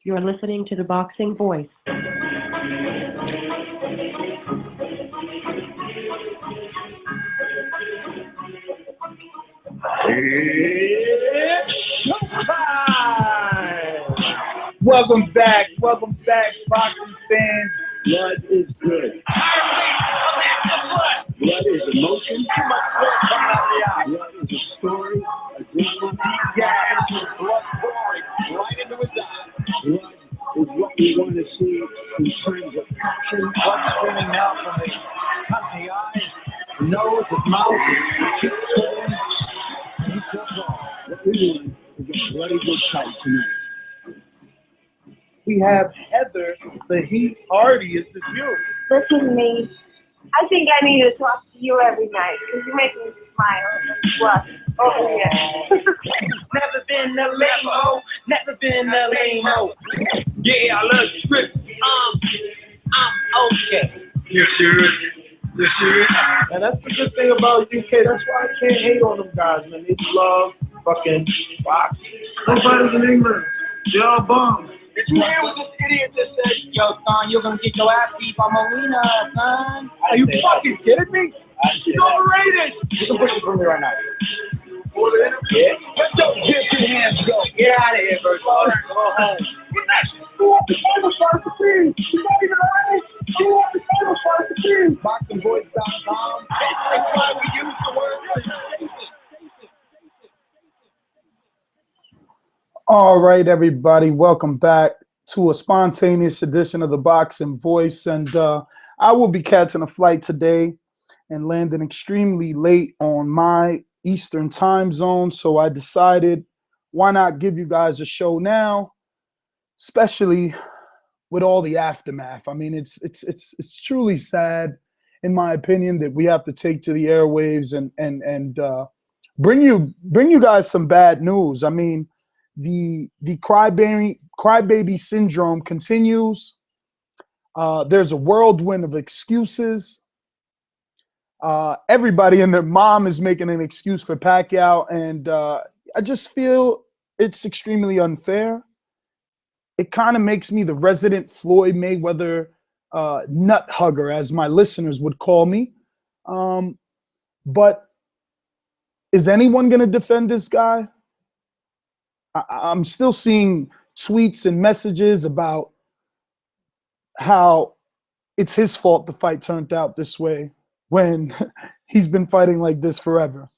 You're listening to The Boxing Voice. It's showtime! Welcome back, boxing fans. Blood is good. Blood is emotion. Too much blood coming out of the eye. Blood is a story, a different deep dive into blood pouring right into his eye. Blood is what we want to see in terms of action. Blood streaming now from the cut in the eyes, the nose, the mouth, the cheeks, and he says all. What we want is a bloody good fight tonight. We have Heather, the Heat Hardy. Is this you? Listen, me. I think I need to talk to you every night because you make me smile and blush over here. Never been a lame-o, never been a lame-o. Yeah, I love the script. I'm okay. Yes, sir. Yes, sir. And that's the good thing about UK. That's why I can't hate on them guys, man. They love fucking boxing. Nobody's in England. They're all bums. It's man with this idiot that said, yo, son, you're going to get your ass beat by Molina, son. Are you fucking kidding me? He's overrated. You can push it for me right now. Yeah. Let those gifted hands go. Get out of here, Bert. Go home. You're not the final first to be. You're not even ready. You want the final first to be. BoxingVoice.com. That's why we use the word. All right, everybody, welcome back to a spontaneous edition of the Boxing Voice. And I will be catching a flight today and landing extremely late on my Eastern time zone. So I decided, why not give you guys a show now, especially with all the aftermath. I mean, it's truly sad, in my opinion, that we have to take to the airwaves and bring you guys some bad news. I mean, the crybaby syndrome continues. There's a whirlwind of excuses. Everybody and their mom is making an excuse for Pacquiao, and I just feel it's extremely unfair. It kind of makes me the resident Floyd Mayweather nut hugger, as my listeners would call me. But is anyone going to defend this guy? I'm still seeing tweets and messages about how it's his fault the fight turned out this way when he's been fighting like this forever.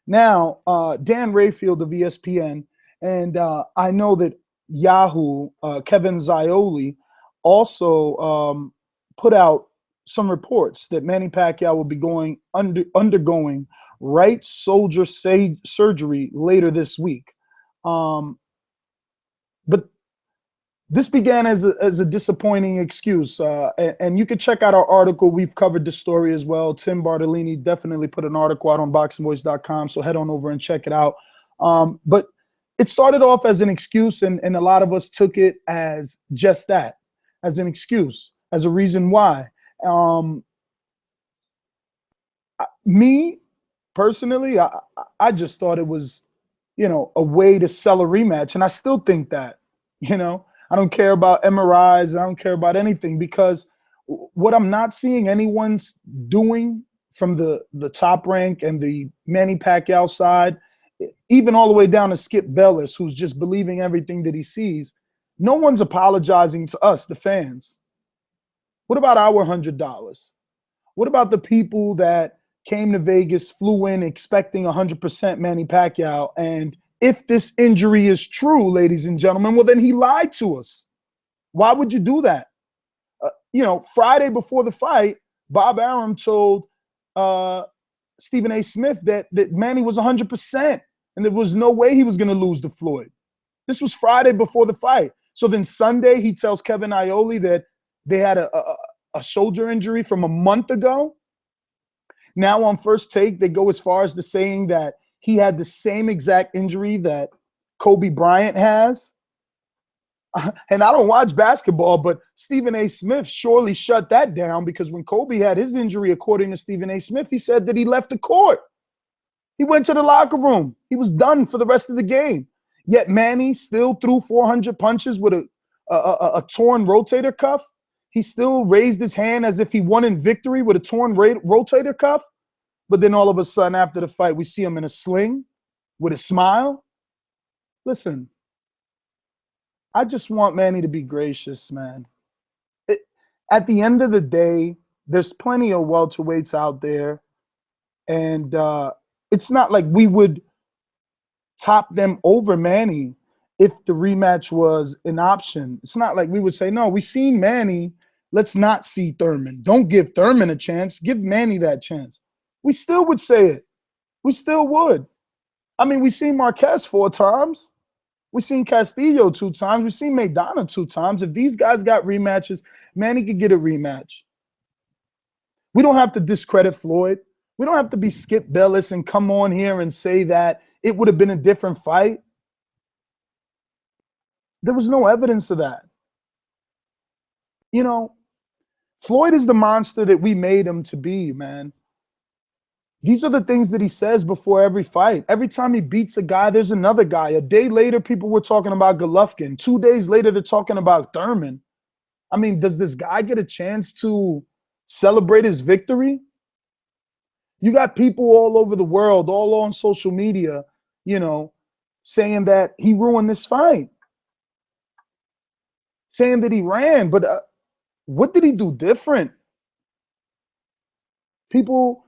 Now, Dan Rayfield of ESPN, and I know that Yahoo, Kevin Zioli, also put out some reports that Manny Pacquiao will be undergoing right shoulder surgery later this week. But this began as a disappointing excuse. And you can check out our article. We've covered the story as well. Tim Bartolini definitely put an article out on boxingvoice.com, so head on over and check it out. But it started off as an excuse, and a lot of us took it as just that, as an excuse, as a reason why. Me, personally, I just thought it was, a way to sell a rematch. And I still think that, I don't care about MRIs. I don't care about anything, because what I'm not seeing anyone doing from the top rank and the Manny Pacquiao side, even all the way down to Skip Bayless, who's just believing everything that he sees, no one's apologizing to us, the fans. What about our $100? What about the people that came to Vegas, flew in expecting 100% Manny Pacquiao? And if this injury is true, ladies and gentlemen, well, then he lied to us. Why would you do that? Friday before the fight, Bob Arum told Stephen A. Smith that Manny was 100% and there was no way he was going to lose to Floyd. This was Friday before the fight. So then Sunday, he tells Kevin Iole that they had a shoulder injury from a month ago. Now on First Take, they go as far as to saying that he had the same exact injury that Kobe Bryant has. And I don't watch basketball, but Stephen A. Smith surely shut that down, because when Kobe had his injury, according to Stephen A. Smith, he said that he left the court. He went to the locker room. He was done for the rest of the game. Yet Manny still threw 400 punches with a torn rotator cuff. He still raised his hand as if he won in victory with a torn rotator cuff. But then all of a sudden after the fight, we see him in a sling with a smile. Listen, I just want Manny to be gracious, man. At the end of the day, there's plenty of welterweights out there. And it's not like we would top them over Manny if the rematch was an option. It's not like we would say, no, we've seen Manny. Let's not see Thurman. Don't give Thurman a chance. Give Manny that chance. We still would say it. We still would. I mean, we've seen Marquez 4 times. We've seen Castillo 2 times. We've seen Maidana 2 times. If these guys got rematches, Manny could get a rematch. We don't have to discredit Floyd. We don't have to be Skip Bayless and come on here and say that it would have been a different fight. There was no evidence of that. You know, Floyd is the monster that we made him to be, man. These are the things that he says before every fight. Every time he beats a guy, there's another guy. A day later, people were talking about Golovkin. 2 days later, they're talking about Thurman. I mean, does this guy get a chance to celebrate his victory? You got people all over the world, all on social media, you know, saying that he ruined this fight. Saying that he ran, but what did he do different? People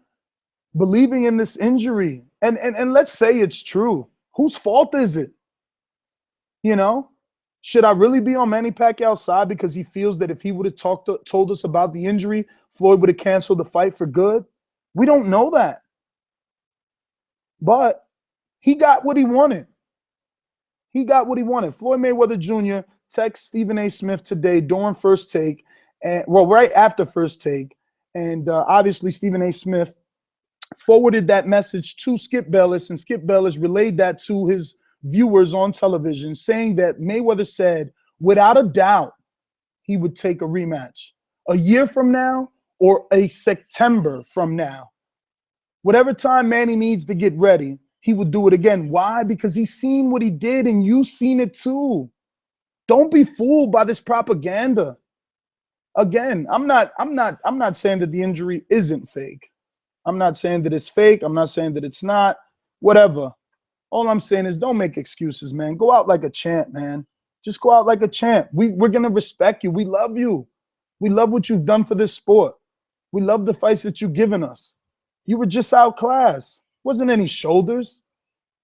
believing in this injury. And let's say it's true. Whose fault is it? You know? Should I really be on Manny Pacquiao's side because he feels that if he would have told us about the injury, Floyd would have canceled the fight for good? We don't know that. But he got what he wanted. He got what he wanted. Floyd Mayweather Jr. texted Stephen A. Smith today during First Take, and well, right after First Take. And obviously Stephen A. Smith forwarded that message to Skip Bayless, and Skip Bayless relayed that to his viewers on television, saying that Mayweather said, without a doubt, he would take a rematch a year from now or a September from now. Whatever time Manny needs to get ready, he would do it again. Why? Because he's seen what he did, and you've seen it too. Don't be fooled by this propaganda. Again, I'm not saying that the injury isn't fake. I'm not saying that it's fake. I'm not saying that it's not. Whatever. All I'm saying is don't make excuses, man. Go out like a champ, man. Just go out like a champ. We're going to respect you. We love you. We love what you've done for this sport. We love the fights that you've given us. You were just outclassed. Wasn't any shoulders.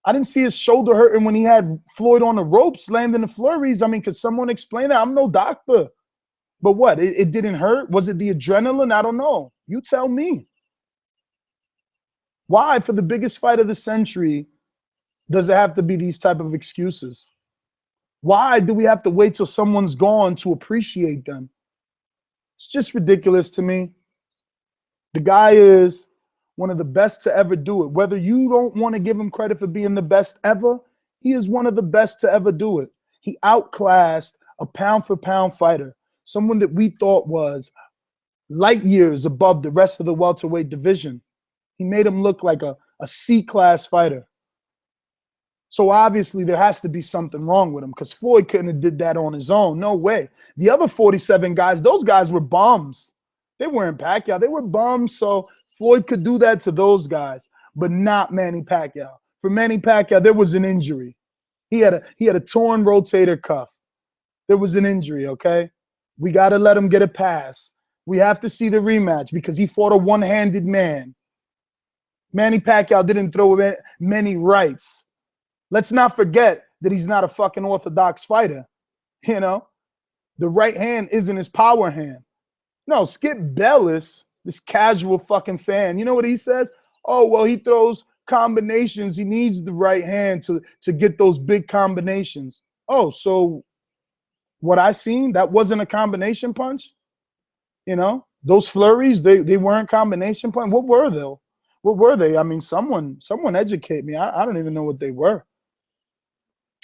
I didn't see his shoulder hurting when he had Floyd on the ropes, landing the flurries. I mean, could someone explain that? I'm no doctor. But what? It didn't hurt? Was it the adrenaline? I don't know. You tell me. Why, for the biggest fight of the century, does it have to be these type of excuses? Why do we have to wait till someone's gone to appreciate them? It's just ridiculous to me. The guy is one of the best to ever do it. Whether you don't want to give him credit for being the best ever, he is one of the best to ever do it. He outclassed a pound-for-pound fighter, someone that we thought was light years above the rest of the welterweight division. He made him look like a C-class fighter. So obviously there has to be something wrong with him, because Floyd couldn't have did that on his own. No way. The other 47 guys, those guys were bums. They weren't Pacquiao. They were bums, so Floyd could do that to those guys, but not Manny Pacquiao. For Manny Pacquiao, there was an injury. He had a torn rotator cuff. There was an injury, okay? We got to let him get a pass. We have to see the rematch because he fought a one-handed man. Manny Pacquiao didn't throw many rights. Let's not forget that he's not a fucking orthodox fighter. You know, the right hand isn't his power hand. No, Skip Bayless, this casual fucking fan, you know what he says? Oh, well, he throws combinations. He needs the right hand to get those big combinations. Oh, so what I seen, that wasn't a combination punch? You know, those flurries, they weren't combination punch. What were they? What were they? I mean, someone educate me. I don't even know what they were.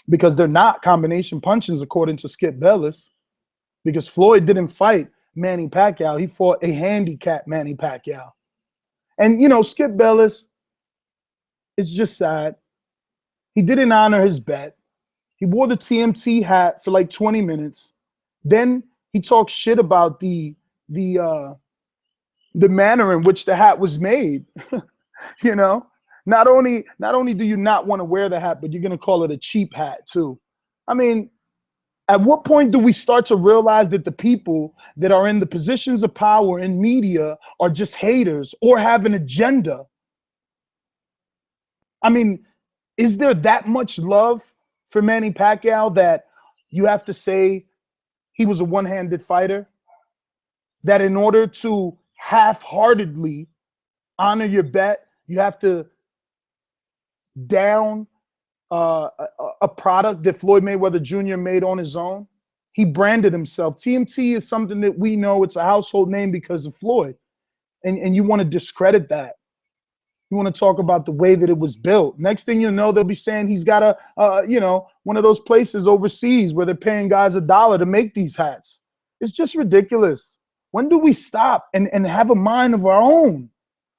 Because they're not combination punches, according to Skip Bayless. Because Floyd didn't fight Manny Pacquiao. He fought a handicapped Manny Pacquiao. And, you know, Skip Bayless, it's just sad. He didn't honor his bet. He wore the TMT hat for like 20 minutes. Then he talked shit about the manner in which the hat was made. You know, not only do you not want to wear the hat, but you're gonna call it a cheap hat too. I mean, at what point do we start to realize that the people that are in the positions of power in media are just haters or have an agenda? I mean, is there that much love for Manny Pacquiao that you have to say he was a one-handed fighter? That in order to half-heartedly honor your bet, you have to down a product that Floyd Mayweather Jr. made on his own? He branded himself. TMT is something that we know, it's a household name because of Floyd. And you want to discredit that. You want to talk about the way that it was built. Next thing you know, they'll be saying he's got one of those places overseas where they're paying guys $1 to make these hats. It's just ridiculous. When do we stop and have a mind of our own?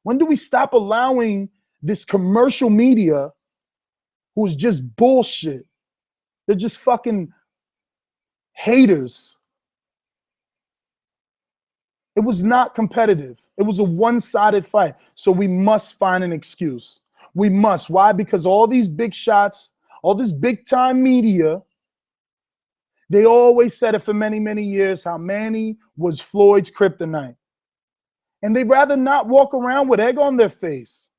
When do we stop allowing this commercial media, who is just bullshit? They're just fucking haters. It was not competitive. It was a one-sided fight. So we must find an excuse. We must. Why? Because all these big shots, all this big-time media, they always said it for many, many years, how Manny was Floyd's kryptonite. And they'd rather not walk around with egg on their face.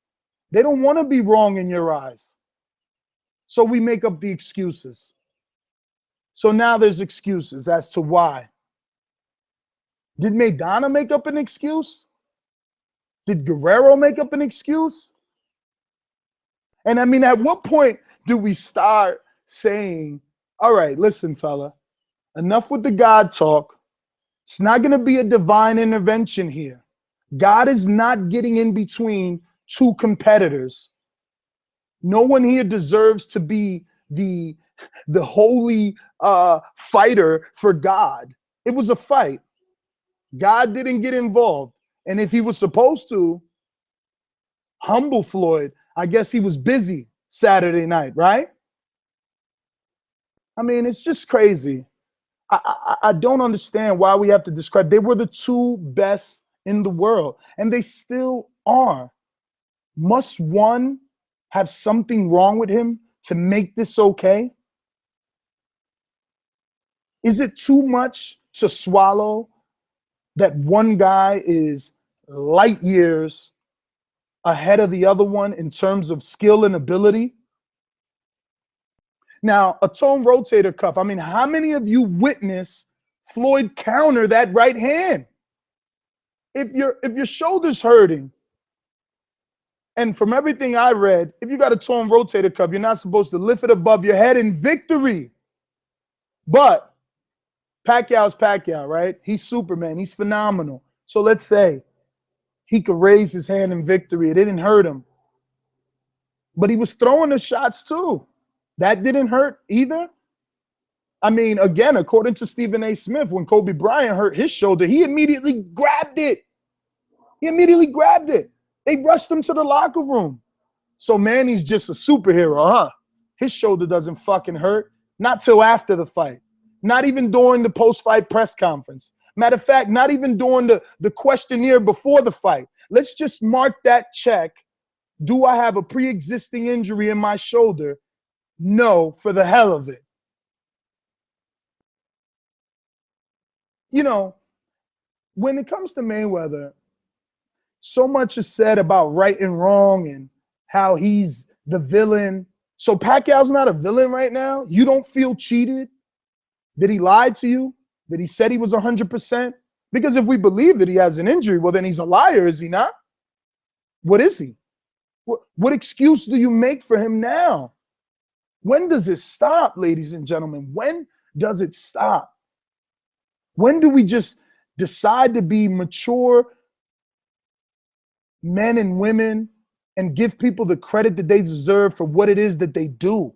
They don't want to be wrong in your eyes. So we make up the excuses. So now there's excuses as to why. Did Maidana make up an excuse? Did Guerrero make up an excuse? And I mean, at what point do we start saying, all right, listen, fella, enough with the God talk. It's not going to be a divine intervention here. God is not getting in between two competitors. No one here deserves to be the holy fighter for God. It was a fight. God didn't get involved. And if he was supposed to humble Floyd, I guess he was busy Saturday night, right? I mean, it's just crazy. I don't understand why we have to describe. They were the two best in the world, and they still are. Must one have something wrong with him to make this okay? Is it too much to swallow that one guy is light years ahead of the other one in terms of skill and ability? Now, a tone rotator cuff. I mean, how many of you witnessed Floyd counter that right hand? If your shoulder's hurting, and from everything I read, if you got a torn rotator cuff, you're not supposed to lift it above your head in victory. But Pacquiao's Pacquiao, right? He's Superman. He's phenomenal. So let's say he could raise his hand in victory. It didn't hurt him. But he was throwing the shots too. That didn't hurt either. I mean, again, according to Stephen A. Smith, when Kobe Bryant hurt his shoulder, he immediately grabbed it. They rushed him to the locker room. So Manny's just a superhero, huh? His shoulder doesn't fucking hurt. Not till after the fight. Not even during the post-fight press conference. Matter of fact, not even during the questionnaire before the fight. Let's just mark that check. Do I have a pre-existing injury in my shoulder? No, for the hell of it. You know, when it comes to Mayweather, so much is said about right and wrong and how he's the villain. So Pacquiao's not a villain right now? You don't feel cheated? That he lied to you? That he said he was 100%? Because if we believe that he has an injury, well, then he's a liar, is he not? What is he? What excuse do you make for him now? When does it stop, ladies and gentlemen? When does it stop? When do we just decide to be mature men and women and give people the credit that they deserve for what it is that they do?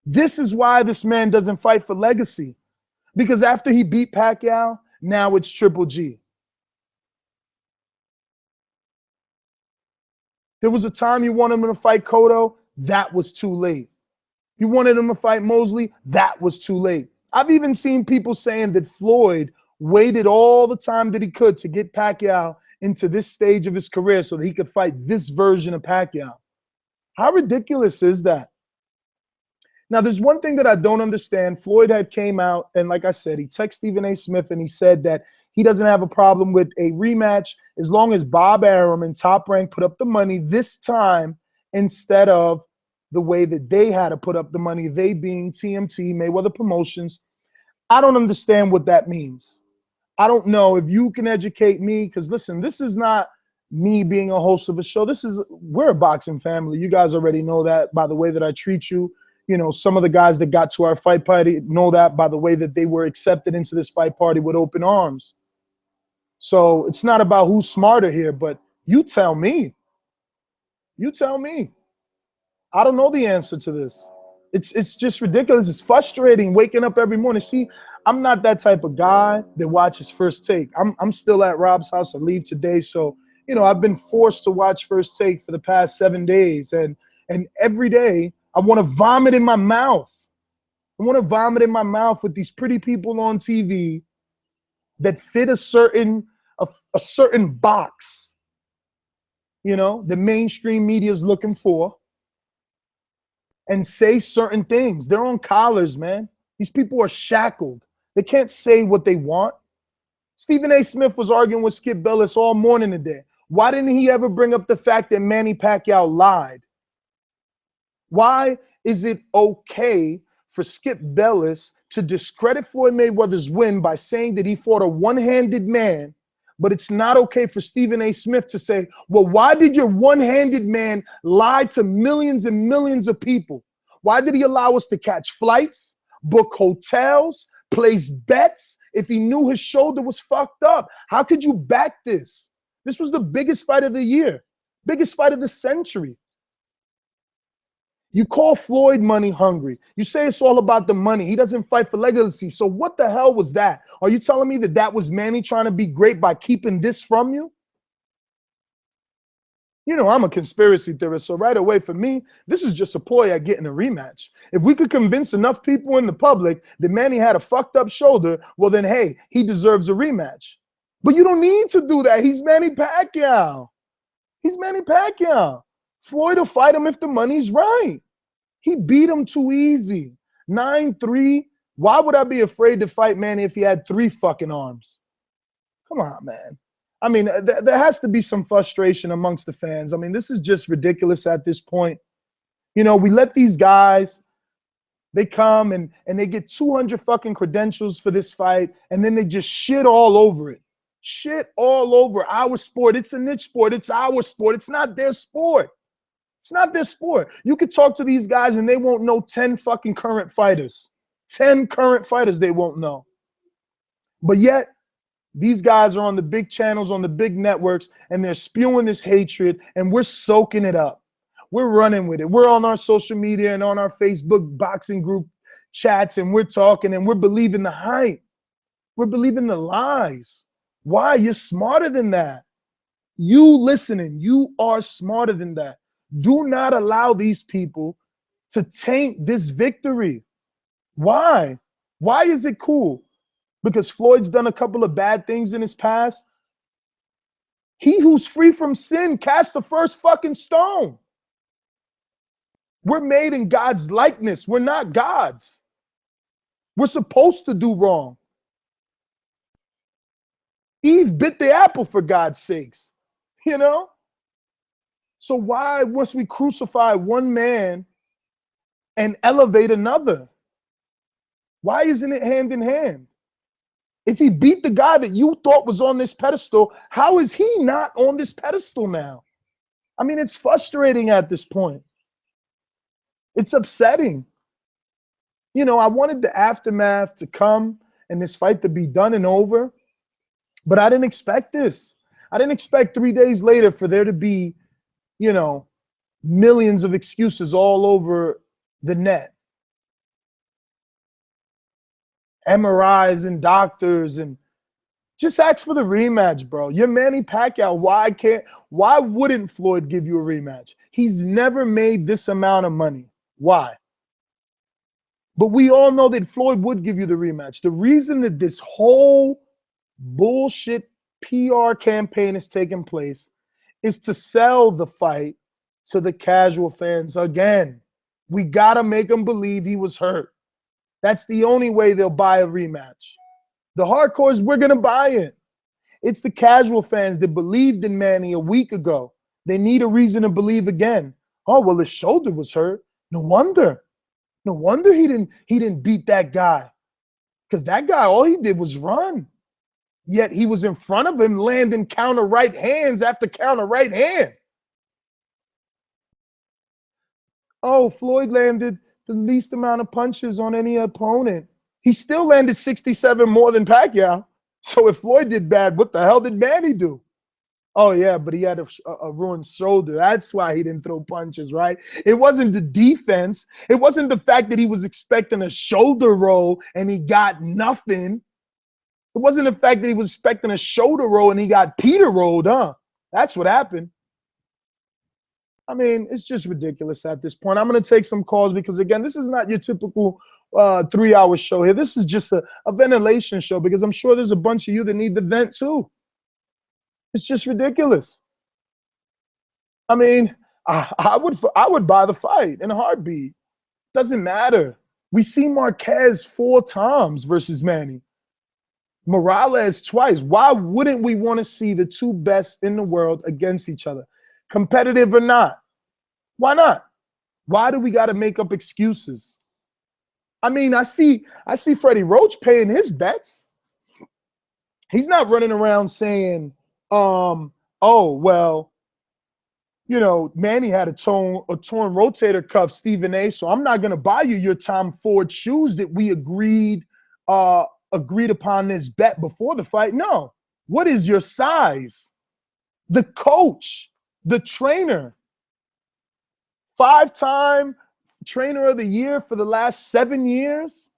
This is why this man doesn't fight for legacy. Because after he beat Pacquiao, now it's Triple G. There was a time you wanted him to fight Cotto. That was too late. You wanted him to fight Mosley? That was too late. I've even seen people saying that Floyd waited all the time that he could to get Pacquiao into this stage of his career so that he could fight this version of Pacquiao. How ridiculous is that? Now, there's one thing that I don't understand. Floyd had came out, and like I said, he texted Stephen A. Smith, and he said that he doesn't have a problem with a rematch as long as Bob Arum and Top Rank put up the money this time instead of the way that they had to put up the money, they being TMT, Mayweather Promotions. I don't understand what that means. I don't know if you can educate me, because listen, this is not me being a host of a show. We're a boxing family. You guys already know that by the way that I treat you. You know, some of the guys that got to our fight party know that by the way that they were accepted into this fight party with open arms. So it's not about who's smarter here, but you tell me. You tell me. I don't know the answer to this. It's just ridiculous. It's frustrating waking up every morning. See, I'm not that type of guy that watches First Take. I'm still at Rob's house. I leave today. So, you know, I've been forced to watch First Take for the past 7 days. And every day I want to vomit in my mouth. I want to vomit in my mouth with these pretty people on TV that fit a certain box, you know, the mainstream media is looking for, and say certain things. They're on collars, man. These people are shackled. They can't say what they want. Stephen A. Smith was arguing with Skip Bayless all morning today. Why didn't he ever bring up the fact that Manny Pacquiao lied? Why is it okay for Skip Bayless to discredit Floyd Mayweather's win by saying that he fought a one-handed man, but it's not okay for Stephen A. Smith to say, well, why did your one-handed man lie to millions and millions of people? Why did he allow us to catch flights, book hotels, place bets if he knew his shoulder was fucked up? How could you back this? This was the biggest fight of the year, biggest fight of the century. You call Floyd money hungry. You say it's all about the money. He doesn't fight for legacy. So what the hell was that? Are you telling me that that was Manny trying to be great by keeping this from you? You know, I'm a conspiracy theorist. So right away for me, this is just a ploy at getting a rematch. If we could convince enough people in the public that Manny had a fucked up shoulder, well then, hey, he deserves a rematch. But you don't need to do that. He's Manny Pacquiao. He's Manny Pacquiao. Floyd will fight him if the money's right. He beat him too easy. 9-3. Why would I be afraid to fight Manny if he had 3 fucking arms? Come on, man. I mean, there has to be some frustration amongst the fans. I mean, this is just ridiculous at this point. You know, we let these guys, they come and they get 200 fucking credentials for this fight, and then they just shit all over it. Shit all over our sport. It's a niche sport. It's our sport. It's not their sport. It's not their sport. You could talk to these guys and they won't know 10 fucking current fighters. 10 current fighters they won't know. But yet, these guys are on the big channels, on the big networks, and they're spewing this hatred, and we're soaking it up. We're running with it. We're on our social media and on our Facebook boxing group chats, and we're talking, and we're believing the hype. We're believing the lies. Why? You're smarter than that. You listening, you are smarter than that. Do not allow these people to taint this victory. Why? Why is it cool? Because Floyd's done a couple of bad things in his past? He who's free from sin cast the first fucking stone. We're made in God's likeness. We're not gods. We're supposed to do wrong. Eve bit the apple for God's sakes, you know? So why must we crucify one man and elevate another? Why isn't it hand in hand? If he beat the guy that you thought was on this pedestal, how is he not on this pedestal now? I mean, it's frustrating at this point. It's upsetting. You know, I wanted the aftermath to come and this fight to be done and over, but I didn't expect this. I didn't expect 3 days later for there to be, you know, millions of excuses all over the net. MRIs and doctors, and just ask for the rematch, bro. You're Manny Pacquiao. Why wouldn't Floyd give you a rematch? He's never made this amount of money. Why? But we all know that Floyd would give you the rematch. The reason that this whole bullshit PR campaign is taking place is to sell the fight to the casual fans again. We got to make them believe he was hurt. That's the only way they'll buy a rematch. The hardcores, we're going to buy it. It's the casual fans that believed in Manny a week ago. They need a reason to believe again. Oh, well, his shoulder was hurt. No wonder. No wonder he didn't beat that guy. Because that guy, all he did was run. Yet he was in front of him landing counter right hands after counter right hand. Oh, Floyd landed the least amount of punches on any opponent. He still landed 67 more than Pacquiao. So if Floyd did bad, what the hell did Manny do? Oh, yeah, but he had a ruined shoulder. That's why he didn't throw punches, right? It wasn't the defense. It wasn't the fact that he was expecting a shoulder roll and he got nothing. It wasn't the fact that he was expecting a shoulder roll and he got Peter rolled, huh? That's what happened. I mean, it's just ridiculous at this point. I'm going to take some calls because, again, this is not your typical 3-hour show here. This is just a ventilation show because I'm sure there's a bunch of you that need the vent too. It's just ridiculous. I mean, I would buy the fight in a heartbeat. Doesn't matter. We see Marquez 4 times versus Manny. Morales twice. Why wouldn't we want to see the two best in the world against each other? Competitive or not? Why not? Why do we got to make up excuses? I mean, I see Freddie Roach paying his bets. He's not running around saying, oh, well, you know, Manny had a torn rotator cuff, Stephen A., so I'm not going to buy you your Tom Ford shoes that we agreed upon this bet before the fight. No. What is your size? The coach, the trainer, 5-time trainer of the year for the last 7 years,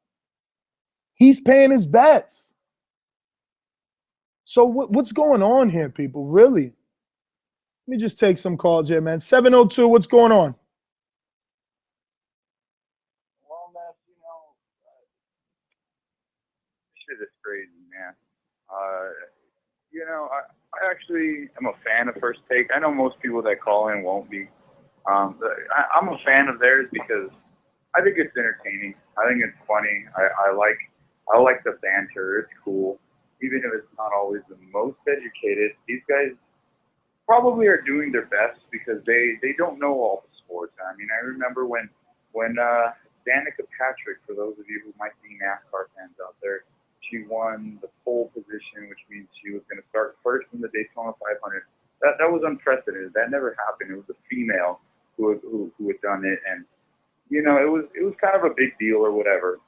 he's paying his bets. So what's going on here, people? Really? Let me just take some calls here, man. 702, what's going on? Well, man, this shit is crazy, man. I actually am a fan of First Take. I know most people that call in won't be. I'm a fan of theirs because I think it's entertaining. I think it's funny. I like the banter. It's cool. Even if it's not always the most educated, these guys probably are doing their best because they don't know all the sports. I mean, I remember when Danica Patrick, for those of you who might be NASCAR fans out there, she won the pole position, which means she was going to start first in the Daytona 500. That was unprecedented. That never happened. It was a female who had done it, and it was kind of a big deal or whatever.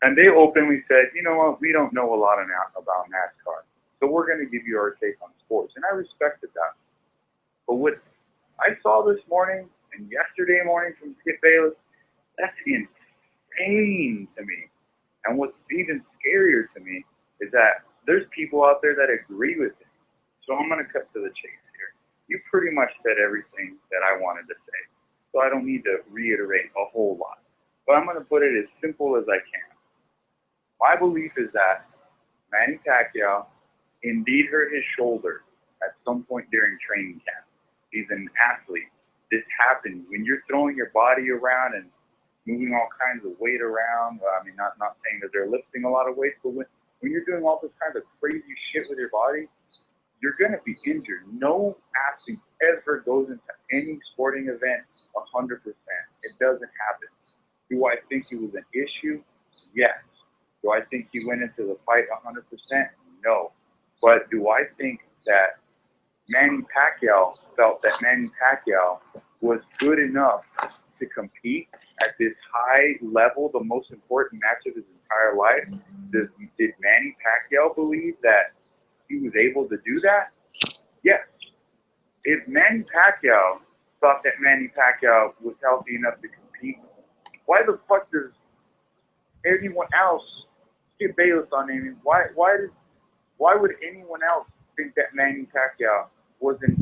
And they openly said, you know what, we don't know a lot about NASCAR, so we're going to give you our take on sports. And I respected that. But what I saw this morning and yesterday morning from Skip Bayless, that's insane to me. And what's even scarier to me is that there's people out there that agree with it. So I'm going to cut to the chase here. You pretty much said everything that I wanted to say, so I don't need to reiterate a whole lot. But I'm going to put it as simple as I can. My belief is that Manny Pacquiao indeed hurt his shoulder at some point during training camp. He's an athlete. This happens when you're throwing your body around and moving all kinds of weight around. I mean, not saying that they're lifting a lot of weight, but when you're doing all this kind of crazy shit with your body, you're going to be injured. No athlete ever goes into any sporting event 100%. It doesn't happen. Do I think it was an issue? Yes. Do I think he went into the fight 100%? No. But do I think that Manny Pacquiao felt that Manny Pacquiao was good enough to compete at this high level, the most important match of his entire life? Did Manny Pacquiao believe that he was able to do that? Yes. If Manny Pacquiao thought that Manny Pacquiao was healthy enough to compete, why the fuck does anyone else get Bayless on him? Why would anyone else think that Manny Pacquiao wasn't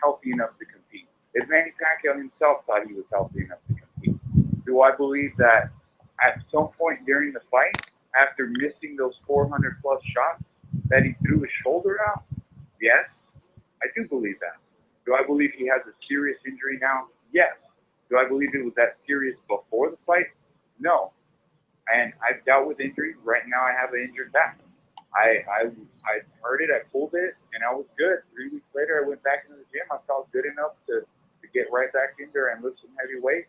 healthy enough to compete? If Manny Pacquiao himself thought he was healthy enough to compete, do I believe that at some point during the fight, after missing those 400 plus shots, that he threw his shoulder out? Yes, I do believe that. Do I believe he has a serious injury now? Yes. Do I believe it was that serious before the fight? No. And I've dealt with injuries. Right now I have an injured back. I hurt it, I pulled it, and I was good. 3 weeks later, I went back into the gym. I felt good enough to get right back in there and lift some heavy weight.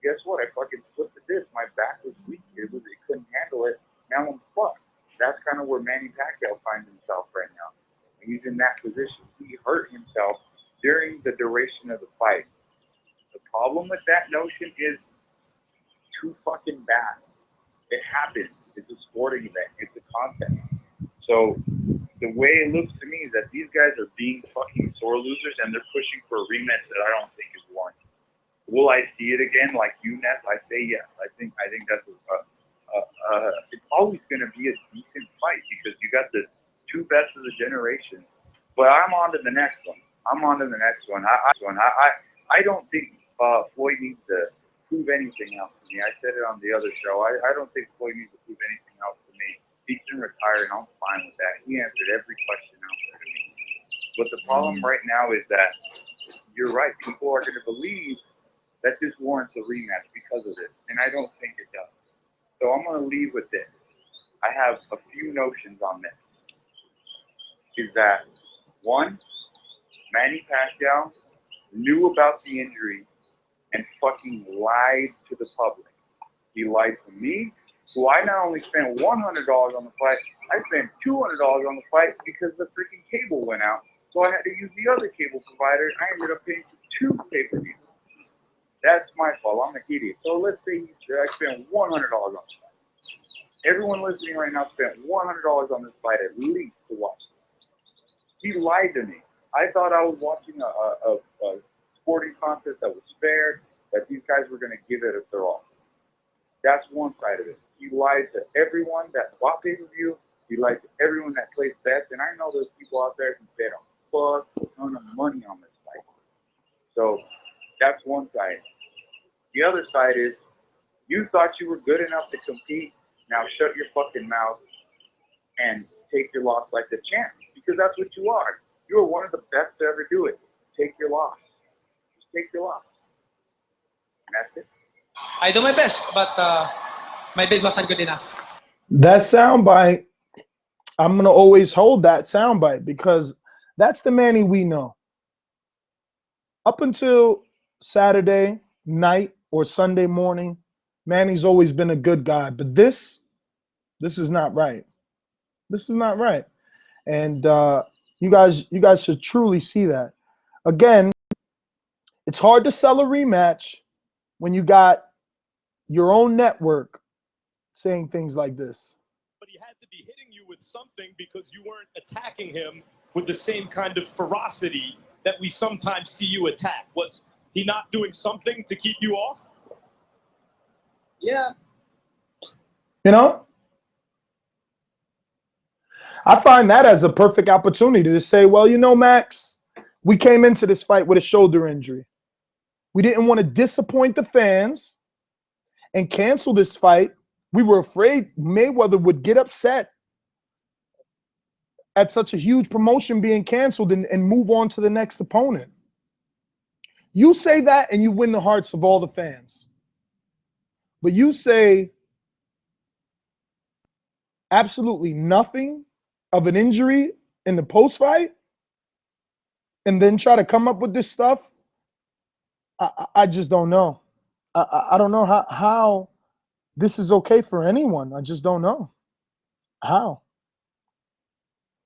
Guess what? I fucking flipped the disc. My back was weak. It couldn't handle it. Now I'm fucked. That's kind of where Manny Pacquiao finds himself right now. And he's in that position. He hurt himself during the duration of the fight. The problem with that notion is too fucking bad. It happens. It's a sporting event. It's a contest. So the way it looks to me is that these guys are being fucking sore losers and they're pushing for a rematch that I don't think is warranted. Will I see it again like you, Ness? I say yes. I think that's it's always going to be a decent fight because you got the two best of the generation. But I'm on to the next one. I don't think Floyd needs to prove anything else to me. I said it on the other show. I don't think Floyd needs to prove anything else to me. He can retire, and I'm fine with that. He answered every question out there to me. But the problem right now is that you're right. People are going to believe that this warrants a rematch because of this, and I don't think it does. So I'm going to leave with this. I have a few notions on this. Is that, one, Manny Pacquiao knew about the injury and fucking lied to the public. He lied to me, so I not only spent $100 on the fight, I spent $200 on the fight because the freaking cable went out. So I had to use the other cable provider. I ended up paying for 2 pay-per-views. That's my fault. I'm an idiot. So let's say I spent $100 on this fight. Everyone listening right now spent $100 on this fight at least to watch it. He lied to me. I thought I was watching a sporting contest that was fair, that these guys were going to give it their all. That's one side of it. He lied to everyone that bought pay-per-view. He lied to everyone that placed bets. And I know there's people out there who bet a fuck ton of money on this fight. So that's one side. The other side is you thought you were good enough to compete. Now shut your fucking mouth and take your loss like the champ. Because that's what you are. You are one of the best to ever do it. Take your loss. Just take your loss. And that's it. I do my best, but my best wasn't good enough. That soundbite, I'm going to always hold that soundbite because that's the Manny we know. Up until Saturday night or Sunday morning, Manny's always been a good guy. But this is not right. This is not right. And you guys should truly see that. Again, it's hard to sell a rematch when you got your own network saying things like this. But he had to be hitting you with something because you weren't attacking him with the same kind of ferocity that we sometimes see you attack. Was he not doing something to keep you off? Yeah. You know? I find that as a perfect opportunity to say, well, you know, Max, we came into this fight with a shoulder injury. We didn't want to disappoint the fans and cancel this fight. We were afraid Mayweather would get upset at such a huge promotion being canceled and move on to the next opponent. You say that and you win the hearts of all the fans. But you say absolutely nothing of an injury in the post-fight and then try to come up with this stuff. I just don't know. I don't know how this is okay for anyone. I just don't know. How?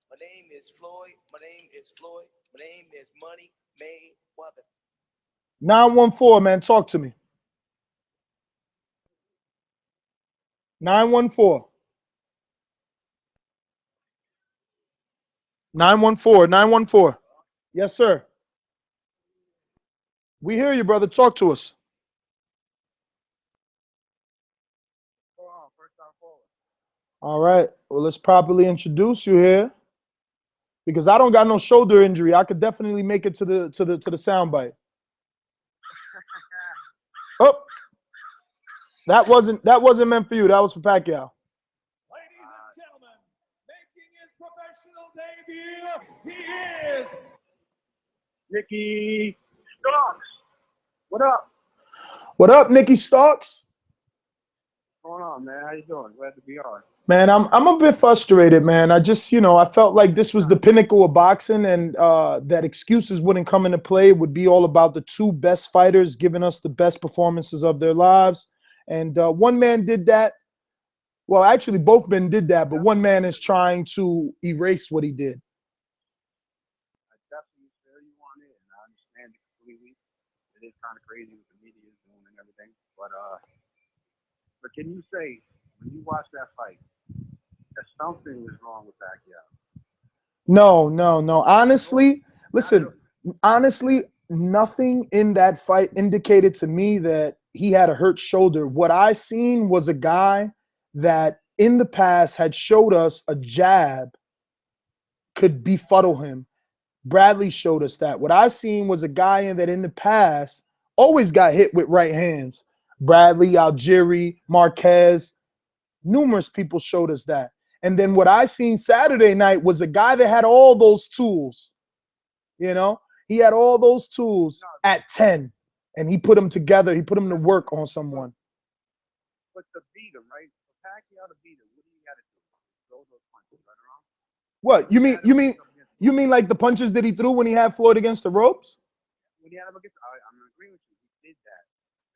My name is Floyd. My name is Floyd. My name is Money Mayweather. 914, man, talk to me. 914. 914. 914. Yes, sir. We hear you, brother. Talk to us. All right. Well, let's properly introduce you here because I don't got no shoulder injury. I could definitely make it to the soundbite. Oh, That wasn't meant for you. That was for Pacquiao. Ladies and gentlemen, making his professional debut, he is Nicky Starks. What up? What up, Nicky Starks? What's going on, man? How you doing? Glad to be on. Man, I'm a bit frustrated, man. I just, I felt like this was the pinnacle of boxing, and that excuses wouldn't come into play. It would be all about the two best fighters giving us the best performances of their lives. And one man did that. Well, actually, both men did that, but one man is trying to erase what he did. I definitely feel you on it, and I understand it completely. It is kind of crazy what the media is doing and everything. But can you say, when you watch that fight, that something was wrong with Pacquiao? No. Honestly, listen, nothing in that fight indicated to me that he had a hurt shoulder. What I seen was a guy that in the past had showed us a jab could befuddle him. Bradley showed us that. What I seen was a guy that in the past always got hit with right hands. Bradley, Algieri, Marquez, numerous people showed us that. And then what I seen Saturday night was a guy that had all those tools. He had all those tools at 10, and he put them together. He put them to work on someone. But to beat him, right? For Pacquiao to beat him, what do you got to do? Throw those punches, right around? What you mean like the punches that he threw when he had Floyd against the ropes? When he had him against, I'm agreeing with you. He did that.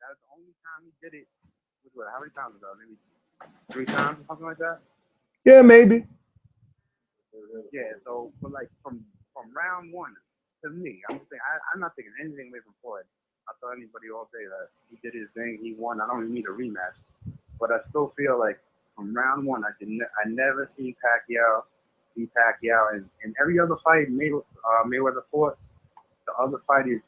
That was the only time he did it. How many times ago? Maybe 3 times or something like that. Yeah, maybe. Yeah. So, but like from round 1 to me, I'm not taking anything away from Floyd. I tell anybody all day that he did his thing. He won. I don't even need a rematch. But I still feel like from round 1, I never seen Pacquiao beat Pacquiao, and every other fight Mayweather fought, the other fighters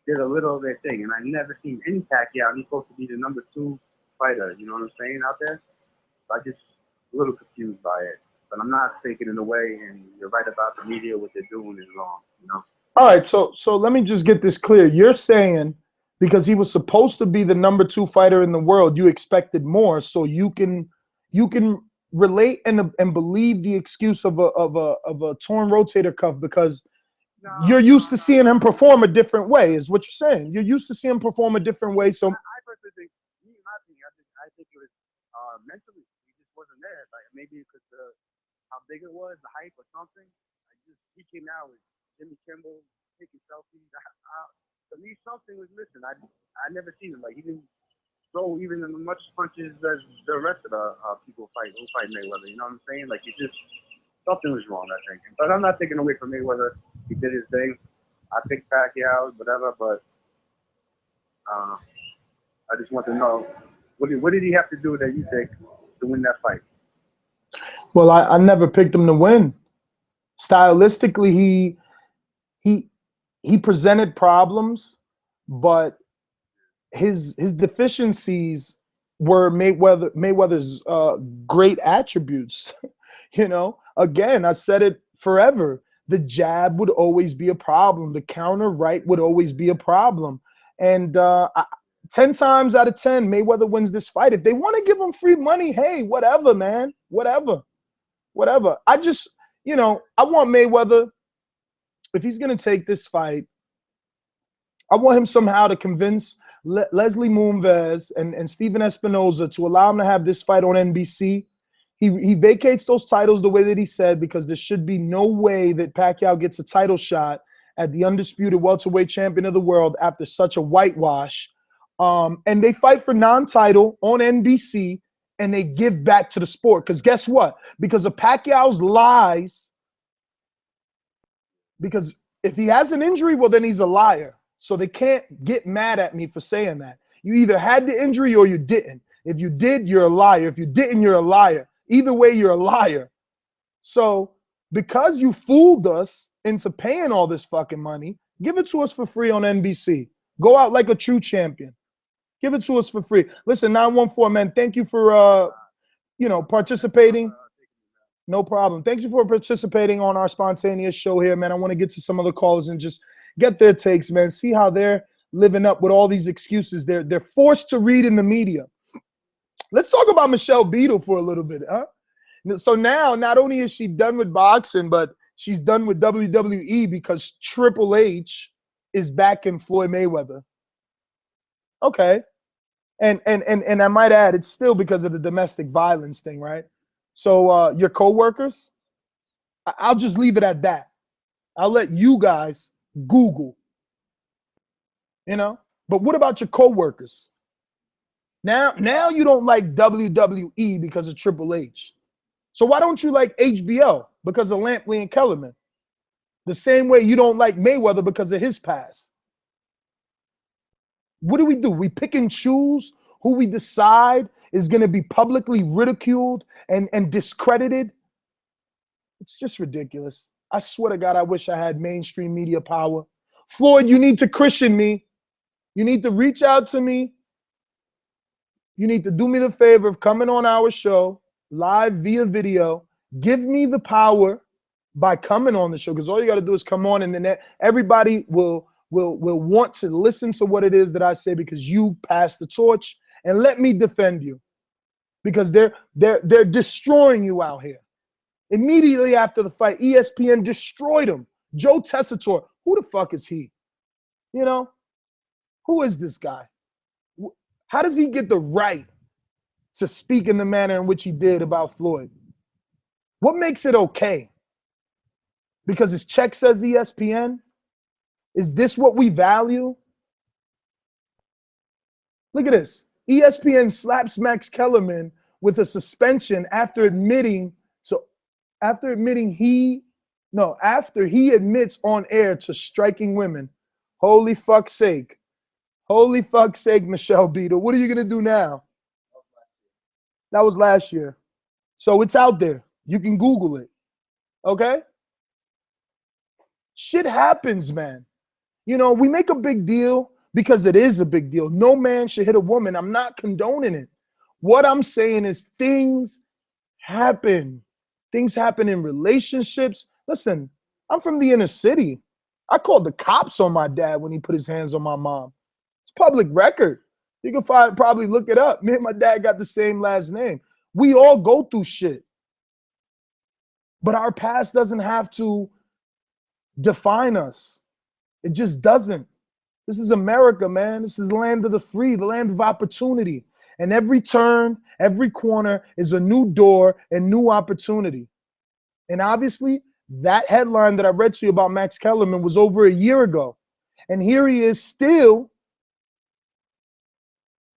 did a little of their thing, and I never seen any Pacquiao. And he's supposed to be the number 2 fighter. You know what I'm saying out there? So I just a little confused by it, but I'm not taking it away. And you're right about the media. What they're doing is wrong. All right, so let me just get this clear. You're saying because he was supposed to be the number 2 fighter in the world, you expected more, so you can relate and believe the excuse of a torn rotator cuff because you're used to seeing him perform a different way, is what you're saying. You're used to seeing him perform a different way. So I personally think, I think it was mentally he just wasn't there. Like maybe because how big it was, the hype or something. He came out with Jimmy Kimmel taking selfies. To me, something was missing. I never seen him. Like he didn't throw even as much punches as the rest of the people who fight Mayweather. You know what I'm saying? Like something was wrong, I think. But I'm not taking away from Mayweather. He did his thing. I picked Pacquiao, whatever. But I just want to know what did he have to do that you think to win that fight? Well, I never picked him to win. Stylistically, he presented problems, but his deficiencies were Mayweather's great attributes. Again, I said it forever. The jab would always be a problem. The counter right would always be a problem. And 10 times out of 10, Mayweather wins this fight. If they want to give him free money, hey, whatever, man. Whatever. I just, I want Mayweather, if he's going to take this fight, I want him somehow to convince Leslie Moonves and Steven Espinoza to allow him to have this fight on NBC. He vacates those titles the way that he said, because there should be no way that Pacquiao gets a title shot at the undisputed welterweight champion of the world after such a whitewash. And they fight for non-title on NBC, and they give back to the sport. Because guess what? Because of Pacquiao's lies, because if he has an injury, well, then he's a liar. So they can't get mad at me for saying that. You either had the injury or you didn't. If you did, you're a liar. If you didn't, you're a liar. Either way, you're a liar. So because you fooled us into paying all this fucking money, give it to us for free on NBC. Go out like a true champion. Give it to us for free. Listen, 914, man, thank you for, participating. No problem. Thank you for participating on our spontaneous show here, man. I want to get to some other callers and just get their takes, man. See how they're living up with all these excuses they're forced to read in the media. Let's talk about Michelle Beadle for a little bit, huh? So now, not only is she done with boxing, but she's done with WWE because Triple H is backing Floyd Mayweather. Okay. And I might add, it's still because of the domestic violence thing, right? So your coworkers, I'll just leave it at that. I'll let you guys Google, you know? But what about your coworkers? Now you don't like WWE because of Triple H. So why don't you like HBO? Because of Lampley and Kellerman. The same way you don't like Mayweather because of his past. What do? We pick and choose who we decide is going to be publicly ridiculed and discredited. It's just ridiculous. I swear to God, I wish I had mainstream media power. Floyd, you need to Christian me. You need to reach out to me. You need to do me the favor of coming on our show live via video. Give me the power by coming on the show, because all you got to do is come on, and then everybody will want to listen to what it is that I say because you pass the torch, and let me defend you, because they're destroying you out here. Immediately after the fight, ESPN destroyed him. Joe Tessitore, who the fuck is he? You know, who is this guy? How does he get the right to speak in the manner in which he did about Floyd? What makes it okay? Because his check says ESPN? Is this what we value? Look at this. ESPN slaps Max Kellerman with a suspension after he admits on air to striking women. Holy fuck's sake. Holy fuck's sake, Michelle Beadle. What are you going to do now? That was last year. So it's out there. You can Google it. Okay? Shit happens, man. You know, we make a big deal because it is a big deal. No man should hit a woman. I'm not condoning it. What I'm saying is things happen. Things happen in relationships. Listen, I'm from the inner city. I called the cops on my dad when he put his hands on my mom. It's public record. You can probably look it up. Me and my dad got the same last name. We all go through shit. But our past doesn't have to define us. It just doesn't. This is America, man. This is the land of the free, the land of opportunity. And every turn, every corner is a new door and new opportunity. And obviously, that headline that I read to you about Max Kellerman was over a year ago. And here he is still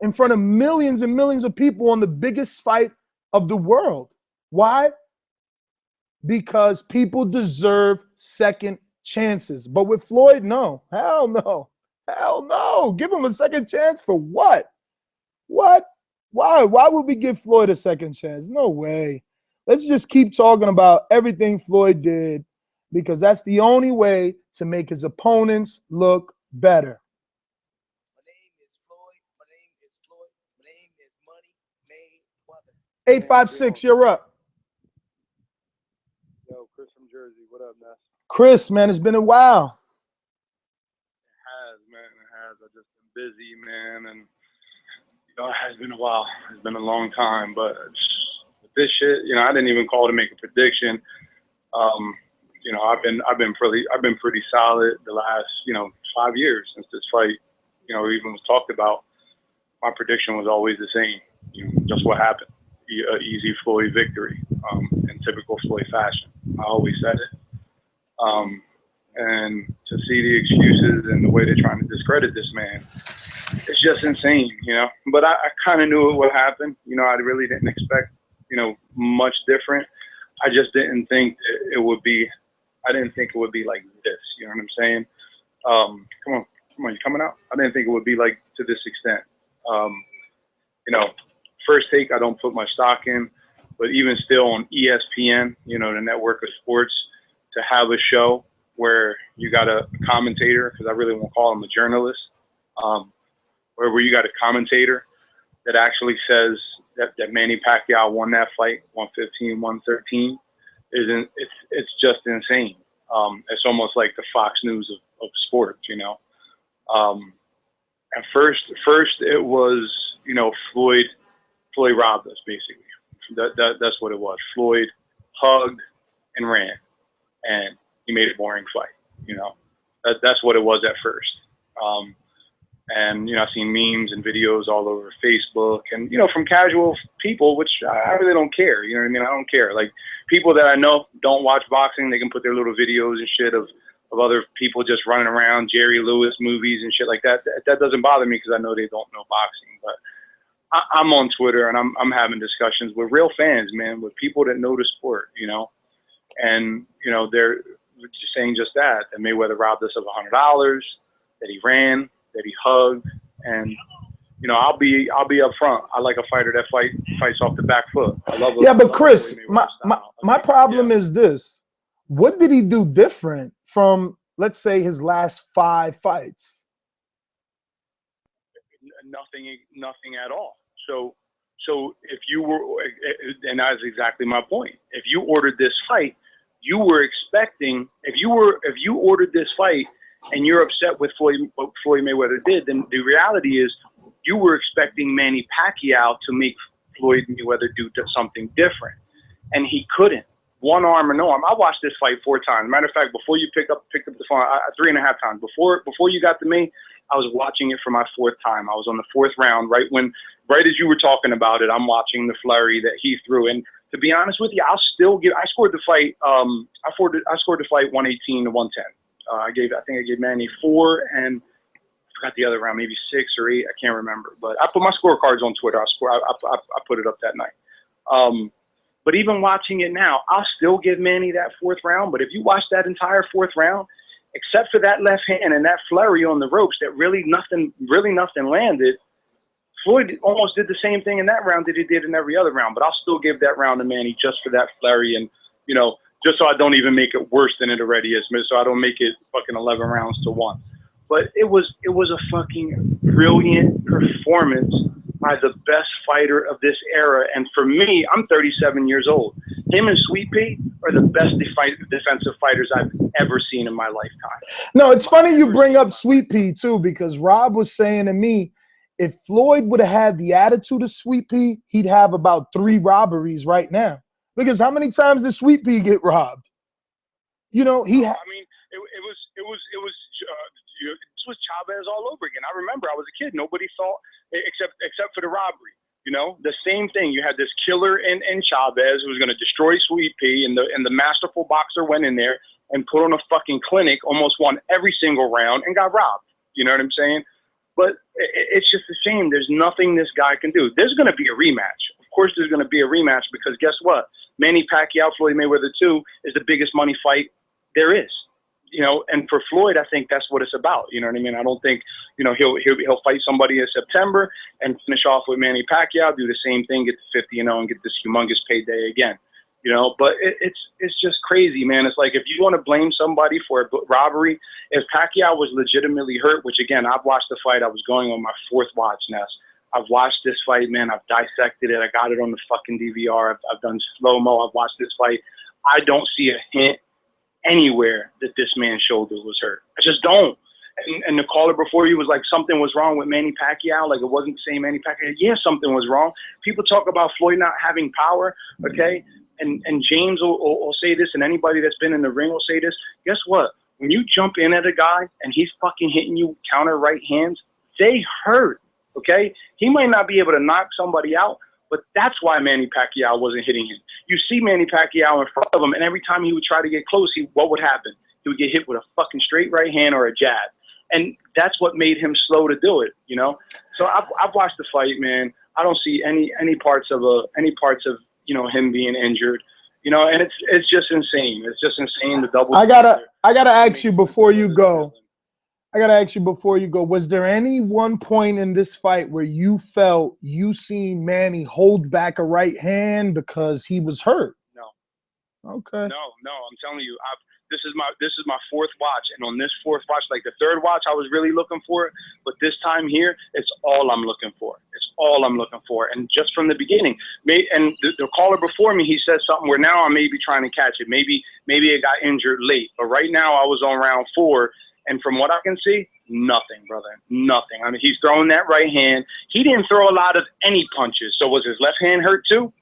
in front of millions and millions of people on the biggest fight of the world. Why? Because people deserve second chances. But with Floyd, no. Hell no. Hell no. Give him a second chance for what? What? Why? Why would we give Floyd a second chance? No way. Let's just keep talking about everything Floyd did, because that's the only way to make his opponents look better. My name is Floyd. My name is Floyd. My name is Money Mayweather. 856, you're up. Yo, Chris from Jersey. What up, Ness? Chris, man, it's been a while. It has, man. It has. I've just been busy, man, and it has been a while. It's been a long time, but with this shit, I didn't even call to make a prediction. I've been pretty solid the last 5 years since this fight, even was talked about. My prediction was always the same. Just what happened. Easy Floyd victory, in typical Floyd fashion. I always said it. And to see the excuses and the way they're trying to discredit this man, it's just insane, But I kind of knew it would happen. I really didn't expect, much different. I just didn't think it would be. I didn't think it would be like this. You know what I'm saying? Come on, you coming out? I didn't think it would be like to this extent. First Take, I don't put much stock in, but even still on ESPN, the network of sports, to have a show where you got a commentator, because I really won't call him a journalist, where you got a commentator that actually says that Manny Pacquiao won that fight, 115, 113, it's just insane. It's almost like the Fox News of sports, And first it was, Floyd Floyd robbed us, basically. That's what it was. Floyd hugged and ran, and he made a boring fight. You know, that's what it was at first. And, you know, I've seen memes and videos all over Facebook and, you know, from casual people, which I really don't care. You know what I mean? I don't care. Like, people that I know don't watch boxing. They can put their little videos and shit of other people just running around, Jerry Lewis movies and shit like that. That doesn't bother me because I know they don't know boxing. But I'm on Twitter and I'm having discussions with real fans, man, with people that know the sport, you know. And, you know, they're just saying just that Mayweather robbed us of $100, that he ran, that he hugged, and you know, I'll be up front. I like a fighter that fights off the back foot. I love. Yeah, but Chris, my problem is this: what did he do different from, let's say, his last 5 fights? Nothing at all. So if you were, and that's exactly my point. If you ordered this fight, you were expecting. If you ordered this fight, and you're upset with what Floyd Mayweather did, then the reality is you were expecting Manny Pacquiao to make Floyd Mayweather do something different, and he couldn't. One arm or no arm. I watched this fight 4 times. Matter of fact, before you picked up the phone, 3.5 times. Before you got to me, I was watching it for my 4th time. I was on the 4th round, right as you were talking about it. I'm watching the flurry that he threw, and to be honest with you, I scored the fight. I scored the fight 118 to 110. I think I gave Manny 4, and I forgot the other round, maybe 6 or 8. I can't remember. But I put my scorecards on Twitter. I put it up that night. But even watching it now, I'll still give Manny that 4th round. But if you watch that entire 4th round, except for that left hand and that flurry on the ropes, that really nothing landed. Floyd almost did the same thing in that round that he did in every other round. But I'll still give that round to Manny just for that flurry and, you know, just so I don't even make it worse than it already is, so I don't make it fucking 11 rounds to 1. But it was a fucking brilliant performance by the best fighter of this era. And for me, I'm 37 years old. Him and Sweet Pea are the best defensive fighters I've ever seen in my lifetime. No, it's funny you bring up Sweet Pea too, because Rob was saying to me, if Floyd would have had the attitude of Sweet Pea, he'd have about 3 robberies right now. Because how many times did Sweet Pea get robbed? You know, I mean, it was Chavez all over again. I remember I was a kid. Nobody thought, except for the robbery. You know, the same thing. You had this killer in Chavez who was going to destroy Sweet Pea, and the masterful boxer went in there and put on a fucking clinic, almost won every single round, and got robbed. You know what I'm saying? But it's just a shame. There's nothing this guy can do. There's going to be a rematch. Of course, there's going to be a rematch because guess what? Manny Pacquiao, Floyd Mayweather 2 is the biggest money fight there is. You know, and for Floyd, I think that's what it's about. You know what I mean? I don't think, you know, he'll fight somebody in September and finish off with Manny Pacquiao, do the same thing, get to 50-0 and get this humongous payday again. You know, but it's just crazy, man. It's like if you want to blame somebody for a robbery, if Pacquiao was legitimately hurt, which again, I've watched the fight. I was going on my 4th watch, Ness. I've watched this fight, man. I've dissected it. I got it on the fucking DVR. I've done slow-mo. I've watched this fight. I don't see a hint anywhere that this man's shoulder was hurt. I just don't. And the caller before you was like, something was wrong with Manny Pacquiao. Like it wasn't the same Manny Pacquiao. Yeah, something was wrong. People talk about Floyd not having power, okay? And James will say this, and anybody that's been in the ring will say this. Guess what? When you jump in at a guy and he's fucking hitting you counter right hands, they hurt. Okay, he might not be able to knock somebody out, but that's why Manny Pacquiao wasn't hitting him. You see Manny Pacquiao in front of him, and every time he would try to get close, what would happen? He would get hit with a fucking straight right hand or a jab, and that's what made him slow to do it. You know, so I've watched the fight, man. I don't see any parts of you know him being injured. You know, and it's just insane. It's just insane. The double. I gotta ask you before you go. Was there any one point in this fight where you felt you seen Manny hold back a right hand because he was hurt? No. Okay. No. I'm telling you, this is my 4th watch, and on this 4th watch, like the 3rd watch, I was really looking for it, but this time here, it's all I'm looking for. It's all I'm looking for, and just from the beginning, and the caller before me, he said something where now I may be trying to catch it. Maybe it got injured late, but right now I was on round 4. And from what I can see, Nothing, brother. Nothing. I mean, he's throwing that right hand. He didn't throw a lot of any punches. So was his left hand hurt too?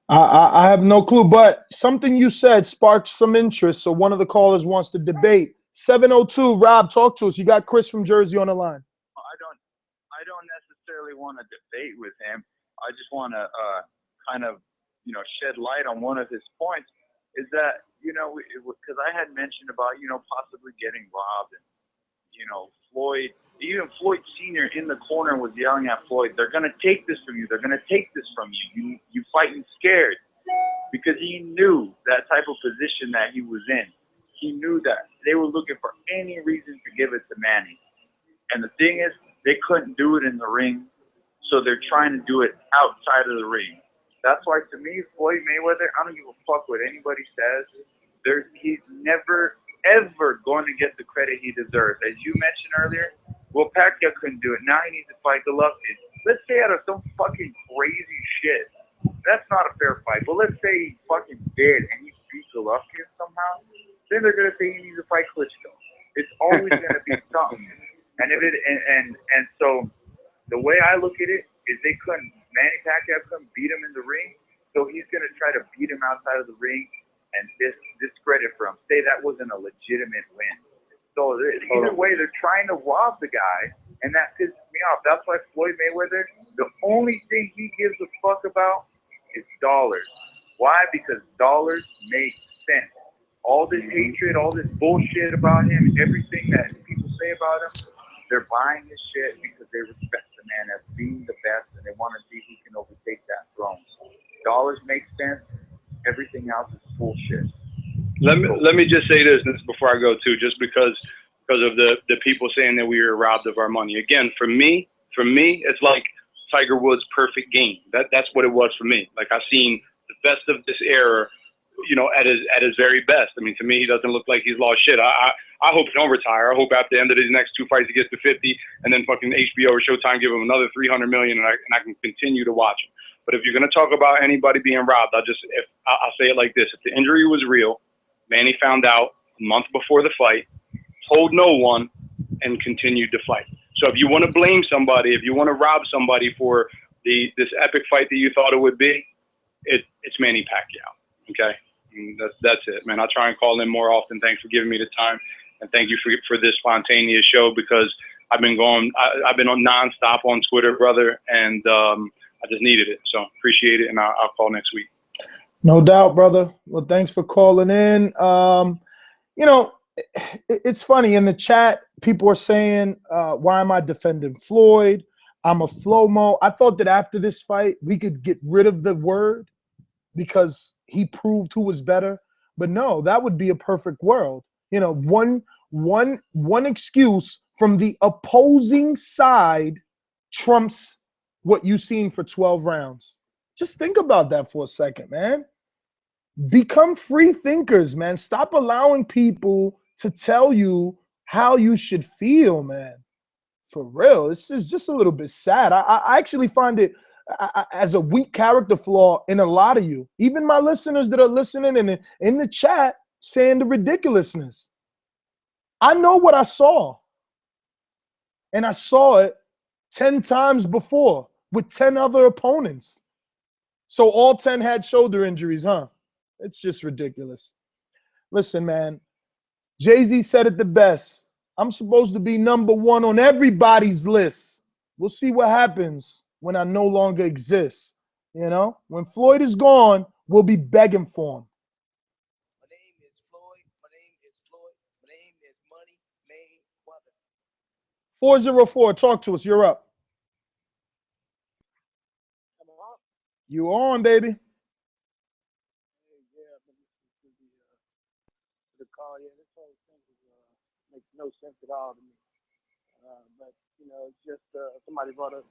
I have no clue, but something you said sparked some interest. So one of the callers wants to debate. 702, Rob, talk to us. You got Chris from Jersey on the line. I don't necessarily want to debate with him. I just want to kind of, shed light on one of his points. Is that because I had mentioned about possibly getting robbed, and Floyd, even Floyd Sr. in the corner was yelling at Floyd, "They're gonna take this from you. They're gonna take this from you. You fighting scared," because he knew that type of position that he was in. He knew that they were looking for any reason to give it to Manny. And the thing is, they couldn't do it in the ring, so they're trying to do it outside of the ring. That's why, to me, Floyd Mayweather, I don't give a fuck what anybody says. He's never, ever going to get the credit he deserves. As you mentioned earlier, well, Pacquiao couldn't do it. Now he needs to fight Golovkin. Let's say out of some fucking crazy shit, that's not a fair fight. But let's say he fucking did and he beat Golovkin somehow, then they're going to say he needs to fight Klitschko. It's always going to be something. And so the way I look at it is Manny Pacquiao couldn't beat him in the ring, so he's going to try to beat him outside of the ring and discredit for him, say that wasn't a legitimate win. So either way, they're trying to rob the guy, and that pisses me off. That's why Floyd Mayweather, the only thing he gives a fuck about is dollars. Why? Because dollars make sense. All this hatred, all this bullshit about him, everything that people say about him, they're buying this shit because they respect the man as being the best, and they want to see who can overtake that throne. Dollars make sense. Everything else is bullshit. Let me just say this before I go too, just because of the people saying that we were robbed of our money. Again, for me, it's like Tiger Woods' perfect game. That's what it was for me. Like, I've seen the best of this era, at his very best. I mean, to me, he doesn't look like he's lost shit. I hope he don't retire. I hope at the end of these next two fights he gets to 50, and then fucking HBO or Showtime give him another $300 million, and I can continue to watch him. But if you're going to talk about anybody being robbed, I'll say it like this. If the injury was real, Manny found out a month before the fight, told no one, and continued to fight. So if you want to blame somebody, if you want to rob somebody for this epic fight that you thought it would be, it's Manny Pacquiao. Okay? And that's it, man. I'll try and call in more often. Thanks for giving me the time. And thank you for this spontaneous show, because I've been on nonstop on Twitter, brother, and I just needed it. So appreciate it, and I'll call next week. No doubt, brother. Well, thanks for calling in. It's funny. In the chat, people are saying, why am I defending Floyd? I'm a Flomo. I thought that after this fight, we could get rid of the word because he proved who was better. But no, that would be a perfect world. One excuse from the opposing side trumps what you've seen for 12 rounds. Just think about that for a second, man. Become free thinkers, man. Stop allowing people to tell you how you should feel, man. For real, this is just a little bit sad. I actually find it as a weak character flaw in a lot of you. Even my listeners that are listening and in the chat saying the ridiculousness. I know what I saw. And I saw it 10 times before with 10 other opponents. So all 10 had shoulder injuries, huh? It's just ridiculous. Listen, man, Jay-Z said it the best. I'm supposed to be number one on everybody's list. We'll see what happens when I no longer exist. When Floyd is gone, we'll be begging for him. My name is Floyd. My name is Floyd. My name is Money Mayweather. 404, talk to us. You're up. You on, baby. The call, this whole thing makes no sense at all to me. But it's just somebody brought up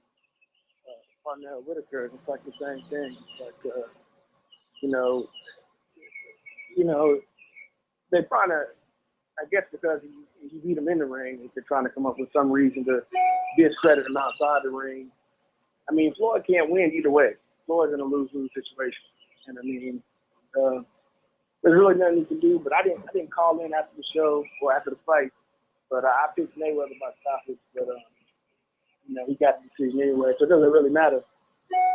Parnell Whitaker. It's like the same thing. It's like they're trying to. I guess because he beat him in the ring, they're trying to come up with some reason to discredit him outside the ring. I mean, Floyd can't win either way. Floyd's in a lose-lose situation, and I mean, there's really nothing you can do. But I didn't call in after the show or after the fight But I picked Mayweather by stoppage, but you know, he got the decision anyway, so it doesn't really matter.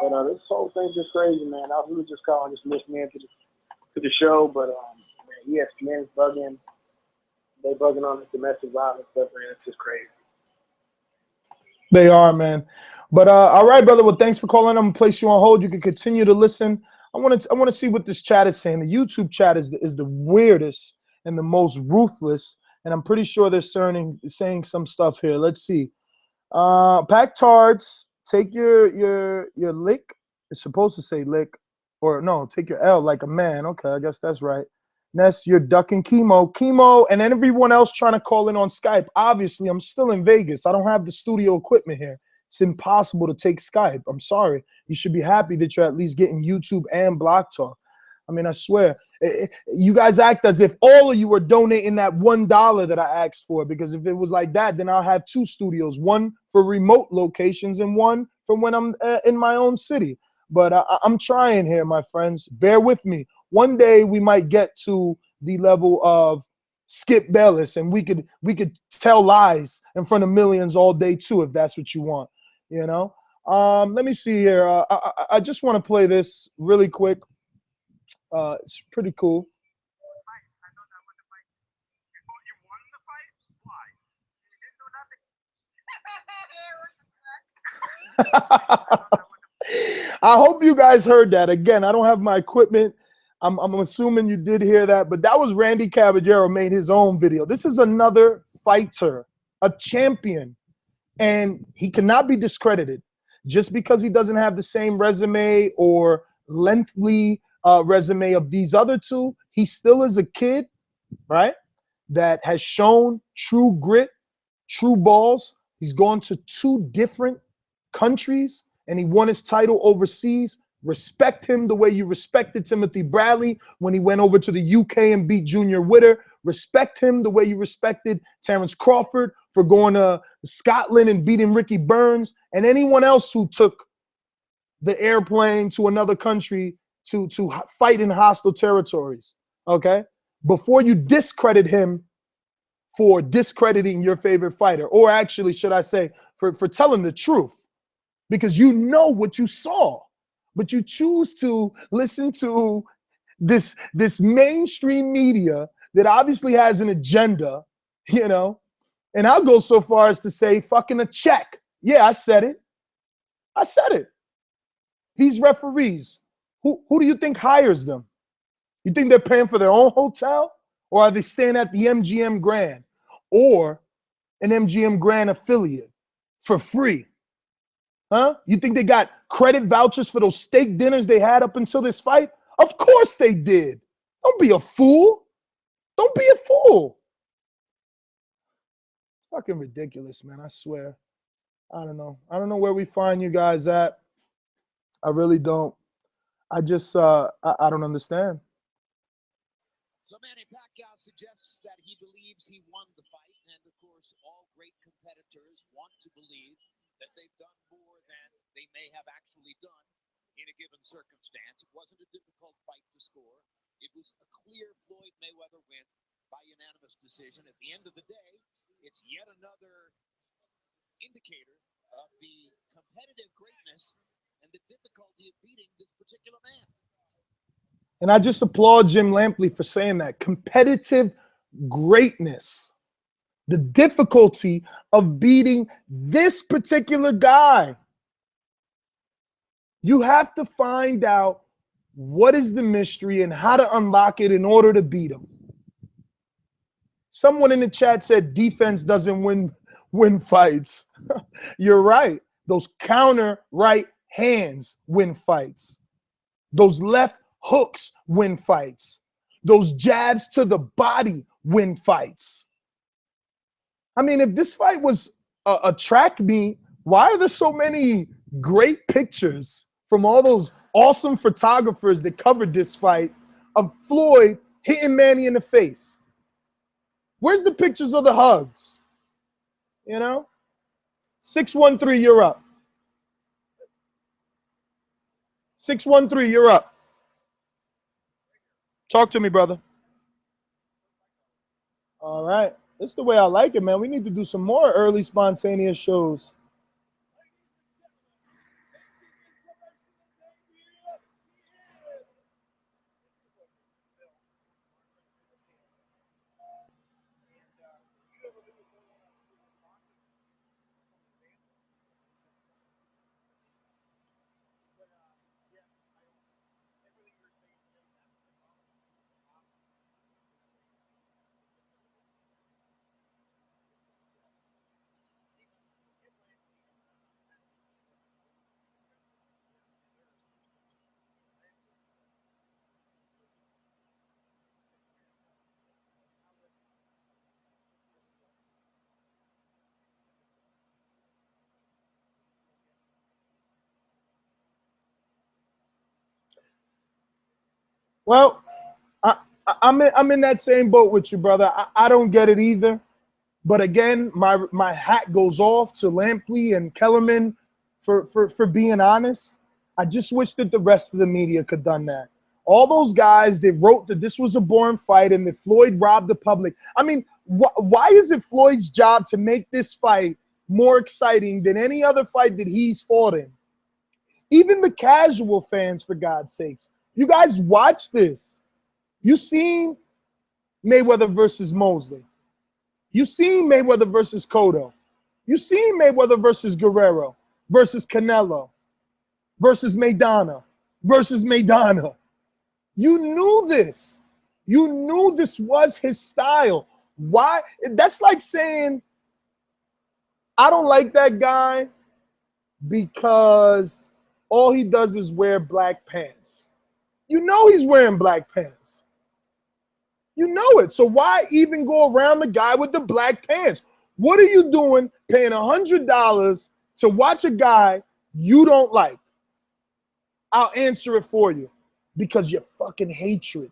But this whole thing's just crazy, man. I was really just calling, just listening to the show, but man, ESPN's bugging. They bugging on this domestic violence stuff, man. It's just crazy. They are, man. But all right, brother. Well, thanks for calling. I'm gonna place you on hold. You can continue to listen. I want to see what this chat is saying. The YouTube chat is the weirdest and the most ruthless, and I'm pretty sure they're saying some stuff here. Let's see. Pack tards, take your lick. It's supposed to say lick, or no, take your L like a man. Okay, I guess that's right. Ness, you're ducking chemo, and everyone else trying to call in on Skype. Obviously, I'm still in Vegas. I don't have the studio equipment here. It's impossible to take Skype. I'm sorry. You should be happy that you're at least getting YouTube and Block Talk. I mean, I swear. You guys act as if all of you are donating that $1 that I asked for, because if it was like that, then I'll have two studios, one for remote locations and one for when I'm in my own city. But I'm trying here, my friends. Bear with me. One day we might get to the level of Skip Bayless, and we could tell lies in front of millions all day too, if that's what you want. You know. Let me see here. I just want to play this really quick. It's pretty cool. I hope you guys heard that. Again, I don't have my equipment. I'm assuming you did hear that, but that was Randy Caballero made his own video. This is another fighter, a champion, and he cannot be discredited just because he doesn't have the same resume or lengthy resume of these other two. He still is a kid, right, that has shown true grit, true balls. He's gone to 2 different countries, and he won his title overseas. Respect him the way you respected Timothy Bradley when he went over to the UK and beat Junior Witter. Respect him the way you respected Terrence Crawford for going to Scotland and beating Ricky Burns, and anyone else who took the airplane to another country to fight in hostile territories, okay? Before you discredit him for discrediting your favorite fighter, or actually, should I say, for telling the truth, because you know what you saw, but you choose to listen to this mainstream media that obviously has an agenda, you know, and I'll go so far as to say fucking a check. Yeah, I said it. I said it. These referees, who do you think hires them? You think they're paying for their own hotel, or are they staying at the MGM Grand or an MGM Grand affiliate for free? Huh? You think they got credit vouchers for those steak dinners they had up until this fight? Of course they did. Don't be a fool. Don't be a fool. Fucking ridiculous, man. I swear. I don't know. I don't know where we find you guys at. I really don't. I just, I don't understand. So Manny Pacquiao suggests that he believes he won the fight, and of course, all great competitors want to believe that they've done more than they may have actually done in a given circumstance. It wasn't a difficult fight to score. It was a clear Floyd Mayweather win by unanimous decision. At the end of the day, it's yet another indicator of the competitive greatness and the difficulty of beating this particular man. And I just applaud Jim Lampley for saying that. Competitive greatness. The difficulty of beating this particular guy. You have to find out what is the mystery and how to unlock it in order to beat him. Someone in the chat said defense doesn't win fights. You're right. Those counter right hands win fights. Those left hooks win fights. Those jabs to the body win fights. I mean, if this fight was a track meet, why are there so many great pictures from all those awesome photographers that covered this fight of Floyd hitting Manny in the face? Where's the pictures of the hugs? You know? 613, you're up. 613, you're up. Talk to me, brother. All right. That's the way I like it, man. We need to do some more early spontaneous shows. Well, I'm in that same boat with you, brother. I don't get it either. But again, my hat goes off to Lampley and Kellerman for being honest. I just wish that the rest of the media could have done that. All those guys, they wrote that this was a boring fight and that Floyd robbed the public. I mean, why is it Floyd's job to make this fight more exciting than any other fight that he's fought in? Even the casual fans, for God's sakes. You guys watch this. You seen Mayweather versus Mosley. You seen Mayweather versus Cotto. You seen Mayweather versus Guerrero versus Canelo versus Maidana versus Maidana. You knew this. You knew this was his style. Why? That's like saying, I don't like that guy because all he does is wear black pants. You know he's wearing black pants. You know it. So why even go around the guy with the black pants? What are you doing paying $100 to watch a guy you don't like? I'll answer it for you. Because your fucking hatred,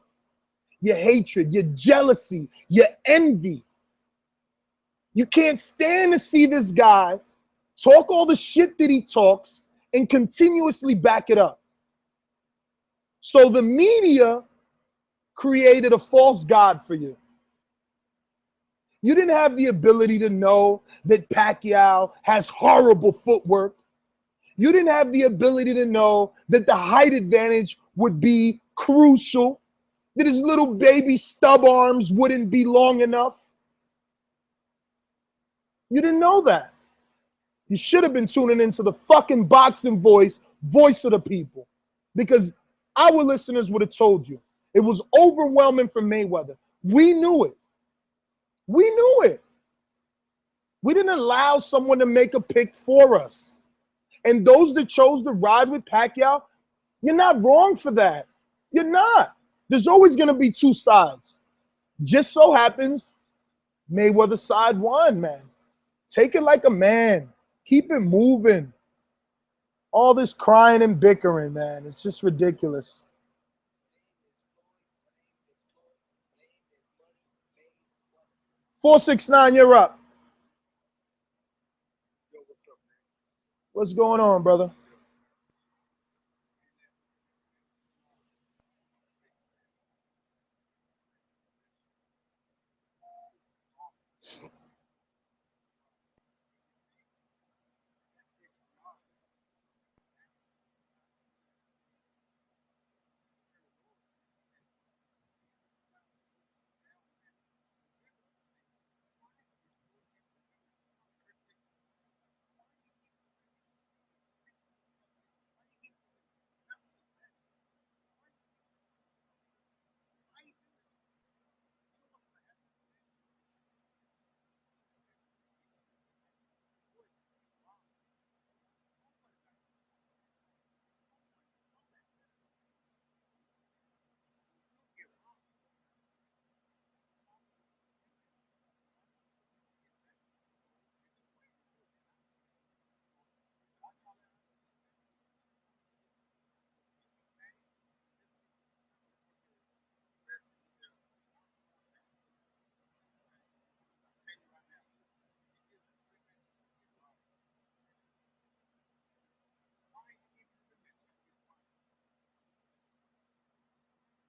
your jealousy, your envy. You can't stand to see this guy talk all the shit that he talks and continuously back it up. So the media created a false god for you. You didn't have the ability to know that Pacquiao has horrible footwork. You didn't have the ability to know that the height advantage would be crucial, that his little baby stub arms wouldn't be long enough. You didn't know that. You should have been tuning into the fucking boxing voice of the people, because our listeners would have told you. It was overwhelming for Mayweather. We knew it. We knew it. We didn't allow someone to make a pick for us. And those that chose to ride with Pacquiao, you're not wrong for that. You're not. There's always going to be two sides. Just so happens Mayweather's side won, man. Take it like a man. Keep it moving. All this crying and bickering, man. It's just ridiculous. $469, you're up. What's going on, brother?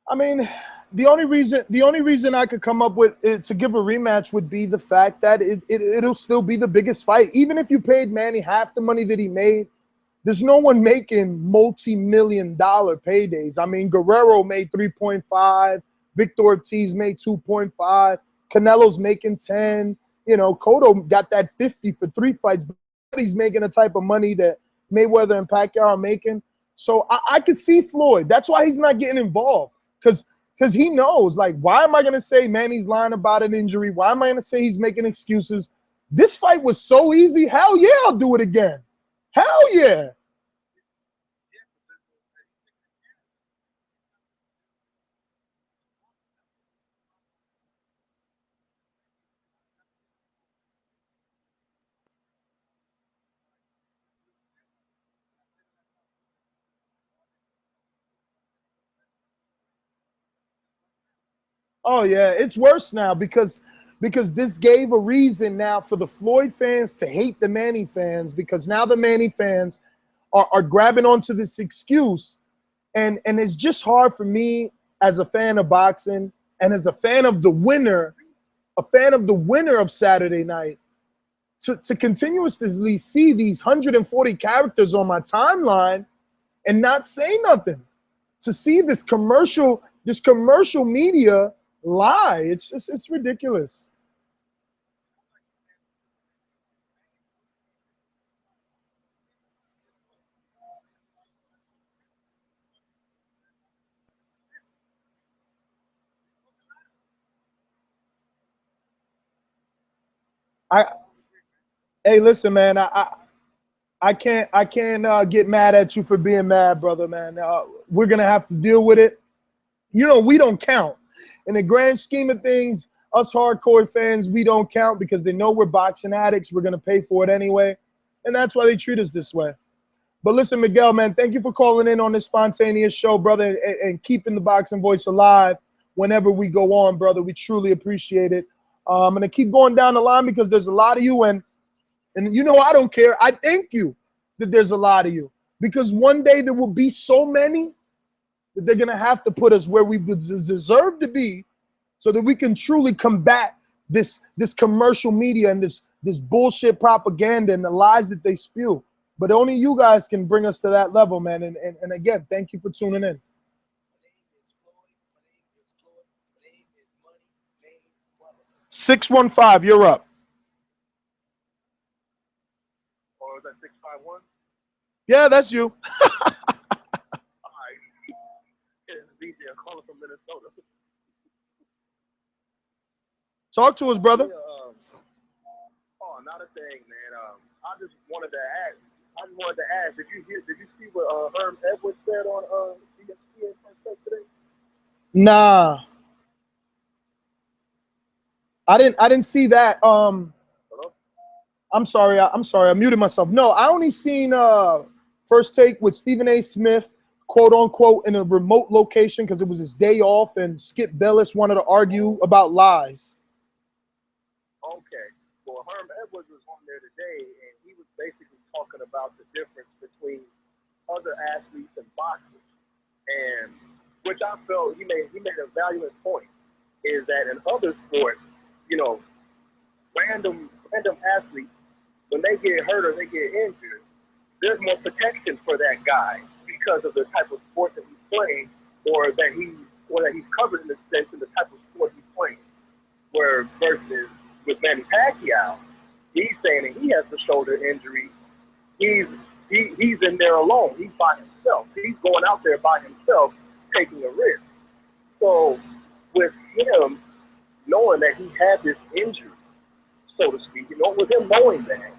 I mean, the only reason I could come up with to give a rematch would be the fact that it'll still be the biggest fight. Even if you paid Manny half the money that he made, there's no one making multi-million-dollar paydays. I mean, Guerrero made 3.5, Victor Ortiz made 2.5, Canelo's making 10. You know, Cotto got that 50 for 3 fights, but he's making the type of money that Mayweather and Pacquiao are making. So I could see Floyd. That's why he's not getting involved, because he knows, like, why am I going to say Manny's lying about an injury? Why am I going to say he's making excuses? This fight was so easy. Hell yeah, I'll do it again. Hell yeah. Oh yeah, it's worse now because this gave a reason now for the Floyd fans to hate the Manny fans, because now the Manny fans are grabbing onto this excuse, and it's just hard for me as a fan of boxing and as a fan of the winner of Saturday night to continuously see these 140 characters on my timeline and not say nothing. To see this commercial media lie, it's ridiculous. Hey, listen, man, I can't get mad at you for being mad, brother, man. We're gonna have to deal with it. You know, we don't count in the grand scheme of things. Us hardcore fans, we don't count because they know we're boxing addicts. We're gonna pay for it anyway, and that's why they treat us this way. But listen, Miguel, man, thank you for calling in on this spontaneous show, brother, and keeping the boxing voice alive whenever we go on, brother. We truly appreciate it. I'm gonna keep going down the line because there's a lot of you, and you know I don't care. I thank you that there's a lot of you, because one day there will be so many that they're gonna have to put us where we deserve to be, so that we can truly combat this commercial media and this bullshit propaganda and the lies that they spew. But only you guys can bring us to that level, man. And again, thank you for tuning in. 615, you're up. Or is that 651? Yeah, that's you. All right. It's DJ calling from Minnesota. Talk to us, brother. Not a thing, man. I just wanted to ask. Did you see what Herm Edwards said on ESPN today? Nah. I didn't see that. Hello? I'm sorry. I muted myself. No, I only seen First Take with Stephen A. Smith, quote unquote, in a remote location because it was his day off, and Skip Bayless wanted to argue about lies. Okay. Well, Herm Edwards was on there today, and he was basically talking about the difference between other athletes and boxers, and which I felt he made a valuable point, is that in other sports, you know, random athletes, when they get hurt or they get injured, there's more protection for that guy because of the type of sport that he's playing, or that he's covered in the sense of the type of sport he's playing. Where versus with Manny Pacquiao, he's saying that he has a shoulder injury. He's in there alone. He's by himself. He's going out there by himself, taking a risk. So with him knowing that he had this injury, so to speak, with him knowing that,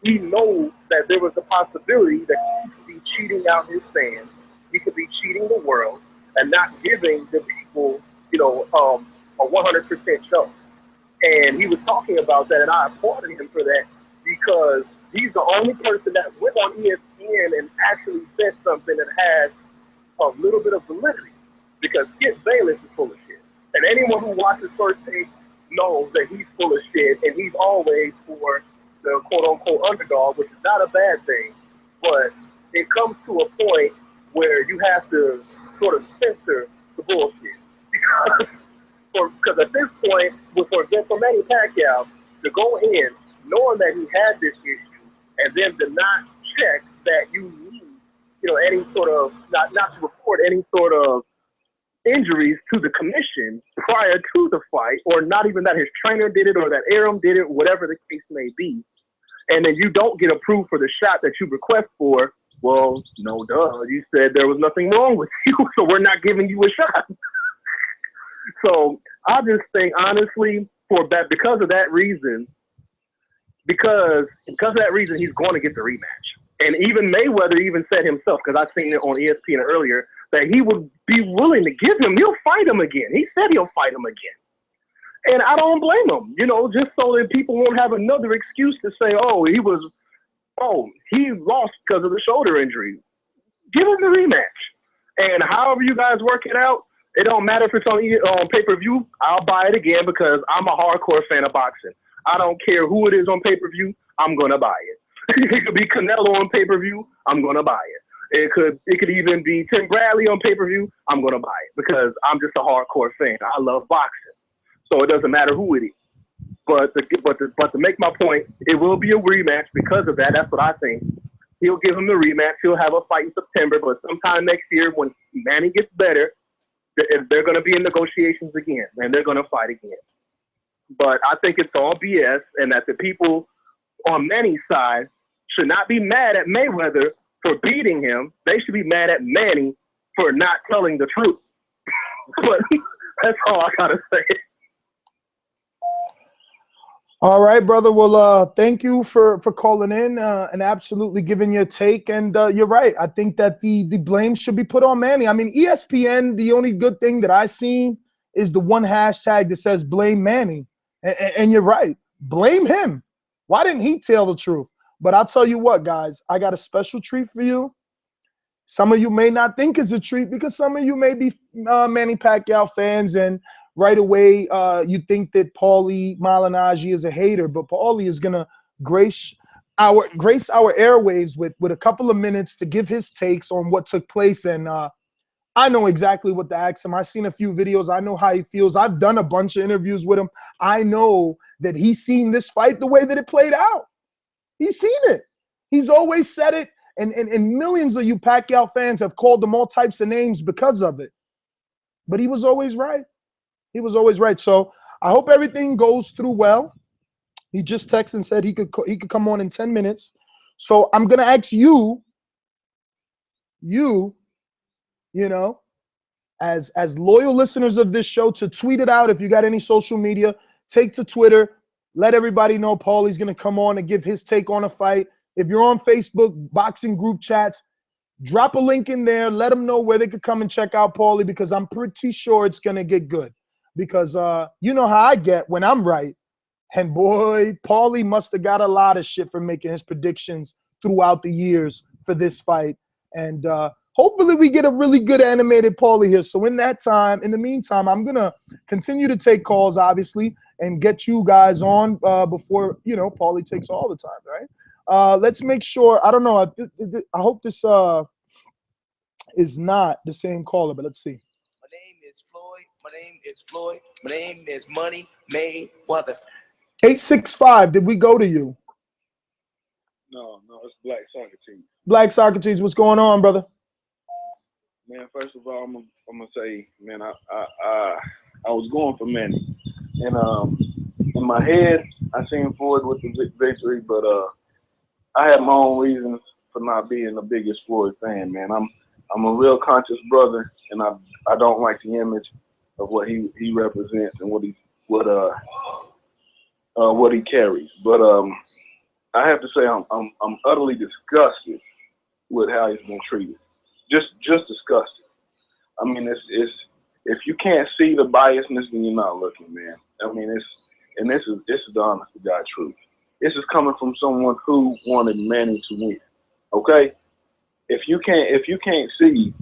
he knows that there was a possibility that he could be cheating out his fans, he could be cheating the world, and not giving the people, a 100% show. And he was talking about that, and I applauded him for that, because he's the only person that went on ESPN and actually said something that has a little bit of validity. Because Skip Bayless is full of shit. And anyone who watches First Take knows that he's full of shit, and he's always for the quote-unquote underdog, which is not a bad thing. But it comes to a point where you have to sort of censor the bullshit. point, for example, Manny Pacquiao, to go in knowing that he had this issue and then to not check that you need, any sort of, not to report any sort of injuries to the commission prior to the fight, or not even that his trainer did it or that Aram did it, whatever the case may be, and then you don't get approved for the shot that you request for, well, no duh, you said there was nothing wrong with you, so we're not giving you a shot. So I just think, honestly, because of that reason, he's going to get the rematch. And even Mayweather even said himself, because I've seen it on ESPN earlier, that he would be willing to give him. He'll fight him again. He said he'll fight him again. And I don't blame him, just so that people won't have another excuse to say, he lost because of the shoulder injury. Give him the rematch. And however you guys work it out, it don't matter if it's on pay-per-view. I'll buy it again because I'm a hardcore fan of boxing. I don't care who it is on pay-per-view. I'm going to buy it. It could be Canelo on pay-per-view. I'm going to buy it. It could even be Tim Bradley on pay-per-view. I'm going to buy it because I'm just a hardcore fan. I love boxing. So it doesn't matter who it is. But to make my point, it will be a rematch because of that. That's what I think. He'll give him the rematch. He'll have a fight in September, but sometime next year when Manny gets better, they're going to be in negotiations again, and they're going to fight again. But I think it's all BS, and that the people on Manny's side should not be mad at Mayweather for beating him. They should be mad at Manny for not telling the truth. But that's all I got to say. All right, brother. Well, thank you for calling in and absolutely giving your take. And you're right. I think that the blame should be put on Manny. I mean, ESPN, the only good thing that I've seen is the one hashtag that says blame Manny. And you're right. Blame him. Why didn't he tell the truth? But I'll tell you what, guys, I got a special treat for you. Some of you may not think it's a treat because some of you may be Manny Pacquiao fans, and right away you think that Paulie Malignaggi is a hater. But Paulie is going to grace our airwaves with a couple of minutes to give his takes on what took place. And I know exactly what to ask him. I've seen a few videos. I know how he feels. I've done a bunch of interviews with him. I know that he's seen this fight the way that it played out. He's seen it. He's always said it. And millions of you Pacquiao fans have called him all types of names because of it. But he was always right. He was always right. So I hope everything goes through well. He just texted and said he could come on in 10 minutes. So I'm going to ask you know, as loyal listeners of this show, to tweet it out. If you got any social media, take to Twitter. Let everybody know Paulie's going to come on and give his take on a fight. If you're on Facebook, boxing group chats, drop a link in there. Let them know where they could come and check out Paulie, because I'm pretty sure it's going to get good. Because you know how I get when I'm right. And boy, Paulie must have got a lot of shit for making his predictions throughout the years for this fight. And hopefully we get a really good animated Paulie here. So in the meantime, I'm going to continue to take calls, obviously, and get you guys on before, Paulie takes all the time, right? Let's make sure. I don't know. I hope this is not the same caller, but let's see. My name is Floyd. My name is Floyd. My name is Money Mayweather. 865. Did we go to you? No, it's Black Socrates. Black Socrates, what's going on, brother? Man, first of all, I'm gonna say, man, I was going for Manny, and in my head, I seen Floyd with the victory, but I had my own reasons for not being the biggest Floyd fan, man. I'm a real conscious brother, and I don't like the image of what he represents and what he carries. But I have to say I'm utterly disgusted with how he's been treated. Just disgusted. I mean, it's if you can't see the biasness, then you're not looking, man. I mean, this is the honest to God truth. This is coming from someone who wanted Manny to win. Okay? If you can't see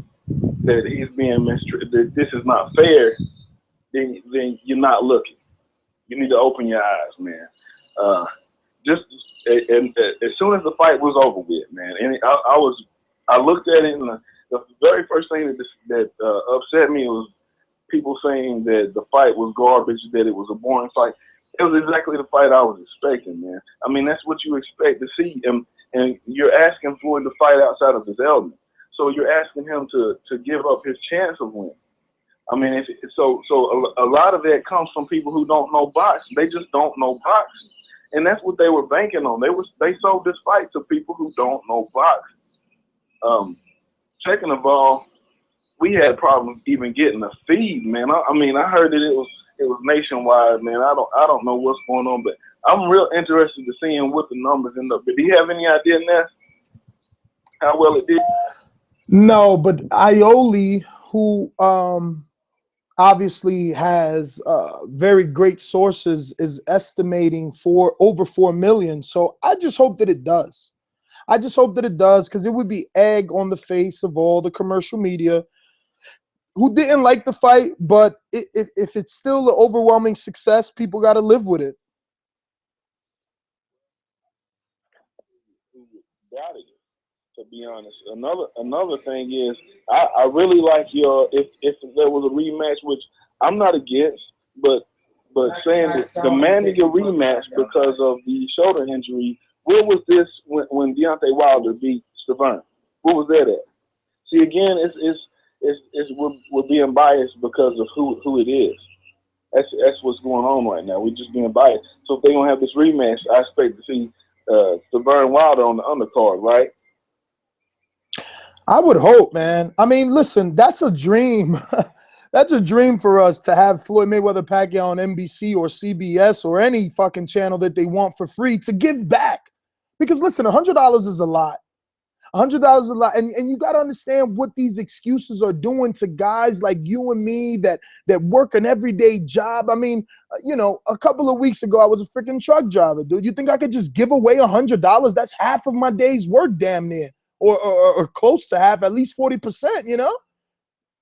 that he's being mistreated, that this is not fair, then you're not looking. You need to open your eyes, man. And as soon as the fight was over with, man, and I looked at it, and the very first thing that upset me was people saying that the fight was garbage, that it was a boring fight. It was exactly the fight I was expecting, man. I mean, that's what you expect to see. And you're asking Floyd to fight outside of his element. So you're asking him to give up his chance of winning. I mean, so a lot of that comes from people who don't know boxing. They just don't know boxing. And that's what they were banking on. They sold this fight to people who don't know boxing. Second of all, we had problems even getting a feed, man. I mean, I heard that it was nationwide, man. I don't know what's going on, but I'm real interested to seeing what the numbers end up. But do you have any idea, Ness, how well it did? No, but Ioli, who obviously has very great sources, is estimating for over 4 million. So I just hope that it does. I just hope that it does, because it would be egg on the face of all the commercial media who didn't like the fight. But if it's still an overwhelming success, people got to live with it. Got it. To be honest, another thing is, I really like your if there was a rematch, which I'm not against, but saying that the Manny rematch because of the shoulder injury. Where was this when Deontay Wilder beat Stavern? Where was that at? See, again, we're being biased because of who it is. That's what's going on right now. We're just being biased. So if they're gonna have this rematch, I expect to see Stavern Wilder on the undercard, right? I would hope, man. I mean, listen, that's a dream. That's a dream for us to have Floyd Mayweather Pacquiao on NBC or CBS or any fucking channel that they want for free to give back. Because listen, $100 is a lot. $100 is a lot. And you got to understand what these excuses are doing to guys like you and me that work an everyday job. I mean, you know, a couple of weeks ago, I was a freaking truck driver, dude. You think I could just give away $100? That's half of my day's work, damn near. Or close to half, at least 40%, you know?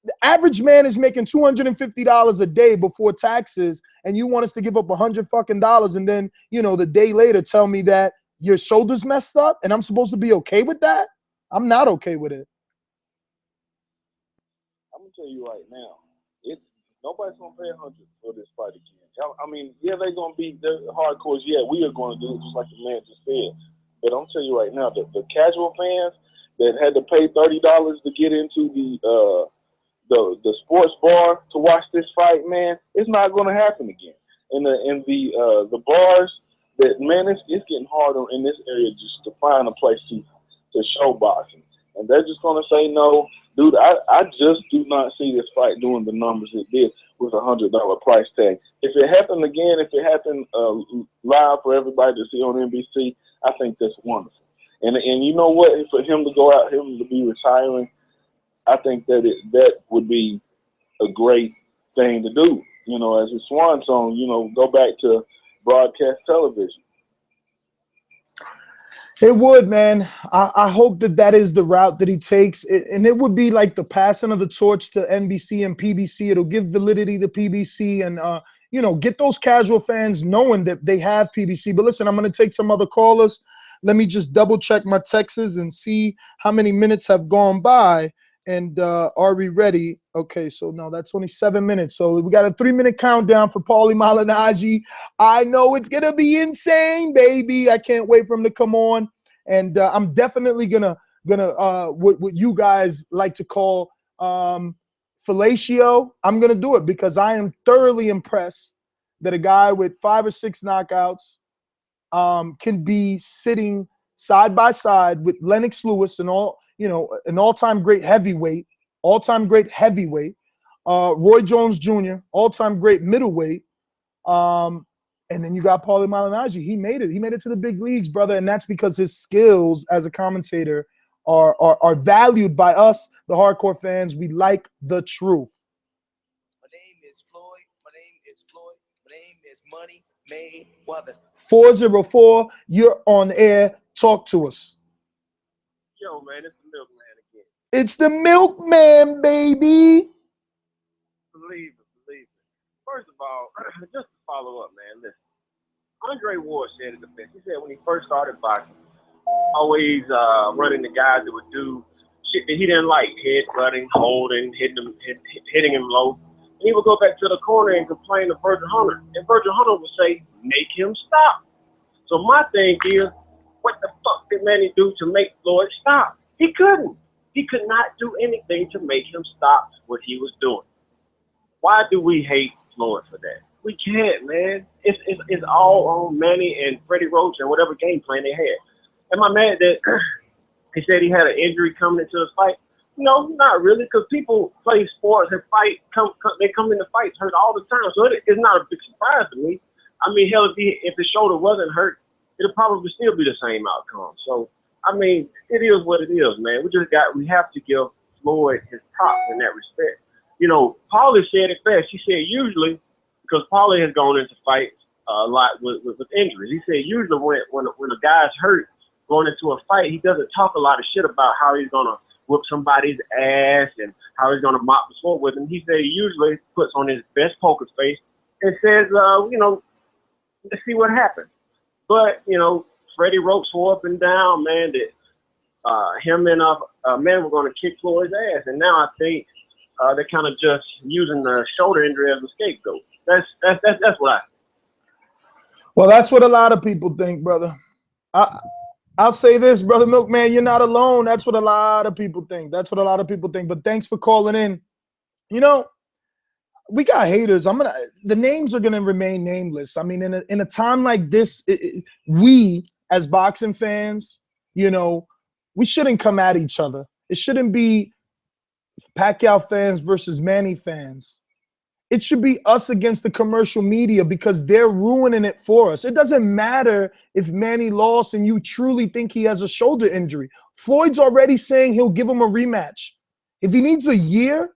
The average man is making $250 a day before taxes, and you want us to give up $100 fucking dollars, and then, you know, the day later tell me that your shoulder's messed up and I'm supposed to be okay with that? I'm not okay with it. I'm gonna tell you right now, nobody's gonna pay $100 for this fight again. I mean, yeah, they're gonna be the hardcores. Yeah, we are gonna do it just like the man just said. But I'm telling you right now, the casual fans that had to pay $30 to get into the sports bar to watch this fight, man, it's not going to happen again. And the bars, that man, it's getting harder in this area just to find a place to show boxing, and they're just going to say no, dude. I just do not see this fight doing the numbers it did with $100 price tag. If it happened again, if it happened live for everybody to see on NBC, I think that's wonderful. And you know what? For him to go out, him to be retiring, I think that would be a great thing to do. You know, as a swan song, you know, go back to broadcast television. It would, man. I hope that is the route that he takes. And it would be like the passing of the torch to NBC and PBC. It'll give validity to PBC and, you know, get those casual fans knowing that they have PBC. But listen, I'm going to take some other callers. Let me just double check my texts and see how many minutes have gone by. And are we ready? Okay, so no, that's only 7 minutes. So we got a 3-minute countdown for Paulie Malignaggi. I know it's going to be insane, baby. I can't wait for him to come on. And I'm definitely gonna what you guys like to call fellatio. I'm going to do it because I am thoroughly impressed that a guy with 5 or 6 knockouts can be sitting side by side with Lennox Lewis and an all-time great heavyweight, Roy Jones Jr., all-time great middleweight, and then you got Paulie Malignaggi. He made it to the big leagues, brother, and that's because his skills as a commentator are valued by us, the hardcore fans. We like the truth. My name is Floyd. My name is Floyd. My name is Money Mayweather. 404, you're on air. Talk to us. Yo, man, it's the milkman again. It's the milkman, baby. Believe it. First of all, just to follow up, man, listen. Andre Ward said in the defense, he said when he first started boxing, always running the guys that would do shit that he didn't like, head butting, holding, hitting him low. he would go back to the corner and complain to Virgil Hunter. And Virgil Hunter would say, make him stop. So my thing is, what the fuck did Manny do to make Floyd stop? He couldn't. He could not do anything to make him stop what he was doing. Why do we hate Floyd for that? We can't, man. It's all on Manny and Freddie Roach and whatever game plan they had. Am I mad that he said he had an injury coming into the fight? No, not really, because people play sports and fight. They come into fights hurt all the time, so it's not a big surprise to me. I mean, hell, if his shoulder wasn't hurt, it'll probably still be the same outcome. So, I mean, it is what it is, man. We have to give Floyd his props in that respect. You know, Paulie said it best. He said usually, because Paulie has gone into fights a lot with injuries. He said usually when a guy's hurt going into a fight, he doesn't talk a lot of shit about how he's gonna whoop somebody's ass and how he's gonna mop the floor with him. He said he usually puts on his best poker face and says, you know, let's see what happens. But you know, Freddie Roach swore up and down, man, that him and man were gonna kick Floyd's ass, and now I think they're kind of just using the shoulder injury as a scapegoat. That's what I think. Well, that's what a lot of people think, brother. I'll say this, brother Milkman, you're not alone. That's what a lot of people think. That's what a lot of people think. But thanks for calling in. You know, we got haters. The names are gonna remain nameless. I mean, in a time like this, we as boxing fans, you know, we shouldn't come at each other. It shouldn't be Pacquiao fans versus Manny fans. It should be us against the commercial media because they're ruining it for us. It doesn't matter if Manny lost and you truly think he has a shoulder injury. Floyd's already saying he'll give him a rematch. If he needs a year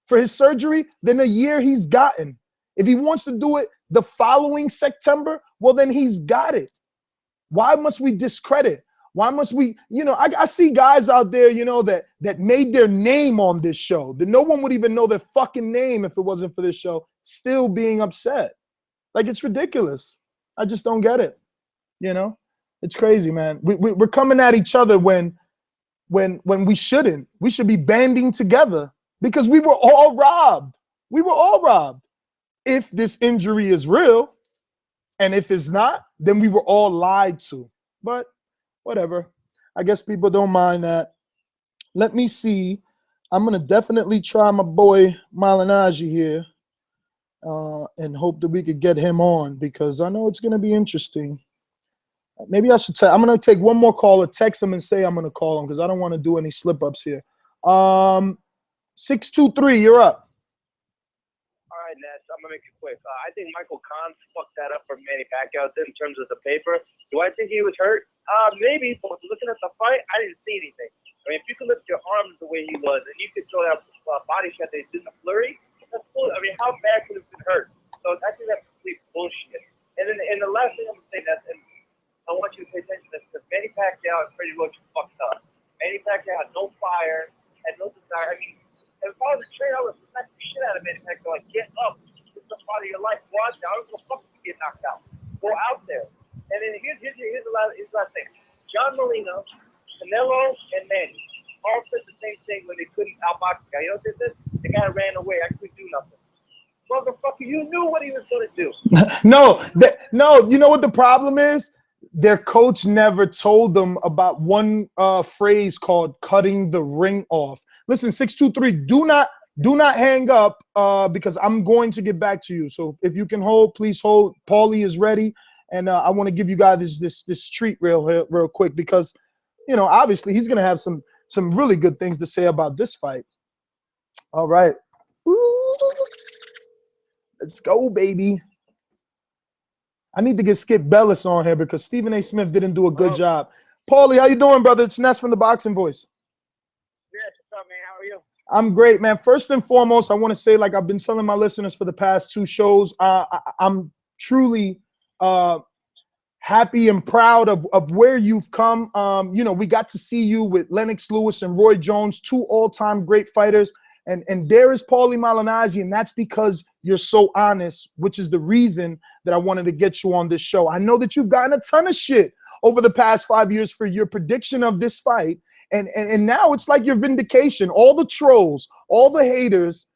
for his surgery, then a year he's gotten. If he wants to do it the following September, well, then he's got it. Why must we discredit? Why must we, you know, I see guys out there, you know, that made their name on this show, that no one would even know their fucking name if it wasn't for this show, still being upset. Like, it's ridiculous. I just don't get it. You know, it's crazy, man. We're coming at each other when we shouldn't. We should be banding together because we were all robbed. We were all robbed. If this injury is real, and if it's not, then we were all lied to. But whatever. I guess people don't mind that. Let me see. I'm going to definitely try my boy Malignaggi here and hope that we could get him on because I know it's going to be interesting. Maybe I should I'm going to take one more call or text him and say I'm going to call him because I don't want to do any slip-ups here. 623, you're up. All right, Ness, I'm going to make it quick. I think Michael Kahn fucked that up for Manny Pacquiao in terms of the paper. Do I think he was hurt? Maybe, but looking at the fight, I didn't see anything. I mean, if you could lift your arms the way he was, and you could throw that body shot that he did in the flurry, that's cool. I mean, how bad could it have been hurt? So I think that's complete bullshit. And then, the last thing I'm going to say, and I want you to pay attention to this, because Manny Pacquiao and Freddie Roach fucked up. Manny Pacquiao had no fire, had no desire. I mean, if I was a trainer, I would smack the shit out of Manny Pacquiao. Like, get up. It's a part of your life. Watch out. I don't give a fuck if you get knocked out. Go out there. And then here's the last thing. John Molina, Canelo, and Manny all said the same thing when they couldn't outbox the guy. You know what they said? The guy ran away. I couldn't do nothing. Motherfucker, you knew what he was going to do. No, you know what the problem is? Their coach never told them about one phrase called cutting the ring off. Listen, 623, do not hang up because I'm going to get back to you. So if you can hold, please hold. Paulie is ready. And I want to give you guys this treat real quick because, you know, obviously he's going to have some really good things to say about this fight. All right. Ooh. Let's go, baby. I need to get Skip Bayless on here because Stephen A. Smith didn't do a good job. Paulie, how you doing, brother? It's Ness from the Boxing Voice. Yeah, what's up, man? How are you? I'm great, man. First and foremost, I want to say, like I've been telling my listeners for the past two shows, I'm truly happy and proud of where you've come. You know, we got to see you with Lennox Lewis and Roy Jones, two all-time great fighters. And there is Paulie Malignaggi, and that's because you're so honest, which is the reason that I wanted to get you on this show. I know that you've gotten a ton of shit over the past 5 years for your prediction of this fight. And now it's like your vindication. All the trolls, all the haters,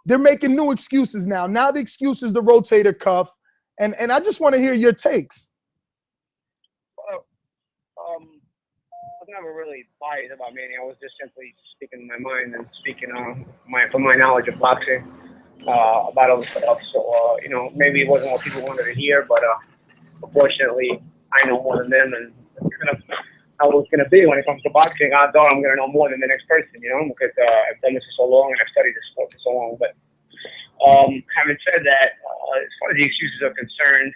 they're making new excuses now. Now the excuse is the rotator cuff. And I just want to hear your takes. Well, I was never really biased about Manny. I was just simply speaking my mind and speaking from my knowledge of boxing about other stuff. So, you know, maybe it wasn't what people wanted to hear, but unfortunately, I know more than them, and that's kind of how it's going to be when it comes to boxing. Odds are I'm going to know more than the next person, you know, because I've done this for so long and I've studied this sport for so long. But having said that, as far as the excuses are concerned,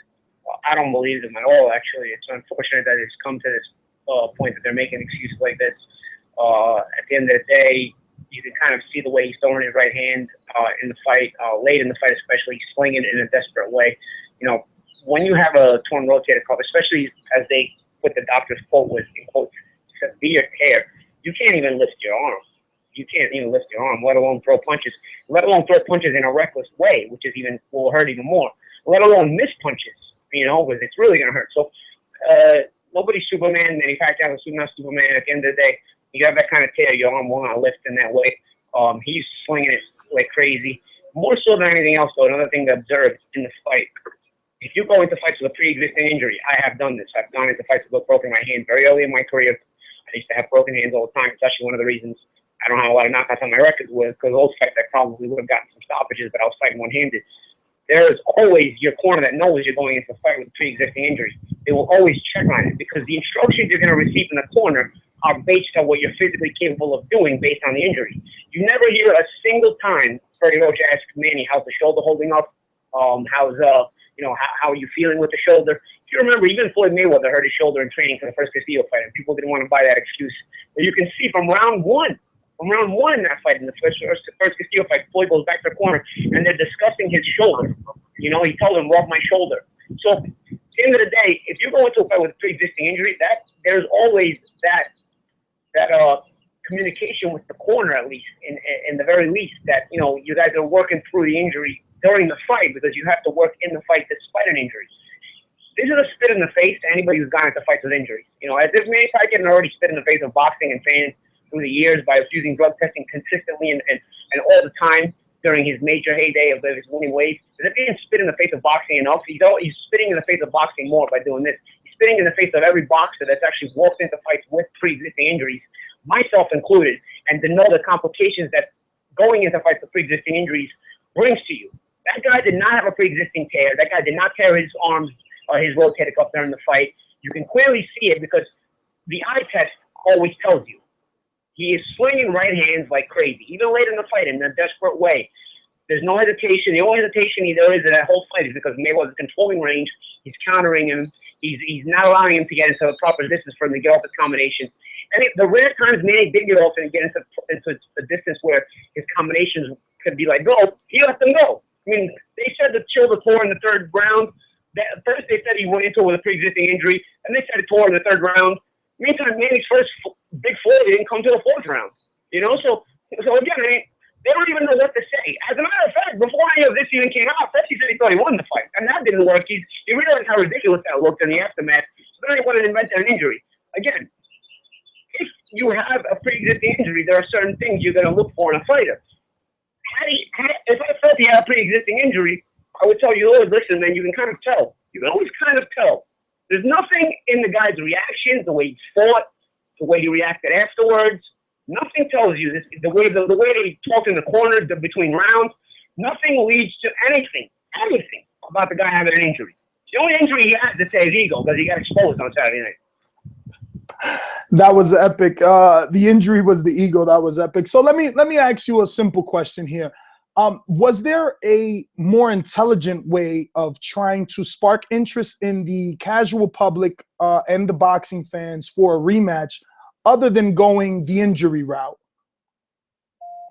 I don't believe them at all, actually. It's unfortunate that it's come to this point that they're making excuses like this. At the end of the day, you can kind of see the way he's throwing his right hand in the fight, late in the fight especially, slinging it in a desperate way. You know, when you have a torn rotator cuff, especially as they put the doctor's quote was, in quotes, severe tear, you can't even lift your arm. You can't even lift your arm, let alone throw punches. Let alone throw punches in a reckless way, which is even will hurt even more. Let alone miss punches, you know, because it's really going to hurt. So nobody's Superman. Manny Pacquiao is not Superman. At the end of the day, you have that kind of tear, your arm will not lift in that way. He's slinging it like crazy. More so than anything else, though, another thing to observe in the fight, if you go into fights with a pre-existing injury, I have done this. I've gone into fights with broken my hand very early in my career. I used to have broken hands all the time. It's actually one of the reasons I don't have a lot of knockouts on my record with, because those fights I probably would have gotten some stoppages, but I was fighting one-handed. There's always your corner that knows you're going into a fight with a pre-existing injury. They will always check on it, because the instructions you're going to receive in the corner are based on what you're physically capable of doing based on the injury. You never hear a single time Freddie Roach ask Manny, how's the shoulder holding up? How are you feeling with the shoulder? If you remember, even Floyd Mayweather hurt his shoulder in training for the first Castillo fight, and people didn't want to buy that excuse. But you can see from round one in that fight, in the first Castillo fight, Floyd goes back to the corner, and they're discussing his shoulder. You know, he told him, rub my shoulder. So at the end of the day, if you go into a fight with a pre-existing injury, there's always that communication with the corner, at least, in the very least, that, you know, you guys are working through the injury during the fight, because you have to work in the fight despite an injury. This is a spit in the face to anybody who's gone into fights with injuries. You know, as if Manny Pacquiao had already spit in the face of boxing and fans through the years by refusing drug testing consistently and all the time during his major heyday of his winning ways. As if he didn't spit in the face of boxing enough, he's spitting in the face of boxing more by doing this. He's spitting in the face of every boxer that's actually walked into fights with pre-existing injuries, myself included, and to know the complications that going into fights with pre-existing injuries brings to you. That guy did not have a pre-existing tear. That guy did not tear his arms or his rotator cuff during the fight. You can clearly see it because the eye test always tells you. He is swinging right hands like crazy, even late in the fight in a desperate way. There's no hesitation. The only hesitation there is in that whole fight is because Mayweather's controlling range. He's countering him. He's not allowing him to get into the proper distance for him to get off his combination. And the rare times Manny did get off and get into a distance where his combinations could be like, go, he let them go. I mean, they said the shoulder tore in the third round. First, they said he went into it with a pre-existing injury, and they said it tore in the third round. Meantime, Manny's first big four didn't come to the fourth round. You know, so again, I mean, they don't even know what to say. As a matter of fact, before any of this even came out, Fetty said he thought he won the fight, and that didn't work. He realized how ridiculous that looked in the aftermath. So then he went and invented an injury. Again, if you have a pre-existing injury, there are certain things you're going to look for in a fighter. If I felt he had a pre-existing injury, I would tell you, oh, listen, man, you can kind of tell. You can always kind of tell. There's nothing in the guy's reactions, the way he fought, the way he reacted afterwards. Nothing tells you this. The way he talked in the corner between rounds, nothing leads to anything about the guy having an injury. The only injury he had to say is ego, because he got exposed on Saturday night. That was epic. The injury was the ego. That was epic. So let me ask you a simple question here. Was there a more intelligent way of trying to spark interest in the casual public and the boxing fans for a rematch other than going the injury route?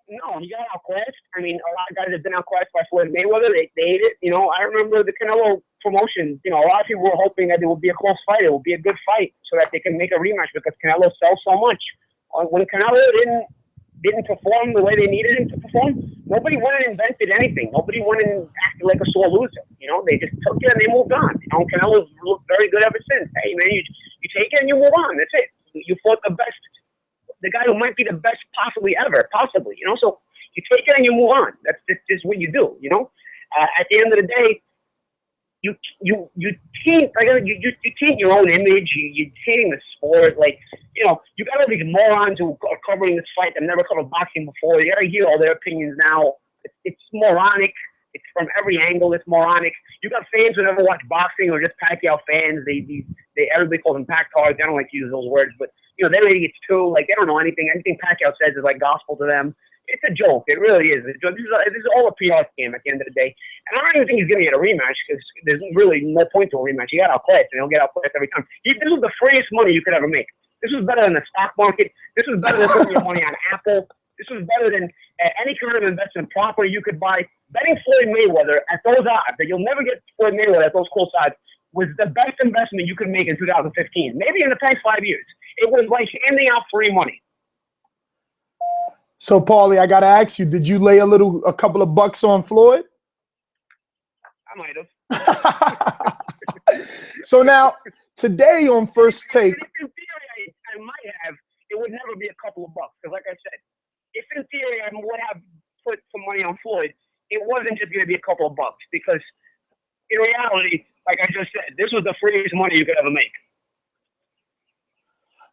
No, he got outclassed. I mean, a lot of guys have been outclassed by Floyd Mayweather. They hate it. You know, I remember the Canelo promotion. You know, a lot of people were hoping that it would be a close fight. It would be a good fight so that they can make a rematch because Canelo sells so much. When Canelo didn't perform the way they needed him to perform, nobody went and invented anything. Nobody went and acted like a sore loser. You know, they just took it and they moved on. You know, Canelo's looked very good ever since. Hey, man, you take it and you move on. That's it. You fought the best, the guy who might be the best possibly ever, you know. So You take it and you move on. That's just what you do, you know? At the end of the day, you taint your own image. You tainting the sport. Like, you know, you got all these morons who are covering this fight that never covered boxing before. You gotta hear all their opinions now. It's moronic. It's from every angle. It's moronic. You got fans who never watch boxing or just Pacquiao fans. Everybody calls them Pactards. I don't like to use those words, but you know, they're idiots too. Like, they don't know anything. Anything Pacquiao says is like gospel to them. It's a joke. It really is. This is all a PR scam at the end of the day. And I don't even think he's going to get a rematch because there's really no point to a rematch. He got outclassed, and he'll get outclassed every time. This was the freest money you could ever make. This was better than the stock market. This was better than putting your money on Apple. This was better than any kind of investment property you could buy. Betting Floyd Mayweather at those odds, that you'll never get Floyd Mayweather at those close odds, was the best investment you could make in 2015. Maybe in the past 5 years. It was like handing out free money. So, Paulie, I got to ask you, did you lay a couple of bucks on Floyd? I might have. So now, today on First Take. In theory, I might have. It would never be a couple of bucks. Because like I said, if in theory I would have put some money on Floyd, it wasn't just going to be a couple of bucks. Because in reality, like I just said, this was the freest money you could ever make.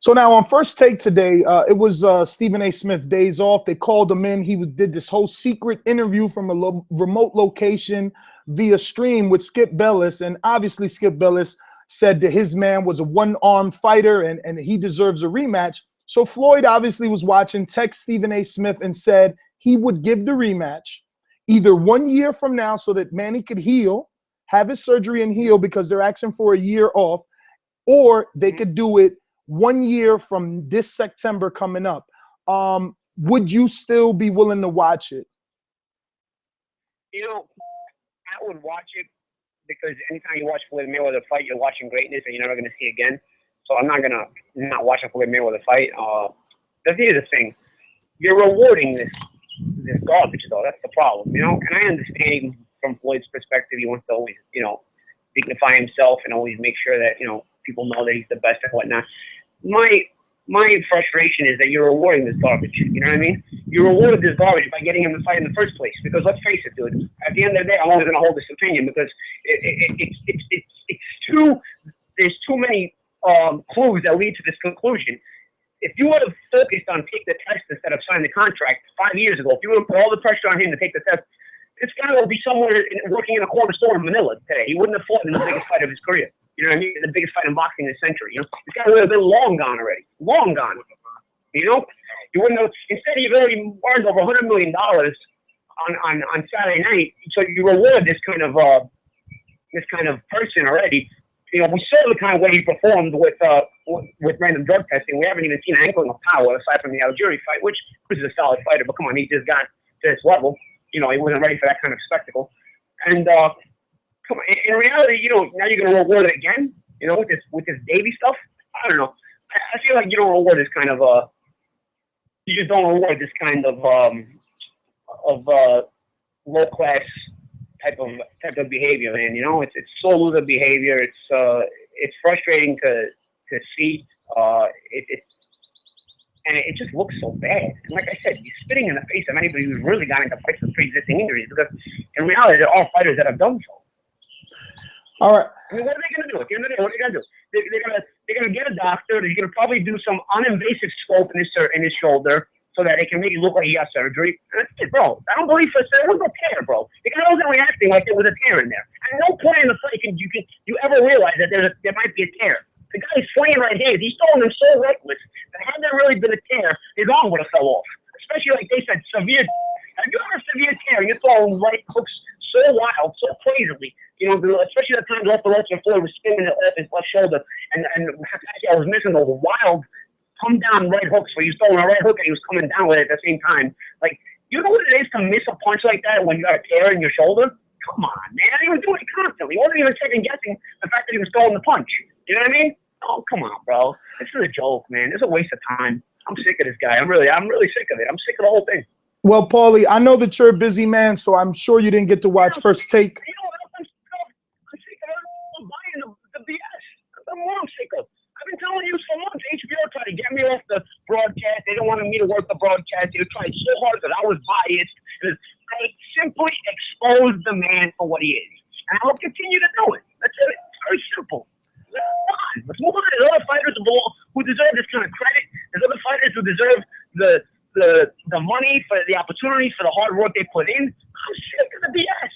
So now on First Take today, it was Stephen A. Smith days off. They called him in. He did this whole secret interview from a remote location via stream with Skip Bayless. And obviously Skip Bayless said that his man was a one-armed fighter and he deserves a rematch. So Floyd obviously was watching, text Stephen A. Smith and said he would give the rematch either 1 year from now so that Manny could heal, have his surgery and heal because they're asking for a year off, or they could do it 1 year from this September coming up. Would you still be willing to watch it? You know, I would watch it because anytime you watch Floyd Mayweather fight, you're watching greatness and you're never going to see again. So I'm not going to not watch a Floyd Mayweather fight. Here's the thing. You're rewarding this garbage, though. That's the problem, you know? And I understand even from Floyd's perspective, he wants to always, you know, dignify himself and always make sure that, you know, people know that he's the best and whatnot. My frustration is that you're rewarding this garbage. You know what I mean? You rewarded this garbage by getting him to fight in the first place. Because let's face it, dude. At the end of the day, I'm only going to hold this opinion because there's too many clues that lead to this conclusion. If you would have focused on take the test instead of sign the contract 5 years ago, if you would have put all the pressure on him to take the test, this guy will be somewhere working in a corner store in Manila today. He wouldn't have fought in the biggest fight of his career. You know what I mean? The biggest fight in boxing in the century. You know, this guy would have been long gone already. Long gone. You know, you wouldn't have. Instead, you've already earned over $100 million on Saturday night. So you reward this kind of person already. You know, we saw the kind of way he performed with random drug testing. We haven't even seen an inkling of power aside from the Algieri fight, which was a solid fighter. But come on, he just got to this level. You know, he wasn't ready for that kind of spectacle. And come on, in reality, you know, now you're going to reward it again. You know, with this Davey stuff. I don't know. I feel like you don't reward this kind of you just don't reward this kind of low class type of behavior, man. You know, it's so loser behavior. It's frustrating to see. And it just looks so bad. And like I said, he's spitting in the face of anybody who's really got into fights with pre-existing injuries because in reality, there are fighters that have done so. All right. I mean, what are they going to do? At the end of the day, what are they going to do? They're going to get a doctor. They're going to probably do some uninvasive scope in his shoulder so that they can make it look like he got surgery. And that's it, bro. I don't believe for a second it was a tear, bro. The guy wasn't reacting like there was a tear in there. At no point in the fight can you ever realize that there might be a tear. The guy is swinging right here. He's throwing them so reckless that had there really been a tear, his arm would have fell off. Especially like they said, severe. Have you ever severe tear and you're throwing right hooks so wild, so crazily? You know, especially the time left Floyd was spinning it off his left shoulder, and I was missing those wild come down right hooks where he was throwing a right hook and he was coming down with it at the same time. Like, you know what it is to miss a punch like that when you got a tear in your shoulder? Come on, man. He was doing it constantly. He wasn't even second guessing the fact that he was throwing the punch. You know what I mean? Oh, come on, bro. This is a joke, man. This is a waste of time. I'm sick of this guy. I'm really sick of it. I'm sick of the whole thing. Well, Paulie, I know that you're a busy man, so I'm sure you didn't get to watch First Take. You know what else I'm sick of? I'm buying the BS. That's what I'm sick of. I've been telling you for months. HBO tried to get me off the broadcast. They don't want me to work the broadcast. He was trying so hard that I was biased. I simply exposed the man for what he is. And I will continue to do it. That's it. It's very simple. Let's move on. There's other fighters who deserve this kind of credit. There's other fighters who deserve the money for the opportunity for the hard work they put in. I'm sick of the BS.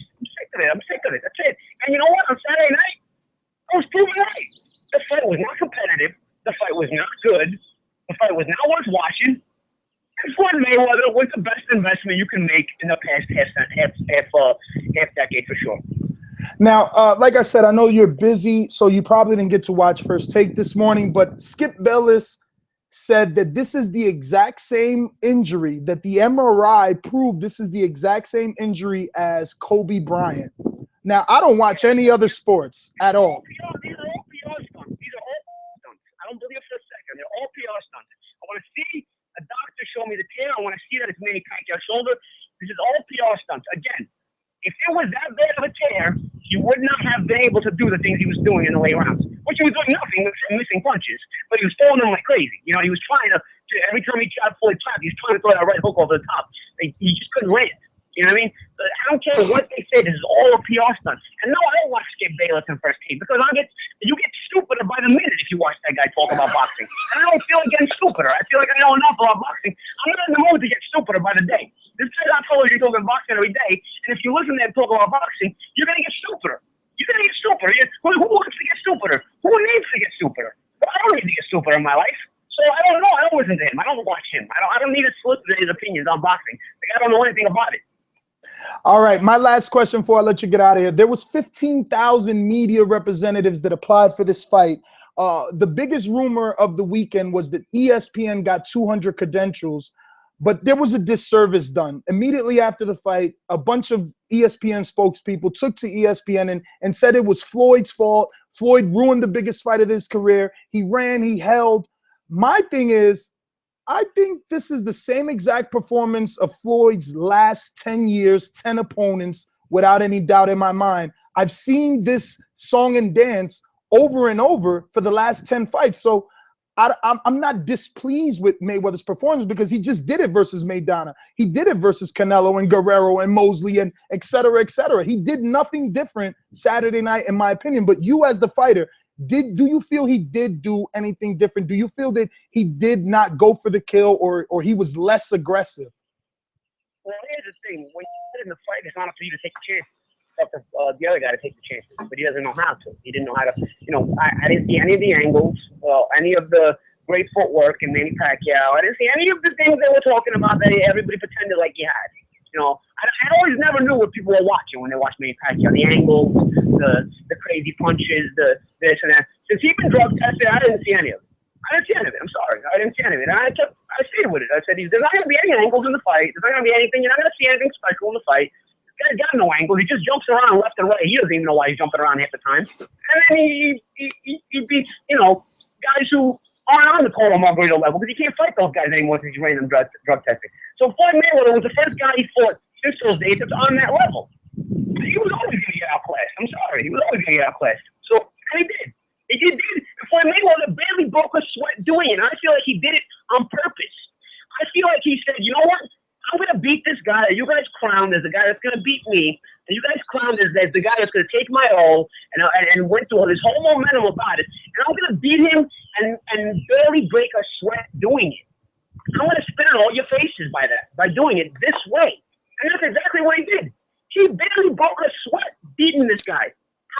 I'm sick of it. That's it. And you know what? On Saturday night, I was proven right. The fight was not competitive. The fight was not good. The fight was not worth watching. And Floyd Mayweather was the best investment you can make in the past half decade for sure. Now, like I said, I know you're busy, so you probably didn't get to watch First Take this morning, but Skip Bayless said that this is the exact same injury, that the MRI proved this is the exact same injury as Kobe Bryant. Now, I don't watch any other sports at all. These are all PR stunts. These are all stunts. I don't believe for a second. They're all PR stunts. I want to see a doctor show me the tear. I want to see that it's Manny Pacquiao's shoulder. This is all PR stunts. Again, if it was that bad of a tear, he would not have been able to do the things he was doing in the late rounds, which he was doing nothing except missing punches, but he was throwing them like crazy. You know, he was trying to every time he tried Floyd top, he was trying to throw that right hook over the top. He just couldn't land. You know what I mean? But I don't care what they say. This is all a PR stunt. And no, I don't watch Skip Bayless in First Take because you get stupider by the minute if you watch that guy talk about boxing. And I don't feel like getting stupider. I feel like I know enough about boxing. I'm not in the mood to get stupider by the day. This guy's not told you talking boxing every day. And if you listen to him talk about boxing, you're going to get stupider. You're going to get stupider. Who wants to get stupider? Who needs to get stupider? Well, I don't need to get stupider in my life. So I don't know. I don't listen to him. I don't watch him. I don't need to listen to his opinions on boxing. Like, I don't know anything about it. All right, my last question before I let you get out of here. There was 15,000 media representatives that applied for this fight. The biggest rumor of the weekend was that ESPN got 200 credentials, but there was a disservice done. Immediately after the fight, a bunch of ESPN spokespeople took to ESPN and said it was Floyd's fault. Floyd ruined the biggest fight of his career. He ran, he held. My thing is, I think this is the same exact performance of Floyd's last 10 years, 10 opponents, without any doubt in my mind. I've seen this song and dance over and over for the last 10 fights. So I'm not displeased with Mayweather's performance because he just did it versus Maidana. He did it versus Canelo and Guerrero and Mosley and et cetera, et cetera. He did nothing different Saturday night, in my opinion. But you as the fighter, do you feel he did do anything different? Do you feel that he did not go for the kill or he was less aggressive? Well, here's the thing. When you sit in the fight, it's not up to you to take the chance. It's up to the other guy to take the chances. But he doesn't know how to. He didn't know how to. You know, I didn't see any of the angles, any of the great footwork in Manny Pacquiao. I didn't see any of the things they were talking about that everybody pretended like he had. You know, I always never knew what people were watching when they watched Manny Pacquiao. The angles, the crazy punches, the this and that. Since he's been drug tested, I didn't see any of it. I didn't see any of it. I'm sorry. I didn't see any of it. And I stayed with it. I said, there's not going to be any angles in the fight. There's not going to be anything. You're not going to see anything special in the fight. The guy's got no angles. He just jumps around left and right. He doesn't even know why he's jumping around half the time. And then he beats, you know, guys who aren't on the Conor McGregor level because he can't fight those guys anymore since he's running them drug testing. So Floyd Mayweather was the first guy he fought since those days that's on that level. He was always going to get outclassed. I'm sorry. He was always going to get outclassed. So, and he did. He did. Floyd Mayweather barely broke a sweat doing it. And I feel like he did it on purpose. I feel like he said, you know what? I'm going to beat this guy that you guys crowned as the guy that's going to beat me. And you guys crowned as the guy that's going to take my all and went through this whole momentum about it. And I'm going to beat him and barely break a sweat doing it. I'm going to spit in all your faces by doing it this way. And that's exactly what he did. He barely broke a sweat beating this guy,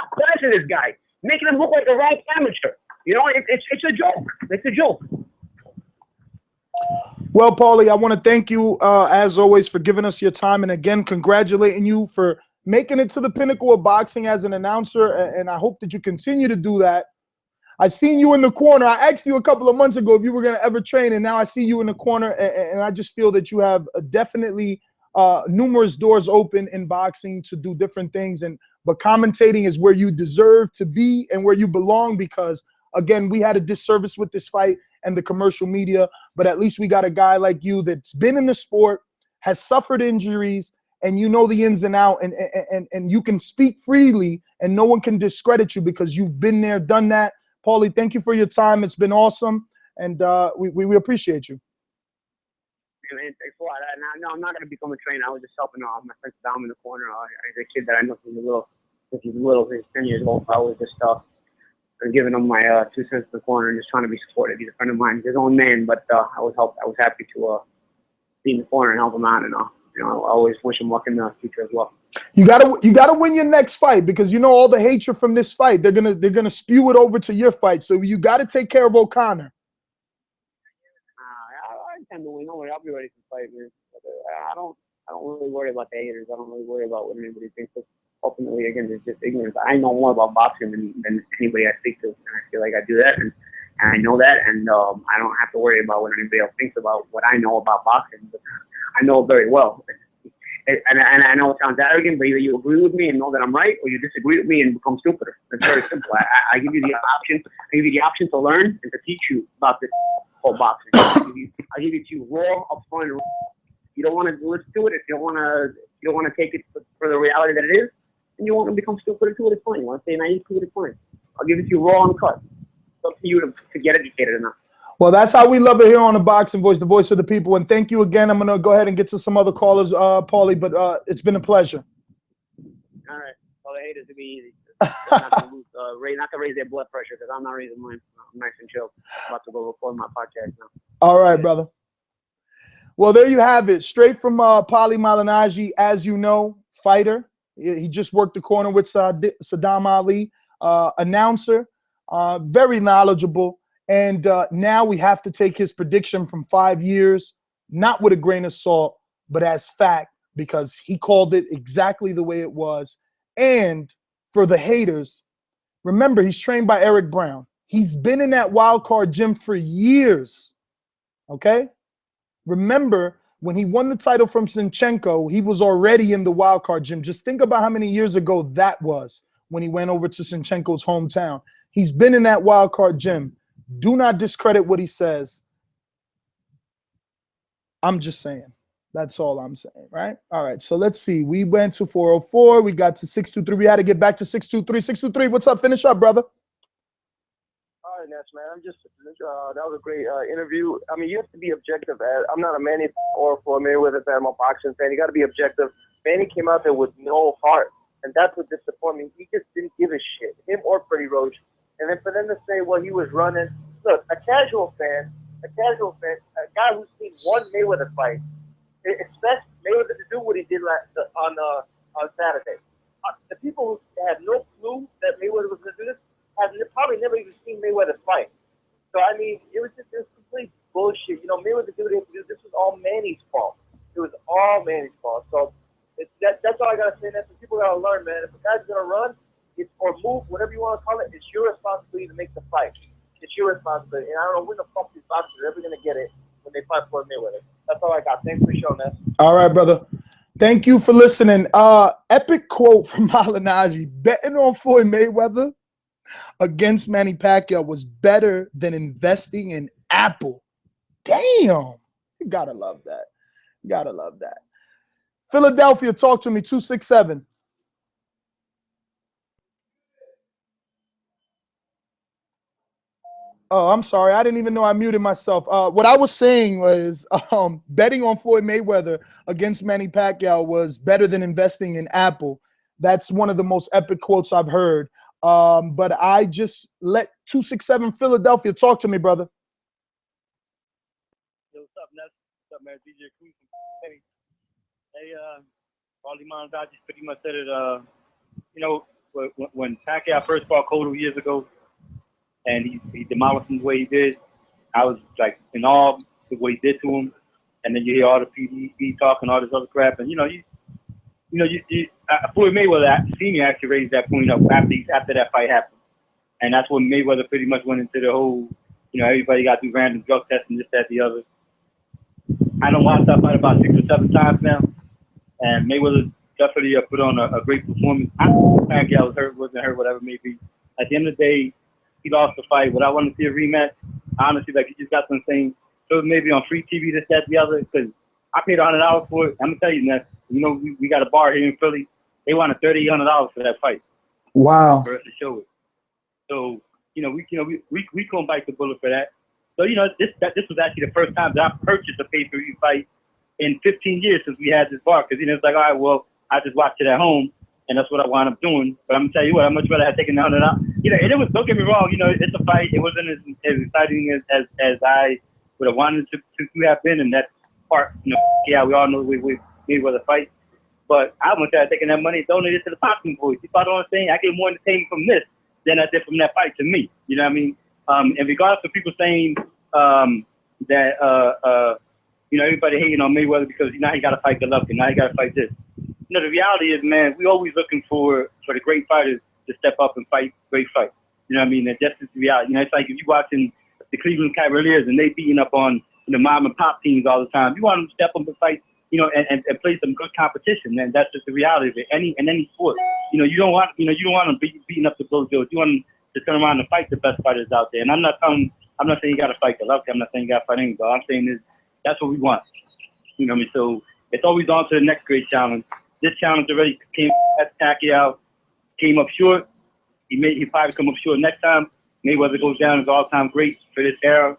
outclassing this guy, making him look like a rank amateur. You know, it's a joke. It's a joke. Well, Paulie, I want to thank you, as always, for giving us your time. And again, congratulating you for making it to the pinnacle of boxing as an announcer. And I hope that you continue to do that. I've seen you in the corner. I asked you a couple of months ago if you were going to ever train, and now I see you in the corner. And I just feel that you have definitely numerous doors open in boxing to do different things. But commentating is where you deserve to be and where you belong because, again, we had a disservice with this fight and the commercial media, but at least we got a guy like you that's been in the sport, has suffered injuries, and you know the ins and outs, and you can speak freely and no one can discredit you because you've been there, done that. Paulie, thank you for your time. It's been awesome, and we appreciate you. It's a lot. No, I'm not going to become a trainer. I was just helping my friend Dom in the corner. As a kid that I know since he's 10 years old. I was just giving him my 2 cents in the corner and just trying to be supportive. He's a friend of mine. He's his own man, but I was happy to be in the corner and help him out. And I always wish him luck in the future as well. You gotta win your next fight, because you know all the hatred from this fight. They're gonna spew it over to your fight. So you got to take care of O'Connor. I intend to win. I'll be ready to fight, man. But, I don't really worry about the haters. I don't really worry about what anybody thinks. Ultimately, again, it's just ignorance. I know more about boxing than anybody I speak to, and I feel like I do that, and I know that, and I don't have to worry about what anybody else thinks about what I know about boxing. But I know it very well. And I know it sounds arrogant, but either you agree with me and know that I'm right, or you disagree with me and become stupider. It's very simple. I give you the option. I give you the option to learn and to teach you about this whole boxing. I give it to you raw, upfront. You don't want to listen to it. If you don't want to take it for the reality that it is, and you want to become stupider to it, it's fine. You want to stay naive to it, it's fine. I'll give it to you raw and cut. It's up to you to get educated enough. Well, that's how we love it here on the Boxing Voice, the voice of the people. And thank you again. I'm going to go ahead and get to some other callers, Paulie, but it's been a pleasure. All right. All the haters to be easy. Not to raise their blood pressure, because I'm not raising mine. I'm nice and chill. I'm about to go record my podcast now. All right, brother. Well, there you have it. Straight from Paulie Malignaggi, as you know, fighter. He just worked the corner with Saddam Ali, announcer, very knowledgeable. And now we have to take his prediction from 5 years, not with a grain of salt, but as fact, because he called it exactly the way it was. And for the haters, remember, he's trained by Eric Brown. He's been in that wild card gym for years, okay? Remember, when he won the title from Sinchenko, he was already in the wild card gym. Just think about how many years ago that was when he went over to Sinchenko's hometown. He's been in that wild card gym. Do not discredit what he says. I'm just saying. That's all I'm saying, right? All right, so let's see. We went to 404. We got to 623. We had to get back to 623. 623, what's up? Finish up, brother. All right, Ness, man. I'm just that was a great interview. I mean, you have to be objective. I'm not a Manny or for Mayweather fan. I'm a boxing fan. You got to be objective. Manny came out there with no heart, and that's what disappointed me. He just didn't give a shit. Him or Freddie Roach. And then for them to say, well, he was running. Look, a casual fan, a guy who's seen one Mayweather fight, expects Mayweather to do what he did on Saturday. The people who had no clue that Mayweather was going to do this have probably never even seen Mayweather fight. So, I mean, it was just complete bullshit. You know, Mayweather did what he had to do. This was all Manny's fault. It was all Manny's fault. So that's all I got to say. That's what people got to learn, man. If a guy's going to run, or move, whatever you want to call it, it's your responsibility to make the fight. It's your responsibility. And I don't know when the fuck these boxers are ever going to get it when they fight Floyd Mayweather. That's all I got. Thanks for showing us. All right, brother. Thank you for listening. Epic quote from Malignaggi. Betting on Floyd Mayweather against Manny Pacquiao was better than investing in Apple. Damn. You got to love that. You got to love that. Philadelphia, talk to me, 267. Oh, I'm sorry. I didn't even know I muted myself. What I was saying was betting on Floyd Mayweather against Manny Pacquiao was better than investing in Apple. That's one of the most epic quotes I've heard. But I just let 267 Philadelphia talk to me, brother. Yo, what's up, Ness? What's up, man? DJ Cruz from Hey, Paulie Malignaggi pretty much said it, you know, when Pacquiao first fought Cotto years ago, and he demolished him the way he did, I was like in awe of what he did to him. And then you hear all the PDB talk and all this other crap, and Floyd Mayweather Senior actually raised that point up after that fight happened, and that's when Mayweather pretty much went into the whole, everybody got to do random drug testing, this, that, the other. I done watched that fight about 6 or 7 times now, and Mayweather definitely put on a great performance. I don't know if Pacquiao was hurt, wasn't hurt, whatever it may be. At the end of the day, he lost the fight. Would I want to see a rematch? Honestly, like, he just got some saying, so maybe on free TV, this, that, the other, because I paid $100 for it. I'm going to tell you, Ness, we got a bar here in Philly. They wanted $3,800 for that fight. Wow. For us to show it. So, we couldn't bite the bullet for that. So, this was actually the first time that I purchased a pay-per-view fight in 15 years since we had this bar. Because, it's like, all right, well, I just watched it at home, and that's what I wound up doing. But I'm going to tell you what, I'd much rather have taken $100. And it was, don't get me wrong, it's a fight. It wasn't as exciting as I would have wanted to have been. And that part, yeah, we all know we was a fight. But I went there taking that money and donated it to the boxing boys. You follow what I'm saying? I get more entertainment from this than I did from that fight to me. You know what I mean? And regardless of people saying that, everybody hating on Mayweather because now he got to fight Golovkin, now he got to fight this. The reality is, man, we always looking for the great fighters to step up and fight great fights. You know what I mean? And that's just the reality. It's like if you're watching the Cleveland Cavaliers and they beating up on mom and pop teams all the time, you want them to step up and fight, and play some good competition. And that's just the reality of it. In any sport, you don't want them beating up the Bills. You want them to turn around and fight the best fighters out there. And I'm not saying you got to fight Golovkin. I'm not saying you got to fight anybody. All I'm saying is that's what we want. You know what I mean? So it's always on to the next great challenge. This challenge already came at Pacquiao, came up short. He probably come up short next time. Mayweather goes down as all-time great for this era.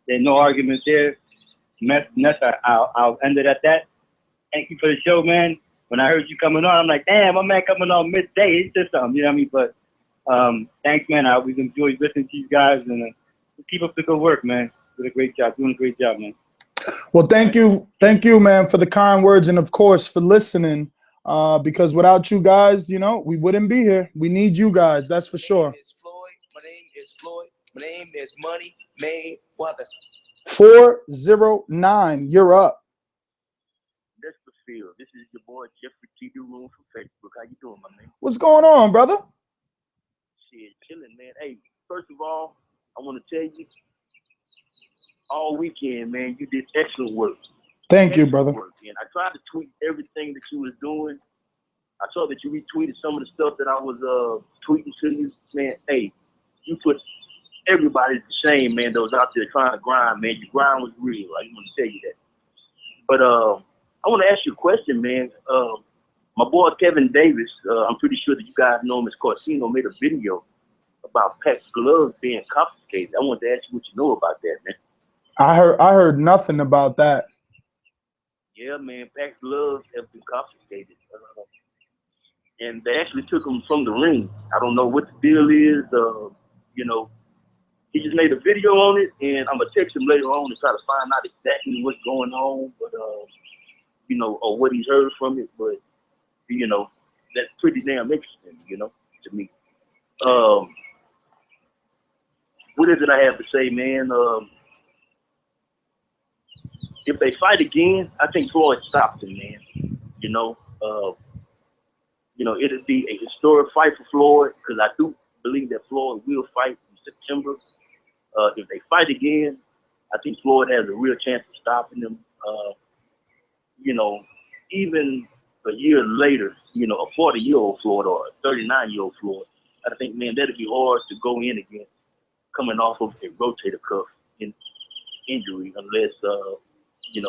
There's no argument there. Ness, I'll end it at that. Thank you for the show, man. When I heard you coming on, I'm like, damn, my man coming on midday. It's just something, you know what I mean? But thanks, man. I always enjoy listening to you guys, and keep up the good work, man. Doing a great job, man. Well, thank you, man, for the kind words, and of course for listening. Because without you guys, we wouldn't be here. We need you guys, that's for sure. My name is Floyd. My name is Money Mayweather. 409, you're up. That's the field. This is your boy Jeffrey T. Room from Facebook. How you doing, my man? What's going on, brother? Shit, chilling, man. Hey, first of all, I want to tell you, all weekend, man, you did excellent work. Thank you, brother. Work. And I tried to tweet everything that you was doing. I saw that you retweeted some of the stuff that I was tweeting to you. Man, hey, you put everybody to shame, man, that was out there trying to grind, man. Your grind was real. I just want to tell you that. But I want to ask you a question, man. My boy Kevin Davis, I'm pretty sure that you guys know him as Corsino, made a video about Pac's gloves being confiscated. I want to ask you what you know about that, man. I heard nothing about that. Yeah, man, Pac's gloves have been confiscated. And they actually took them from the ring. I don't know what the deal is. He just made a video on it, and I'm going to text him later on to try to find out exactly what's going on, but, or what he's heard from it. But, that's pretty damn interesting, to me. What is it I have to say, man? If they fight again, I think Floyd stops him, man. It'll be a historic fight for Floyd, because I do believe that Floyd will fight in September. If they fight again, I think Floyd has a real chance of stopping them. Even a year later, a 40-year-old Floyd or a 39-year-old Floyd, I think, man, that'd be hard to go in again, coming off of a rotator cuff injury, unless,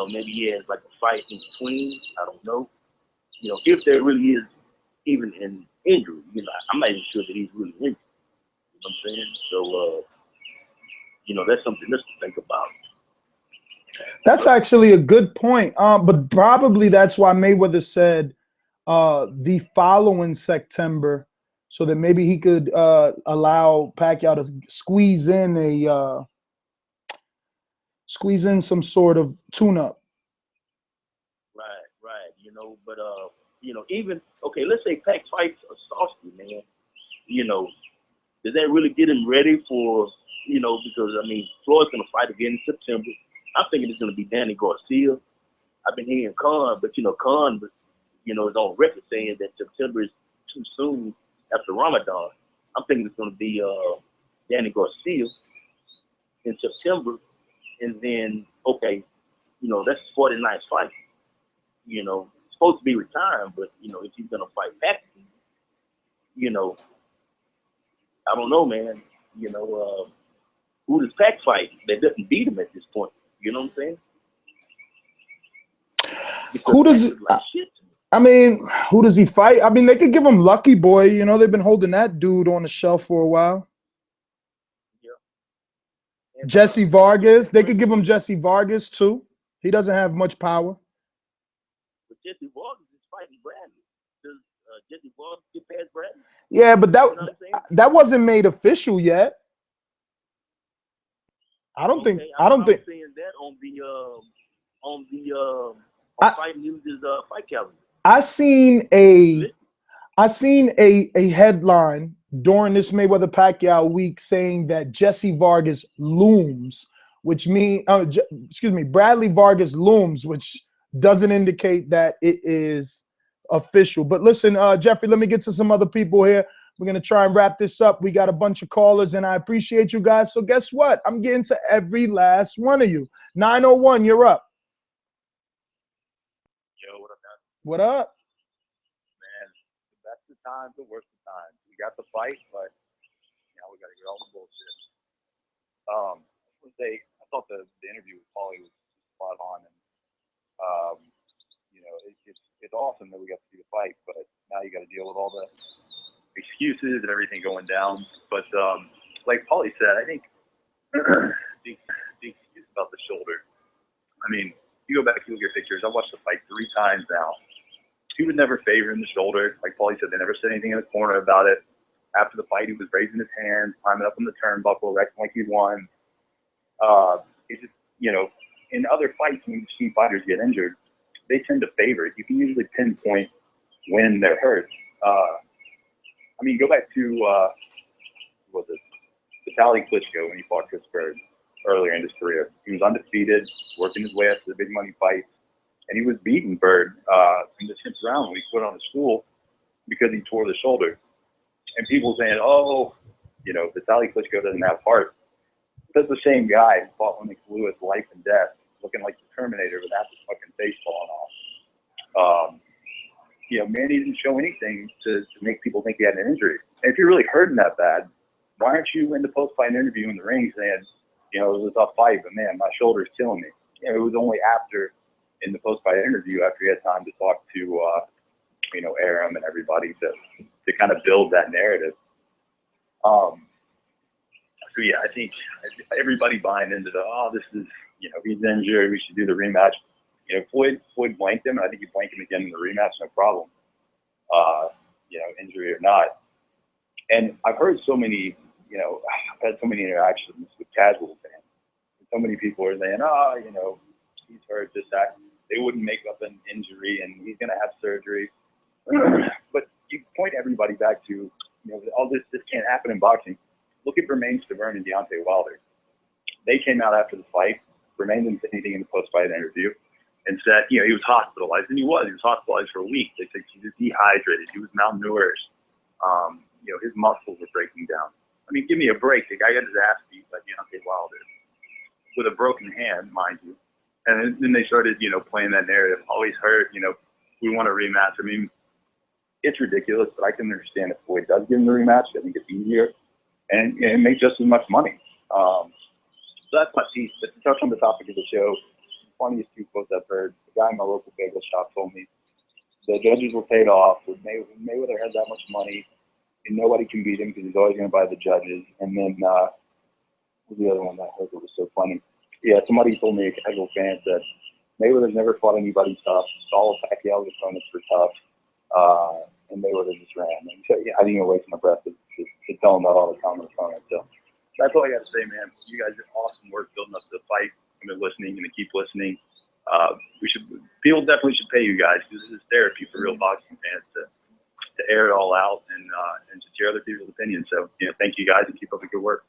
maybe he has like a fight in between. I don't know. If there really is even an injury, I'm not even sure that he's really injured. You know what I'm saying? So, that's something else to think about. That's actually a good point. But probably that's why Mayweather said the following September, so that maybe he could allow Pacquiao to squeeze in some sort of tune-up. Right. But even okay, let's say Pac fights a softy, man. Does that really get him ready for? Because Floyd's gonna fight again in September. I'm thinking it's gonna be Danny Garcia. I've been hearing Khan, but Khan was, is on record saying that September is too soon after Ramadan. I'm thinking it's gonna be Danny Garcia in September, and then that's his 49th fight. Supposed to be retiring, but if he's gonna fight Pac, I don't know, man. Who does Pac fight that doesn't beat him at this point? You know what I'm saying? Because who does? Who does he fight? They could give him Lucky Boy. They've been holding that dude on the shelf for a while. Yeah. Jesse Vargas. They could give him Jesse Vargas too. He doesn't have much power. Jesse Vargas is fighting Bradley. Does Jesse Vargas get past Bradley? Yeah, but You know what I'm saying? that wasn't made official yet. I don't think. I'm saying that on Fight News' fight calendar. I seen a headline during this Mayweather Pacquiao week saying that Jesse Vargas looms, which means Bradley Vargas looms, which doesn't indicate that it is official. But listen, Jeffrey, let me get to some other people here. We're going to try and wrap this up. We got a bunch of callers, and I appreciate you guys. So guess what? I'm getting to every last one of you. 901, you're up. Yo, what up, guys? What up? Man, the best of times, the worst of times. We got the fight, but now we got to get all the bullshit. I thought the interview with Paulie was spot on, and it's awesome that we got to see the fight, but now you got to deal with all the excuses and everything going down. But like Paulie said, I think the excuse about the shoulder. I mean, you go back, you look at pictures. I watched the fight 3 times now. He would never favor in the shoulder. Like Paulie said, they never said anything in the corner about it. After the fight, he was raising his hands, climbing up on the turnbuckle, acting like he won. It's just, in other fights, when you see fighters get injured, they tend to favor it. You can usually pinpoint when they're hurt. I mean, go back to, Vitaly Klitschko when he fought Chris Bird earlier in his career. He was undefeated, working his way up to the big money fights, and he was beating Bird in the 10th round when he put on a stool because he tore the shoulder. And people saying, Vitaly Klitschko doesn't have heart. That's the same guy who fought Lennox Lewis life and death, looking like the Terminator with half his fucking face falling off. Manny didn't show anything to make people think he had an injury. And if you're really hurting that bad, why aren't you in the post-fight interview in the ring saying, it was a tough fight, but man, my shoulder's killing me. It was only after, in the post-fight interview, after he had time to talk to, Aram and everybody to kind of build that narrative. So yeah, I think everybody buying into this is, he's injured, we should do the rematch. Floyd blanked him, and I think he blanked him again in the rematch, no problem. Injury or not. And I've heard so many, I've had so many interactions with casual fans. So many people are saying, he's hurt, this, that. They wouldn't make up an injury, and he's going to have surgery. But you point everybody back to, all this can't happen in boxing. Look at Bermaine Stavern and Deontay Wilder. They came out after the fight. Bermaine didn't say anything in the post-fight interview and said, he was hospitalized. And he was hospitalized for a week. They said he was dehydrated. He was malnourished. His muscles were breaking down. I mean, give me a break. The guy got his ass beat by Deontay Wilder with a broken hand, mind you. And then they started, playing that narrative. Always hurt, we want a rematch. I mean, it's ridiculous, but I can understand if Floyd does give him the rematch. I think it's easier and make just as much money. So that's my piece. But to touch on the topic of the show, the funniest 2 quotes I've heard. The guy in my local bagel shop told me the judges were paid off. Mayweather had that much money, and nobody can beat him because he's always going to buy the judges. And then what was the other one that I heard that was so funny? Yeah, somebody told me, a casual fan, that Mayweather's never fought anybody tough. All of Pacquiao's opponents were tough, and Mayweather just ran. And so, yeah, I didn't even waste my breath to tell him about all the common opponents. So that's all I got to say, man. You guys did awesome work building up the fight. I'm going to listening, going to keep listening. People definitely should pay you guys, because this is therapy for real boxing fans to air it all out and to hear other people's opinions. So, thank you guys, and keep up the good work.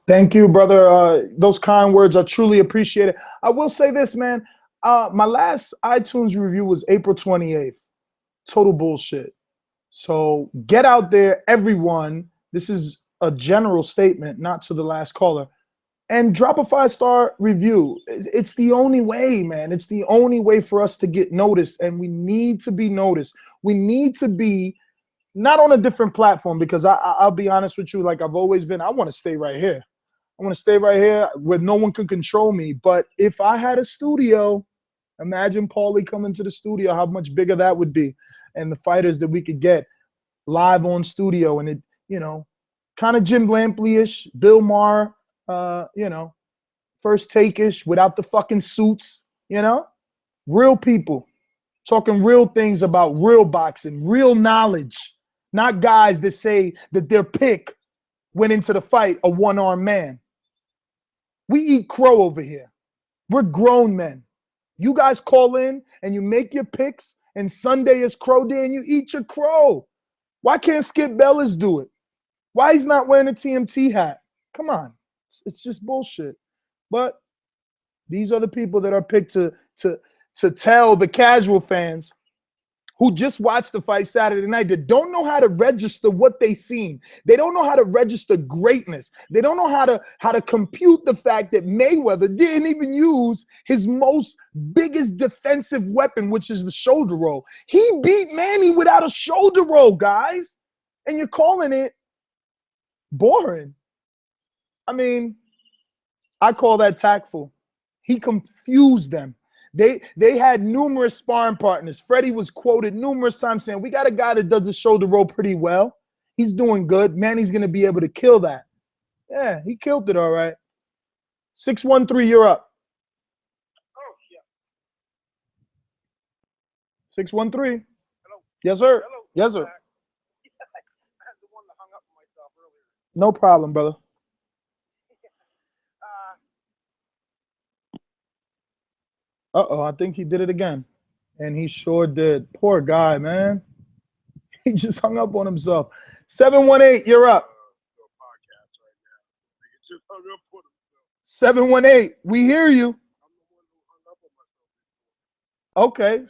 Thank you, brother. Those kind words, I truly appreciate it. I will say this, man. My last iTunes review was April 28th. Total bullshit. So get out there, everyone. This is a general statement, not to the last caller. And drop a 5-star review. It's the only way, man. It's the only way for us to get noticed, and we need to be noticed. We need to be not on a different platform, because I'll be honest with you, like I've always been, I want to stay right here. I want to stay right here where no one can control me. But if I had a studio, imagine Paulie coming to the studio, how much bigger that would be. And the fighters that we could get live on studio, and it, kind of Jim Lampley-ish, Bill Maher, First Take-ish, without the fucking suits, real people. talking real things about real boxing, real knowledge, not guys that say that their pick went into the fight a one-armed man. We eat crow over here. We're grown men. You guys call in and you make your picks, and Sunday is crow day and you eat your crow. Why can't Skip Bayless do it? Why he's not wearing a TMT hat? Come on. It's just bullshit. But these are the people that are picked to tell the casual fans who just watched the fight Saturday night that don't know how to register what they seen. They don't know how to register greatness. They don't know how to compute the fact that Mayweather didn't even use his most biggest defensive weapon, which is the shoulder roll. He beat Manny without a shoulder roll, guys. And you're calling it boring. I mean, I call that tactful. He confused them. They had numerous sparring partners. Freddie was quoted numerous times saying, we got a guy that does the shoulder roll pretty well. He's doing good. Manny's going to be able to kill that. Yeah, he killed it all right. 613, you're up. 613. Hello. Yes, sir. Hello. Yes, sir. I had the one that hung up on myself earlier. No problem, brother. Uh-oh, I think he did it again. And he sure did. Poor guy, man. He just hung up on himself. 718, you're up. 718, we hear you. Okay.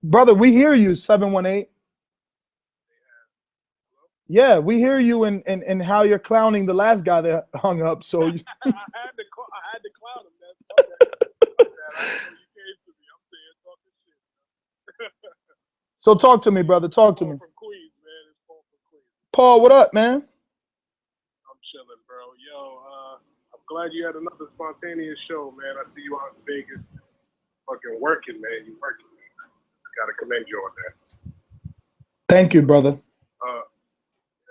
Brother, we hear you, 718. Yeah, we hear you and how you're clowning the last guy that hung up. So I had to clown him, man. Okay. So talk to me, brother. Talk to me. Paul, what up, man? I'm chilling, bro. Yo, I'm glad you had another spontaneous show, man. I see you out in Vegas, fucking working, man. You working, man. Gotta commend you on that. Thank you, brother.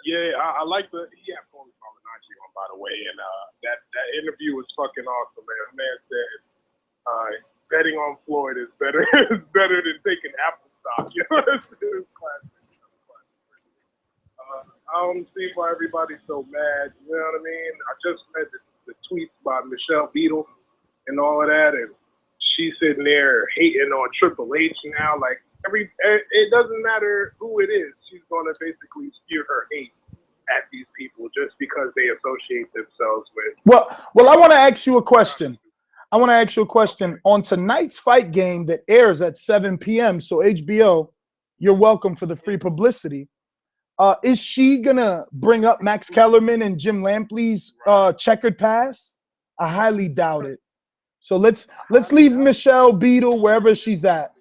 Yeah, I like the Paulie Malignaggi on, by the way, and that interview was fucking awesome, man. The man said betting on Floyd is better than taking Apple stock. You know, it's classic. I don't see why everybody's so mad. You know what I mean? I just read the tweets by Michelle Beadle and all of that, and she's sitting there hating on Triple H now. Like it doesn't matter who it is. She's going to basically spew her hate at these people just because they associate themselves with. Well, I want to ask you a question. On tonight's fight game that airs at 7 p.m. So HBO, you're welcome for the free publicity. Is she gonna bring up Max Kellerman and Jim Lampley's checkered past? I highly doubt it. So let's leave Michelle Beadle wherever she's at.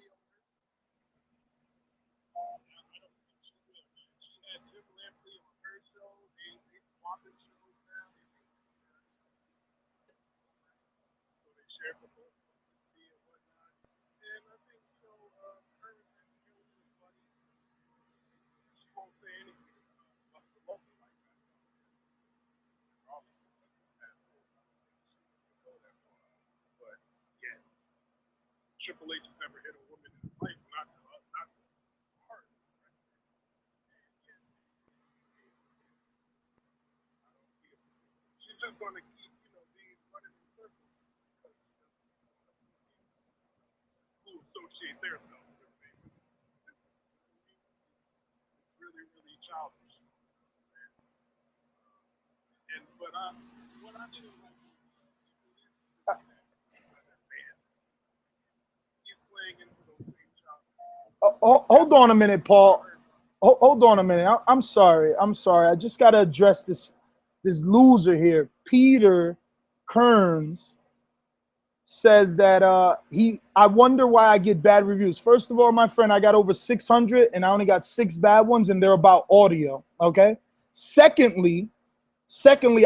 Triple H has never hit a woman in his life, not hard. She's just going to keep, being running in circles. Who associate themselves with me. It's really, really childish. But what I didn't like Hold on a minute, Paul. Hold on a minute. I'm sorry. I just got to address this loser here. Peter Kearns says that I wonder why I get bad reviews. First of all, my friend, I got over 600 and I only got 6 bad ones, and they're about audio. Okay. Secondly,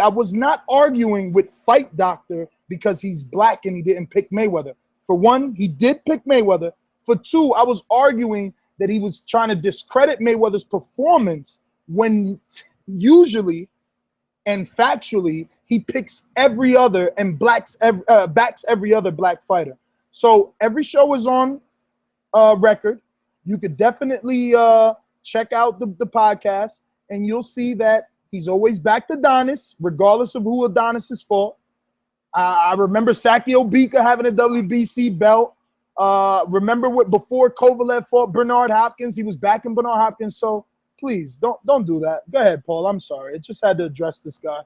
I was not arguing with Fight Doctor because he's black and he didn't pick Mayweather. For one, he did pick Mayweather. For two, I was arguing that he was trying to discredit Mayweather's performance when usually and factually he picks every other and backs every other black fighter. So every show is on record. You could definitely check out the podcast, and you'll see that he's always backed Adonis, regardless of who Adonis' fought. I remember Sakio Bika having a WBC belt. Remember before Kovalev fought Bernard Hopkins, he was backing Bernard Hopkins. So please don't do that. Go ahead, Paul. I'm sorry. I just had to address this guy.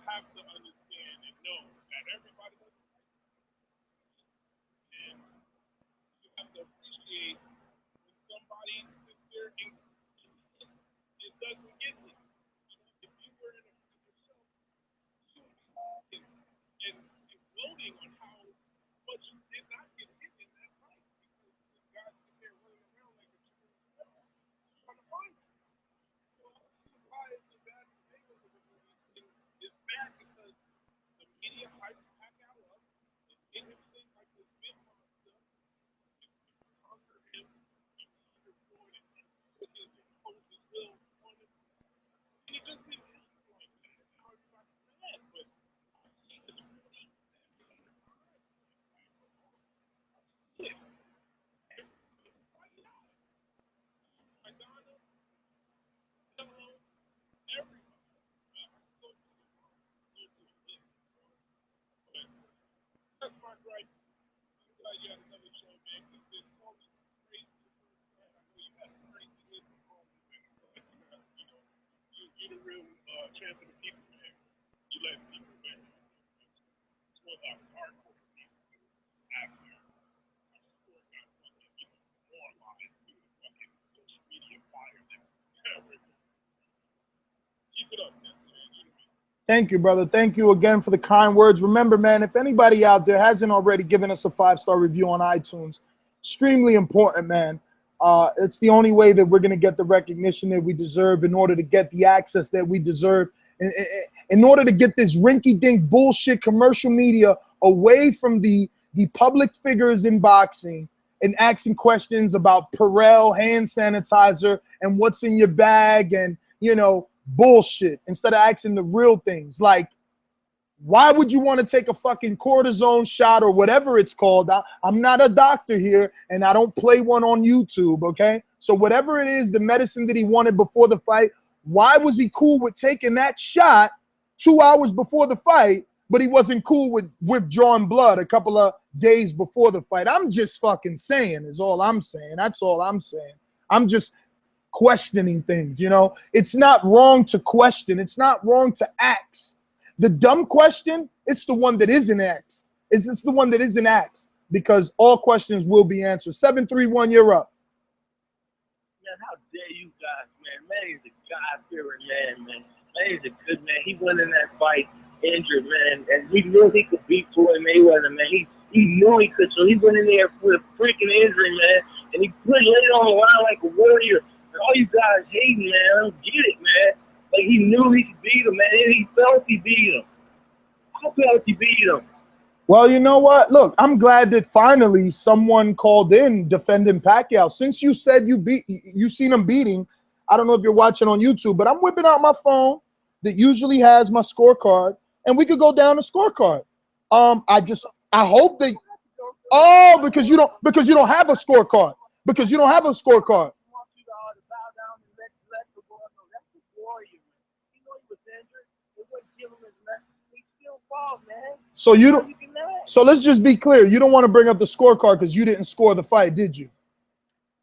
Have to understand and know that everybody doesn't like it. And you have to appreciate when somebody sits there and it doesn't get it. You know, if you were in a fight yourself, you would be and gloating on how much you did not get hit in that fight because the guys sit there running around like a chicken trying to find you. So why is it bad for Bayless? It's bad because the media hypes Pacquiao up and made him think like this big monster. You conquer him, you see your point, and put his imposes will on him. And he just didn't act like that. Now everybody's mad, but I see this really yeah. Madonna, hello, everybody. That's my gripe. I'm glad you had another show, man, because this Paulie crazy. I know you had a crazy hit from Paulie, but you're the real champ of the people, man. You let people win. It's what hardcore people do after a sport got fucking, normalized through the fucking social media fire that keep it up, man. Thank you, brother. Thank you again for the kind words. Remember, man, if anybody out there hasn't already given us a 5-star review on iTunes, extremely important, man. It's the only way that we're going to get the recognition that we deserve in order to get the access that we deserve, in order to get this rinky-dink bullshit commercial media away from the public figures in boxing and asking questions about Perel, hand sanitizer, and what's in your bag and, bullshit, instead of asking the real things like, why would you want to take a fucking cortisone shot or whatever it's called? I'm not a doctor here, and I don't play one on YouTube, okay? So whatever it is, the medicine that he wanted before the fight, why was he cool with taking that shot 2 hours before the fight, but he wasn't cool with withdrawing blood a couple of days before the fight? I'm just fucking saying is all I'm saying. That's all I'm saying. I'm just questioning things, It's not wrong to question. It's not wrong to ask. The dumb question, it's the one that isn't asked. It's the one that isn't asked because all questions will be answered. 731, you're up. Man, how dare you guys, man. Manny's a God-fearing man. Manny's a good man. He went in that fight injured, man, and he knew he could beat Floyd Mayweather, man. He knew he could, so he went in there with a freaking injury, man, and he laid it on the line like a warrior. And all you guys hating, man, I don't get it, man. Like, he knew he could beat him, man, and he felt he beat him. I felt he beat him. Well, you know what? Look, I'm glad that finally someone called in defending Pacquiao. Since you said you seen him beating, I don't know if you're watching on YouTube, but I'm whipping out my phone that usually has my scorecard, and we could go down the scorecard. I hope that Oh, because you don't have a scorecard. Because you don't have a scorecard. So you don't. So let's just be clear. You don't want to bring up the scorecard because you didn't score the fight, did you?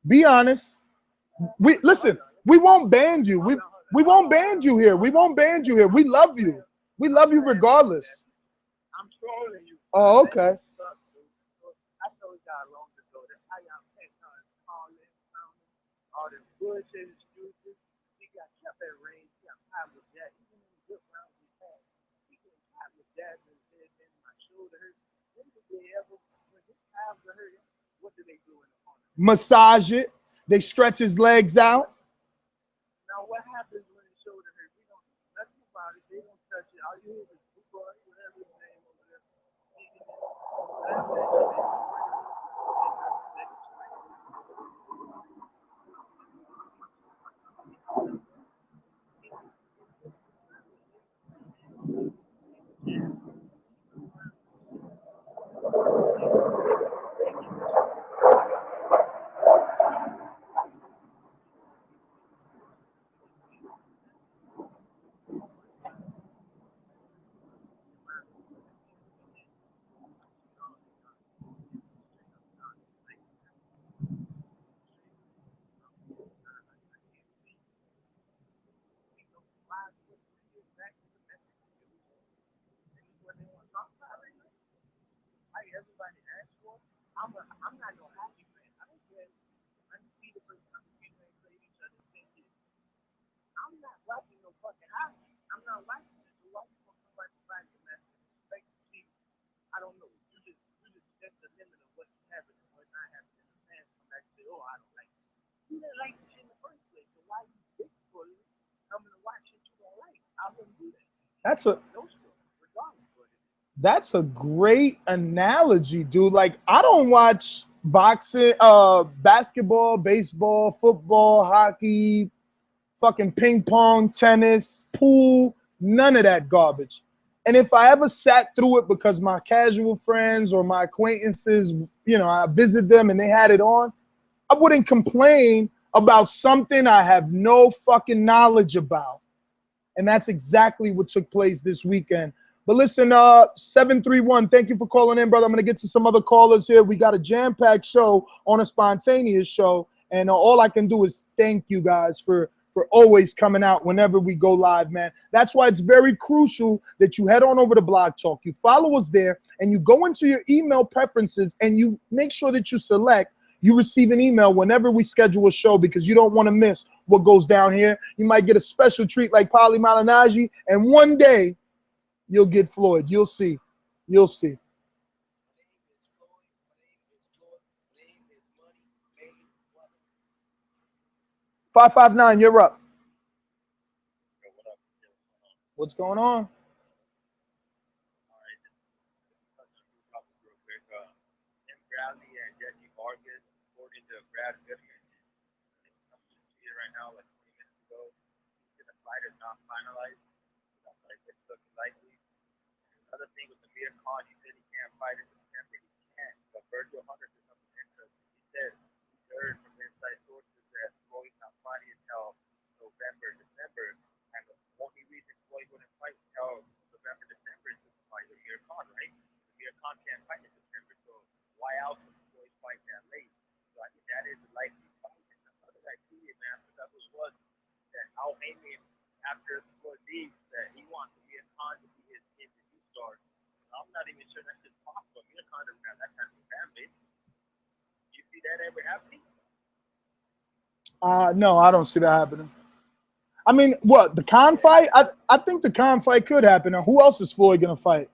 Be honest. Listen. We won't ban you. We won't ban you here. We won't ban you here. We love you. We love you regardless. I'm trolling you. Oh, okay. All the bullshit excuses. He got kept at range. He got tied with that. Even in the good rounds he had, he getting tied with that and my shoulder hurt. When did they ever, when his calves are hurting, what do they do in the corner? Massage it. They stretch his legs out. Now what happens when his shoulder hurts? We don't do nothing about it. They don't touch it. All you hear is whatever his name over there. Everybody asks for. I'm not no hockey fan. I don't care. Undefeated versus undefeated man play each other in 10 years. I'm not watching no fucking hockey. I'm not watching this. So why you want somebody to find your match? Like, see, I don't know. You just set the limit of what's happening and what's not happening. And the fans come back and say, oh, I don't like it. You didn't like this shit in the first place. So why you big for it coming to watch shit you don't like? I wouldn't do that. That's a great analogy, dude. Like, I don't watch boxing, basketball, baseball, football, hockey, fucking ping pong, tennis, pool, none of that garbage. And if I ever sat through it because my casual friends or my acquaintances, you know, I visit them and they had it on, I wouldn't complain about something I have no fucking knowledge about. And that's exactly what took place this weekend. But listen, 731, thank you for calling in, brother. I'm going to get to some other callers here. We got a jam-packed show on a spontaneous show. And all I can do is thank you guys for always coming out whenever we go live, man. That's why it's very crucial that you head on over to Blog Talk. You follow us there, and you go into your email preferences, and you make sure that you select you receive an email whenever we schedule a show because you don't want to miss what goes down here. You might get a special treat like Paulie Malignaggi, and one day you'll get Floyd. You'll see. You'll see. Five 559, you're up. What's going on? Right now, like 20 minutes ago, the fight is not finalized. Like it's looking likely. Another thing with Amir Khan, he said he can't fight in September. He can't. But Virgil Hunter did something interesting. He said he heard from inside sources that Floyd's not fighting until November, December, and the only reason Floyd wouldn't fight until November, December is to fight Amir Khan, right? Amir Khan can't fight in September, so why else would Floyd fight that late? So I think that is the likely fight. Man, that was that Al Heyman, after Floyd leaves, that he wants to be a Khan to be his new star. I'm not even sure that's just possible. Amir Khan doesn't have that kind of fan base. You see that ever happening? No, I don't see that happening. I mean, what, the Khan fight? I think the Khan fight could happen. Now, who else is Floyd going to fight?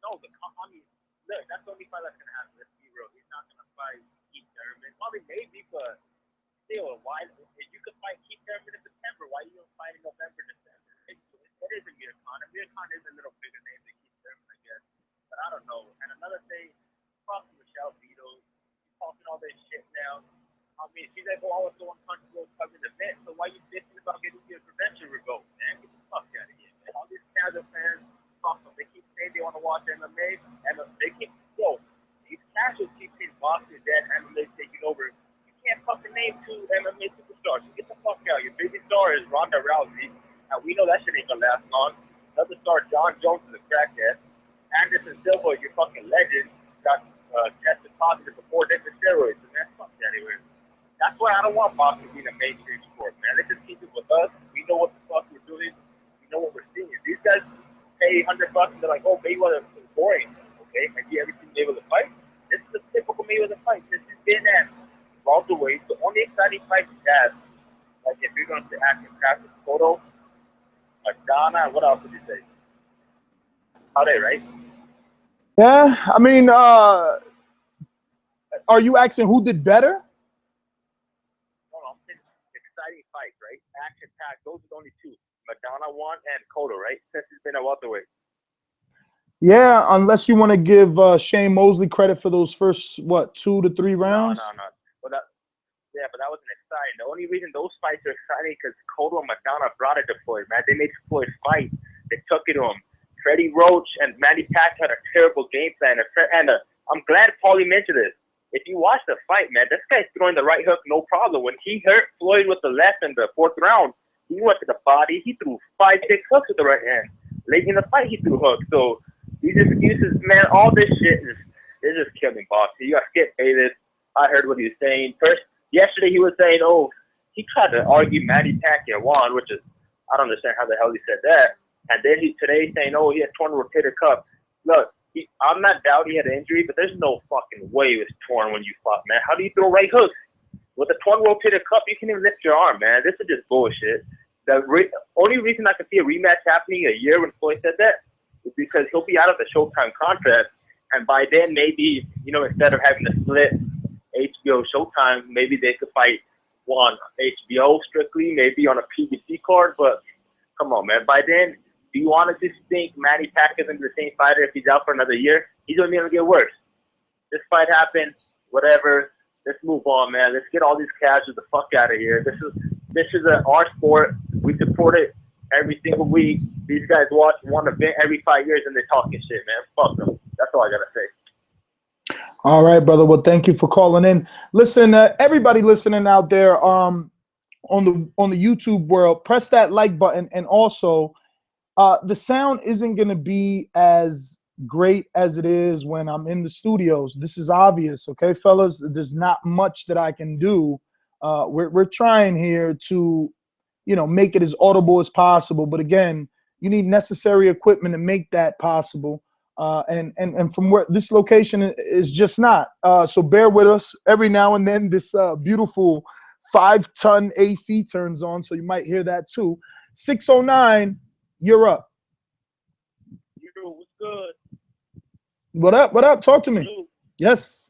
No, I mean, look, that's the only fight that's going to happen. Let's be real. He's not going to fight Keith Thurman. Probably maybe, but still, why? If you could fight Keith Thurman in September, why you don't fight in November, December? It is Amir Khan. Amir Khan is a little bigger name than Keith Thurman, I guess. But I don't know. And another thing, talking Michelle Vito, she's talking all this shit now. I mean, she's like, oh, I was so uncomfortable covering the event, so why you bitching about getting your prevention revoked, man? Get the fuck out of here, man. All these casual fans talking, they keep saying they want to watch MMA, and they keep, star is Ronda Rousey, and we know that shit ain't gonna last long. Another star, John Jones, is a crackhead. Anderson Silva, your fucking legend, got tested positive before different steroids, and man, fuck that anyway. That's why I don't want boxing being a mainstream sport, man. Let's just keep it with us. We know what the fuck we're doing. We know what we're seeing. These guys pay $100 and they're like, oh, Mayweather is boring. Okay, have you ever seen Mayweather fight? This is a typical Mayweather fight. This has been at welterweight. The only exciting fight he has, like if you're going to ask him, Travis Cotto, Madonna, what else would you say? How they, right? Yeah, I mean, are you asking who did better? No, it's exciting fight, right? Action packed. Those are the only two. Madonna won and Cotto, right? Since he's been a welterweight. Yeah, unless you want to give Shane Mosley credit for those first, 2 to 3 rounds? No. But that wasn't exciting. The only reason those fights are exciting because Cotto and Madonna brought it to Floyd, man. They made Floyd fight. They took it to him. Freddie Roach and Manny Pacquiao had a terrible game plan. And I'm glad Paulie mentioned this. If you watch the fight, man, this guy's throwing the right hook, no problem. When he hurt Floyd with the left in the 4th round, he went to the body. He threw 5-6 hooks with the right hand. Late in the fight, he threw hooks. So these excuses, man, all this shit is just killing boxing. You got Skip Bayless. I heard what he was saying. First, yesterday he was saying, oh, he tried to argue Manny Pacquiao won, which is, I don't understand how the hell he said that. And then today saying, oh, he had torn rotator cuff. Look, I'm not doubting he had an injury, but there's no fucking way it was torn when you fought, man. How do you throw right hooks? With a torn rotator cuff, you can't even lift your arm, man. This is just bullshit. The only reason I could see a rematch happening a year when Floyd said that is because he'll be out of the Showtime contract. And by then, maybe, instead of having to split HBO Showtime, maybe they could fight on HBO strictly, maybe on a PBC card. But come on, man. By then, do you honestly think Manny Pacquiao is going to be the same fighter if he's out for another year? He's only going to get worse. This fight happened, whatever. Let's move on, man. Let's get all these casuals the fuck out of here. This is our sport. We support it every single week. These guys watch one event every 5 years and they're talking shit, man. Fuck them. That's all I got to say. All right, brother. Well, thank you for calling in. Listen, everybody listening out there on the YouTube world, press that like button. And also, the sound isn't going to be as great as it is when I'm in the studios. This is obvious, okay, fellas? There's not much that I can do. We're trying here to, make it as audible as possible. But again, you need necessary equipment to make that possible. And from where this location is just not. So bear with us. Every now and then, this beautiful 5-ton AC turns on, so you might hear that too. 609. You're up. Yo, what's good? What up? What up? Talk to me. Hello. Yes.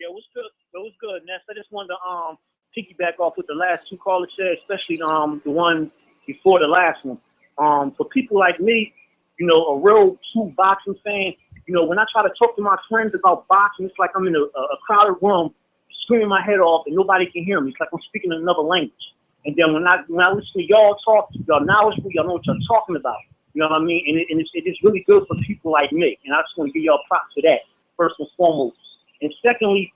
Yeah, what's good? What's good, Ness? I just wanted to piggyback off what the last two callers said, especially the one before the last one. For people like me, a real true boxing fan, when I try to talk to my friends about boxing, it's like I'm in a crowded room screaming my head off and nobody can hear me. It's like I'm speaking another language. And then when I listen to y'all talk, y'all knowledgeable, y'all know what y'all talking about. You know what I mean? And it's really good for people like me. And I just want to give y'all props for that, first and foremost. And secondly,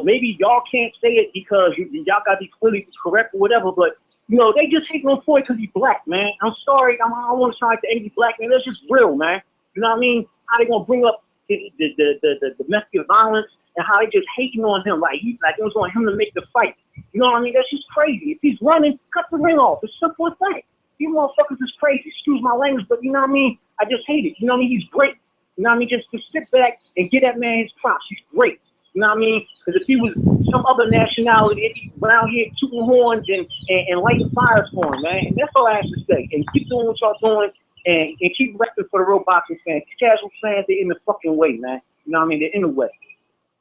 maybe y'all can't say it because y'all got to be clearly correct or whatever, but, they just hating on Floyd because he's black, man. I'm sorry. I don't want to sound like the angry black man. That's just real, man. You know what I mean? How they going to bring up the domestic violence and how they just hating on him like it was on him to make the fight. You know what I mean? That's just crazy. If he's running, cut the ring off. It's simple as that. You motherfuckers is crazy. Excuse my language, but you know what I mean? I just hate it. You know what I mean? He's great. You know what I mean? Just sit back and give that man his props. He's great. You know what I mean? Because if he was some other nationality, he'd be around here tooting horns and lighting fires for him, man. And that's all I have to say. And keep doing what y'all doing and keep repping for the real boxing fans. Casual fans, they're in the fucking way, man. You know what I mean? They're in the way.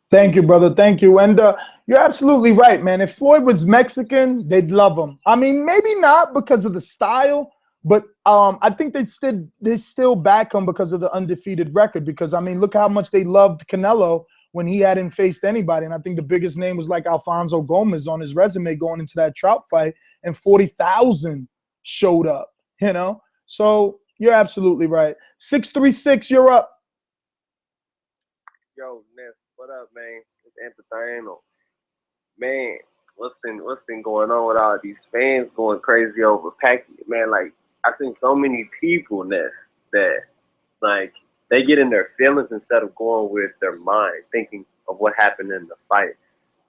Thank you, brother. Thank you. And you're absolutely right, man. If Floyd was Mexican, they'd love him. I mean, maybe not because of the style, but I think they still back him because of the undefeated record. Because, I mean, look how much they loved Canelo when he hadn't faced anybody. And I think the biggest name was like Alfonso Gomez on his resume going into that Trout fight, and 40,000 showed up, So you're absolutely right. 636, you're up. Yo, Ness, what up, man? It's entertainment. Man, what's been going on with all these fans going crazy over Pacquiao, man. Like, I think so many people that like they get in their feelings instead of going with their mind, thinking of what happened in the fight.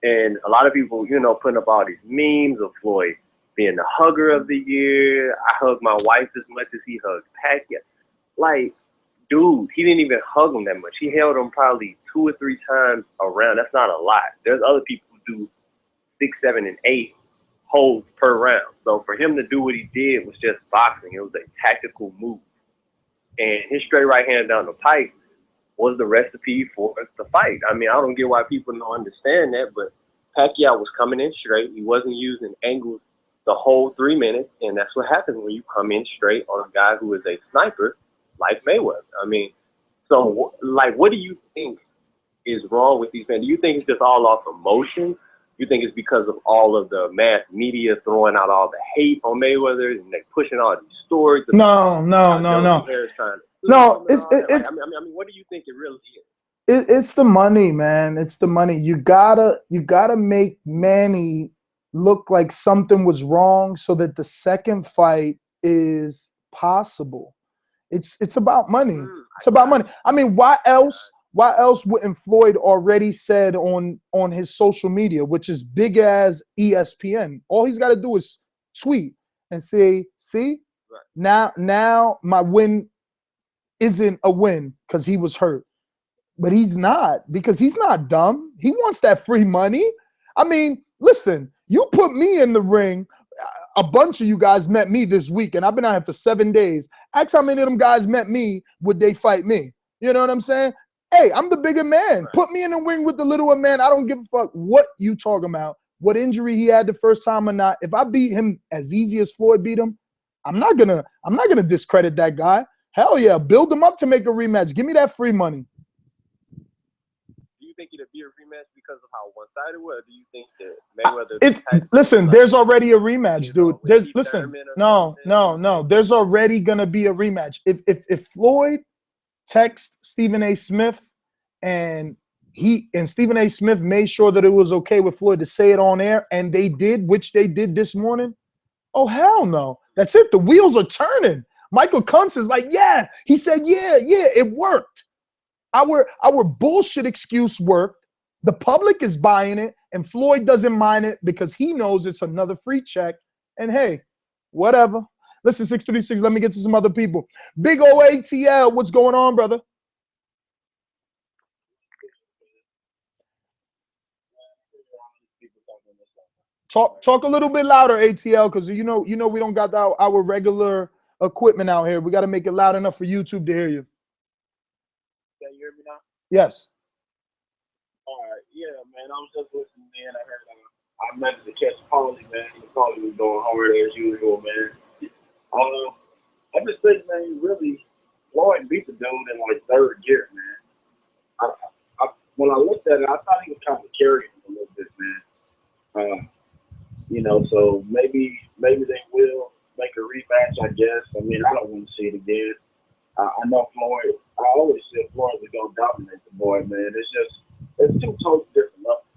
And a lot of people, you know, putting up all these memes of Floyd being the hugger of the year. I hug my wife as much as he hugged Pacquiao. Like, dude, he didn't even hug him that much. He held him probably 2 or 3 times around. That's not a lot. There's other people who do 6, 7, and 8 holds per round. So for him to do what he did was just boxing. It was a tactical move. And his straight right hand down the pipe was the recipe for the fight. I mean, I don't get why people don't understand that, but Pacquiao was coming in straight. He wasn't using angles the whole 3 minutes, and that's what happens when you come in straight on a guy who is a sniper like Mayweather. I mean, so, like, what do you think is wrong with these fans? Do you think it's just all off emotion? You think it's because of all of the mass media throwing out all the hate on Mayweather and they pushing all these stories? No. No, I mean, what do you think it really is? It's the money, man. It's the money. You gotta make Manny look like something was wrong so that the second fight is possible. It's about money. It's about money. I mean, why else wouldn't Floyd already said on his social media, which is big as ESPN? All he's got to do is tweet and say, see, now my win isn't a win because he was hurt. But he's not, because he's not dumb. He wants that free money. I mean, listen, you put me in the ring. A bunch of you guys met me this week, and I've been out here for 7 days. Ask how many of them guys met me, would they fight me? You know what I'm saying? Hey, I'm the bigger man. Put me in the ring with the littler man. I don't give a fuck what you talking about, what injury he had the first time or not. If I beat him as easy as Floyd beat him, I'm not gonna discredit that guy. Hell yeah, build him up to make a rematch. Give me that free money. Do you think it'd be a rematch because of how one-sided it was? Or do you think that Mayweather? Listen, there's already a rematch, dude. No. There's already gonna be a rematch. If Floyd texts Stephen A. Smith and Stephen A. Smith made sure that it was okay with Floyd to say it on air, and they did, which they did this morning. Oh hell no! That's it. The wheels are turning. Michael Kuntz is like, yeah. He said, yeah, it worked. Our bullshit excuse worked. The public is buying it, and Floyd doesn't mind it because he knows it's another free check. And hey, whatever. Listen, 636, let me get to some other people. Big OATL, what's going on, brother? Talk a little bit louder, ATL, because you know we don't got our regular equipment out here. We got to make it loud enough for YouTube to hear you. Can you hear me now? Yes. All right. Yeah, man. I was just listening, man. I heard I managed to catch Paulie, man. Paulie was going hard as usual, man. I just think, man, really, Floyd beat the dude in like 3rd gear, man. When I looked at it, I thought he was kind of carrying him a little bit, man. You know, so maybe they will make a rematch, I guess. I mean, I don't want to see it again. I know Floyd. I always said Floyd was going to dominate the boy, man. It's 2 totally different levels.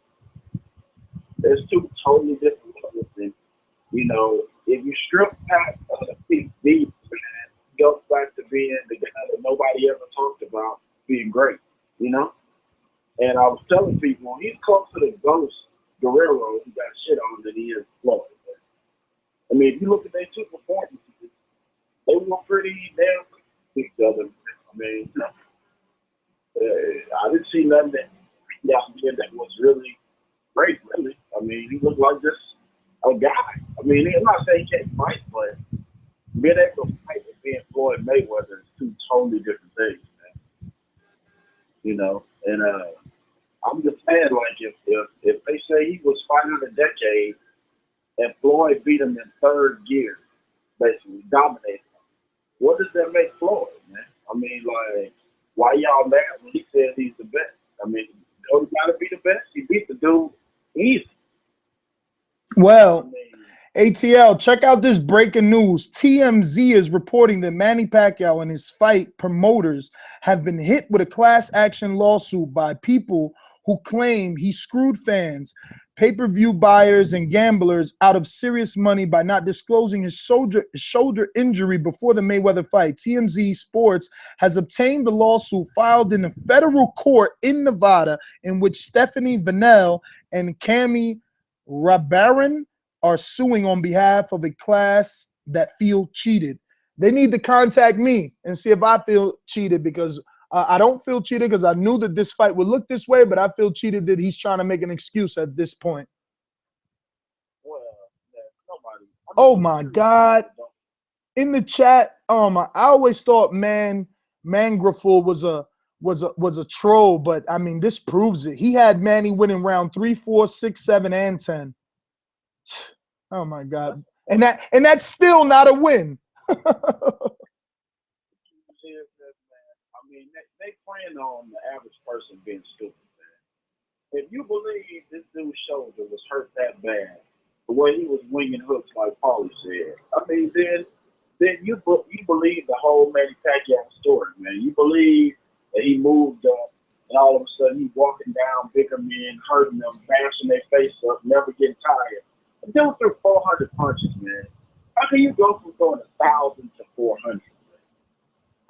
There's 2 totally different levels. And, you know, if you strip past Pete B, it goes back to being the guy that nobody ever talked about being great, you know? And I was telling people, he's close to the ghost Guerrero who got shit on than he is Floyd. I mean, if you look at their 2 performances, they were pretty damn each other. I mean, I didn't see nothing that was really great, really. I mean, he looked like just a guy. I mean, I'm not saying he can't fight, but being able to fight and being Floyd Mayweather is 2 totally different things, man. You know, and I'm just saying, like, if they say he was fighting of the decade and Floyd beat him in 3rd gear, basically dominated him, what does that make Floyd, man? I mean, like, why y'all mad when he said he's the best? I mean, don't he gotta be the best? He beat the dude easy. Well, ATL, check out this breaking news. TMZ is reporting that Manny Pacquiao and his fight promoters have been hit with a class action lawsuit by people who claim he screwed fans. pay-per-view buyers and gamblers out of serious money by not disclosing his shoulder injury before the Mayweather fight. TMZ Sports has obtained the lawsuit filed in a federal court in Nevada in which Stephanie Vanell and Cami Rabarin are suing on behalf of a class that feel cheated. They need to contact me and see if I feel cheated, because I don't feel cheated because I knew that this fight would look this way, but I feel cheated that he's trying to make an excuse at this point. Well, nobody. Oh my God. In the chat, I always thought Mangraful was a troll, but I mean, this proves it. He had Manny winning round 3, 4, 6, 7, and 10. Oh my God. And that's still not a win. I mean, they plan on the average person being stupid, man. If you believe this dude's shoulder was hurt that bad, the way he was winging hooks like Paulie said, I mean, then you believe the whole Manny Pacquiao story, man. You believe that he moved up, and all of a sudden he's walking down bigger men, hurting them, bashing their face up, never getting tired. The dude threw 400 punches, man. How can you go from throwing 1,000 to 400?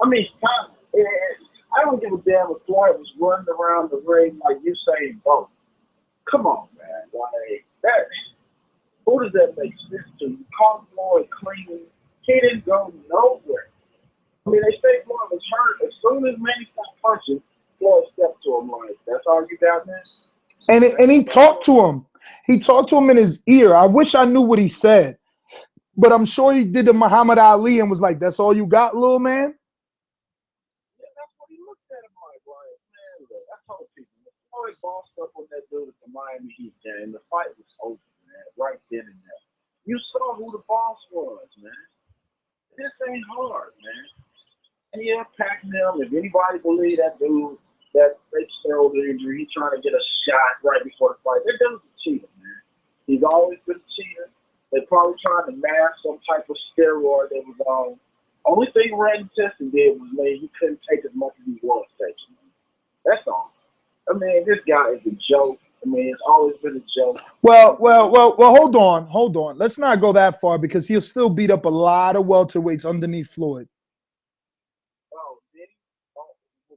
I mean, I don't give a damn if Floyd was running around the ring like you saying both. Come on, man. Like that. Who does that make sense to? You call Floyd clean. He didn't go nowhere. I mean, they say Floyd was hurt. As soon as Manny stopped punching, Floyd stepped to him like, "That's all you got, man." And he talked to him. He talked to him in his ear. I wish I knew what he said, but I'm sure he did the Muhammad Ali and was like, "That's all you got, little man." Floyd bossed up on that dude at the Miami Heat game. The fight was over, man, right then and there. You saw who the boss was, man. This ain't hard, man. And yeah, Pacquiao, if anybody believe that dude, that fake shoulder injury, he's trying to get a shot right before the fight, that dude's a cheater, man. He's always been a cheater. They're probably trying to mask some type of steroid that was on. Only thing Randy Teston did was, man, he couldn't take as much as he was taking. That's all. I mean, this guy is a joke. I mean, it's always been a joke. Well, hold on. Let's not go that far, because he'll still beat up a lot of welterweights underneath Floyd. Oh, did he? Oh,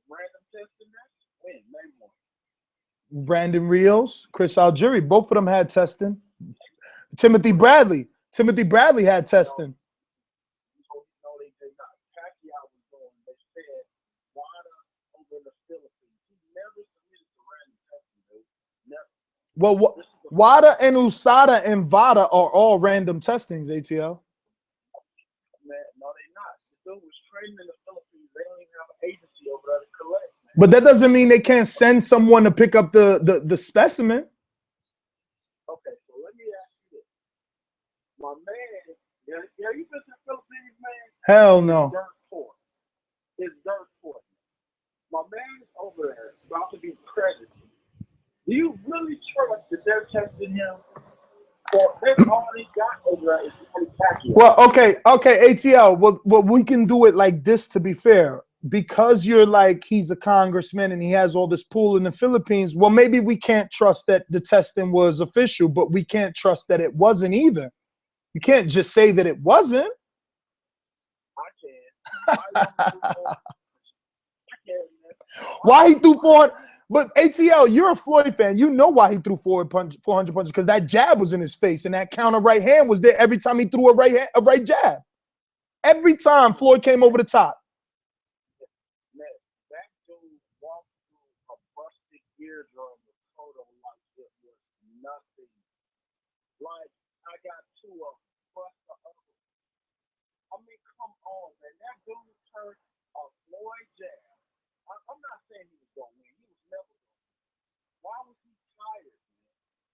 random testing that? When? Name one. Brandon Rios, Chris Algieri, both of them had testing. Timothy Bradley had testing. No, they did not. Pacquiao was going. They said, Wada over in the Philippines. He never submitted to random testing, dude. Never. Well, WADA and USADA and VADA are all random testings, ATL. Man, no, they're not. The dude was training in the Philippines. They don't even have an agency over there to collect, man. But that doesn't mean they can't send someone to pick up the specimen. Okay, so let me ask you this. My man, yeah, you been to the Philippines, man? Hell no. It's dirt poor. My man is over there about to be credited. Do you really trust that they're testing him? Or that's all he got over there is Pacquiao? Well, okay, ATL. Well, we can do it like this, to be fair. Because you're like, he's a congressman and he has all this pool in the Philippines, well, maybe we can't trust that the testing was official, but we can't trust that it wasn't either. You can't just say that it wasn't. I can. Why he threw 400? But ATL, you're a Floyd fan. You know why he threw 400 punches, because that jab was in his face and that counter right hand was there every time he threw a right jab. Every time Floyd came over the top. That dude walked through a busted eardrum with Toto like it was nothing. Like, I got two of them, plus the other. I mean, come on, man. That dude turned a Floyd jab. I'm not saying he was going to win. He was never going to win. Why was he tired, man?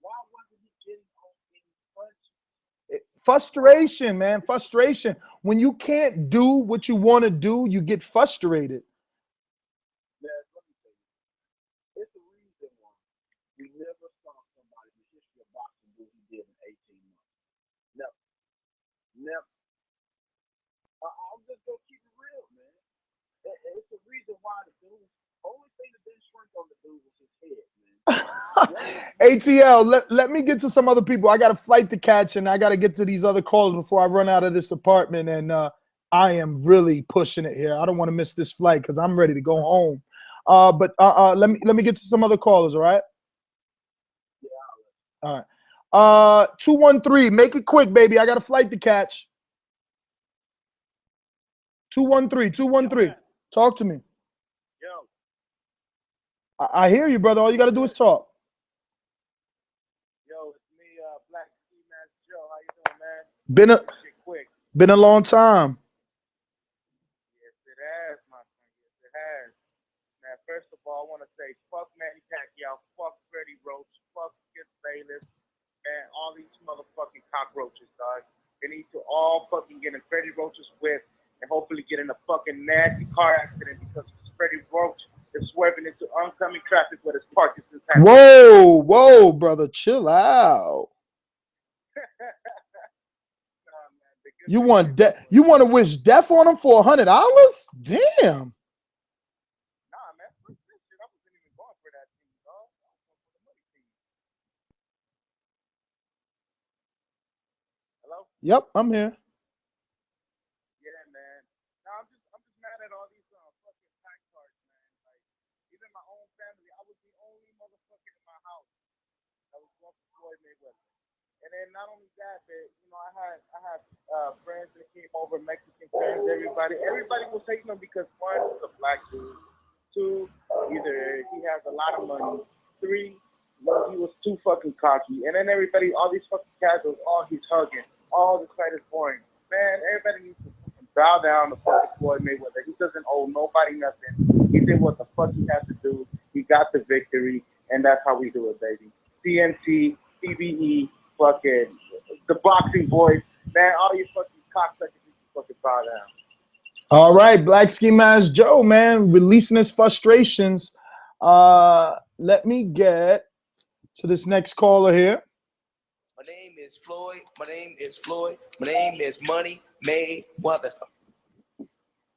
Why wasn't he getting on any punches? Frustration, man. Frustration. When you can't do what you want to do, you get frustrated. Man, let me tell you. It's the reason why we never saw somebody in the history of boxing do what he did in 18 months. Never. I'm just going to keep it real, man. It's the reason why the dude, only thing that didn't shrink on the dude was his head, man. ATL, let me get to some other people. I got a flight to catch, and I got to get to these other calls before I run out of this apartment. And I am really pushing it here. I don't want to miss this flight because I'm ready to go home. But let me get to some other callers. All right. All right. 213. Make it quick, baby. I got a flight to catch. 213. Talk to me. Yo. I hear you, brother. All you got to do is talk. Yo, it's me, Black Ski Mask Joe. How you doing, man? Been a long time. Yes, it has, my friend. Yes, it has. Man, first of all, I want to say fuck Manny Pacquiao, fuck Freddie Roach, fuck Bayless, man, all these motherfucking cockroaches, dog. They need to all fucking get in Freddie Roach's whip and hopefully get in a fucking nasty car accident because Freddie Roach is swerving into oncoming traffic with his Parkinson's. Whoa, brother, chill out. You want to wish death on him for $100? Damn. Hello? Yep, I'm here. Yeah, man. No, I'm just mad at all these fucking tax cards, man. Like, even my own family, I was the only motherfucker in my house that was going for Floyd Mayweather. And then not only that, but you know, I had friends that came over, Mexican friends, everybody was hating him because one, he's a black dude. Two, either he has a lot of money. Three, he was too fucking cocky. And then everybody, all these fucking casuals, he's hugging. All the fight is boring. Man, everybody needs to fucking bow down to fucking Floyd Mayweather. He doesn't owe nobody nothing. He did what the fuck he had to do. He got the victory, and that's how we do it, baby. CNT, CBE, fucking the boxing boys, man, all you fucking cocksuckers need to fucking bow down. All right, Black Ski Mask Joe, man, releasing his frustrations. Let me get to this next caller here. My name is Floyd. My name is Floyd. My name is Money Mayweather.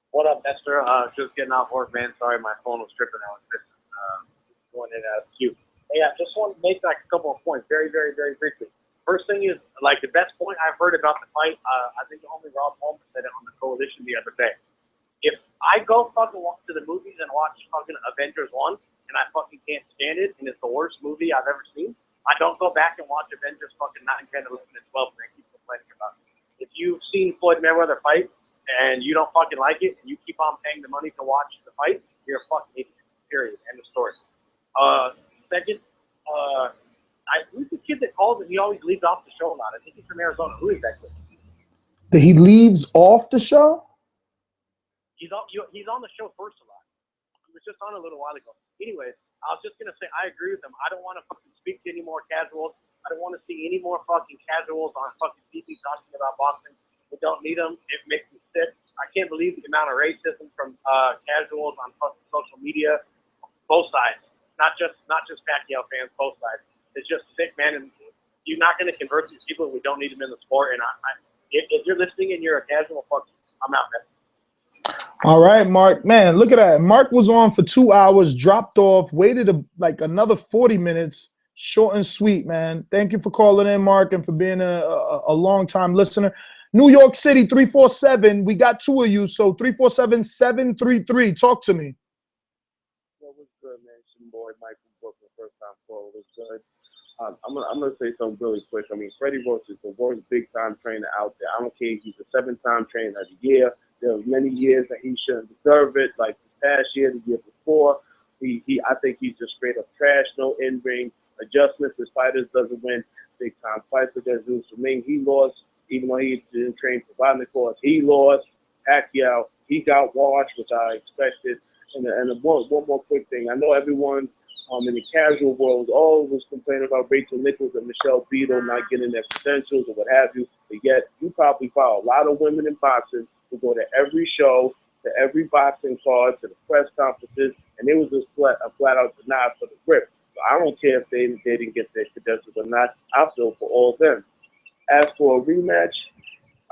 What up, Esther? Just getting off work, man. Sorry, my phone was tripping. I was going in out of queue. Hey, I just want to make like a couple of points very, very, very briefly. First thing is, like, the best point I've heard about the fight, I think only Rob Holmes said it on the Coalition the other day. If I go fucking to the movies and watch fucking Avengers 1 and I fucking can't stand it and it's the worst movie I've ever seen, I don't go back and watch Avengers fucking 9, 10, 11, and 12 and I keep complaining about it. If you've seen Floyd Mayweather fight and you don't fucking like it and you keep on paying the money to watch the fight, you're a fucking idiot. Period. End of story. Second, who's the kid that calls and he always leaves off the show a lot? I think he's from Arizona. Who is that kid? That he leaves off the show? He's on the show first a lot. He was just on a little while ago. Anyways, I was just going to say, I agree with him. I don't want to fucking speak to any more casuals. I don't want to see any more fucking casuals on fucking TV talking about boxing. We don't need them. It makes me sick. I can't believe the amount of racism from casuals on fucking social media. Both sides. Not just Pacquiao fans, both sides. It's just sick, man. And you're not going to convert these people. We don't need them in the sport. And if you're listening and you're a casual, fuck you. I'm out, man. All right, Mark. Man, look at that. Mark was on for 2 hours, dropped off, waited like another 40 minutes. Short and sweet, man. Thank you for calling in, Mark, and for being a long-time listener. New York City, 347. We got two of you, so 347-733. Talk to me. What was good, man? It's your boy Mike from Brooklyn. First time call was good. I'm gonna say something really quick. I mean, Freddie Roach is the worst big-time trainer out there. I don't care if he's a 7-time trainer of the year. There was many years that he shouldn't deserve it, like this past year, the year before. I think he's just straight up trash, no in-ring adjustments. His fighters doesn't win big-time fights against Zeus. For me, he lost, even though he didn't train for violent cause. He lost. Pacquiao, he got washed, which I expected. And one more quick thing. I know everyone in the casual world always complaining about Rachel Nichols and Michelle Beadle not getting their credentials or what have you. But yet, you probably follow a lot of women in boxing who go to every show, to every boxing card, to the press conferences, and it was just a flat out denial for the grip. So I don't care if they didn't get their credentials or not. I feel for all of them. As for a rematch,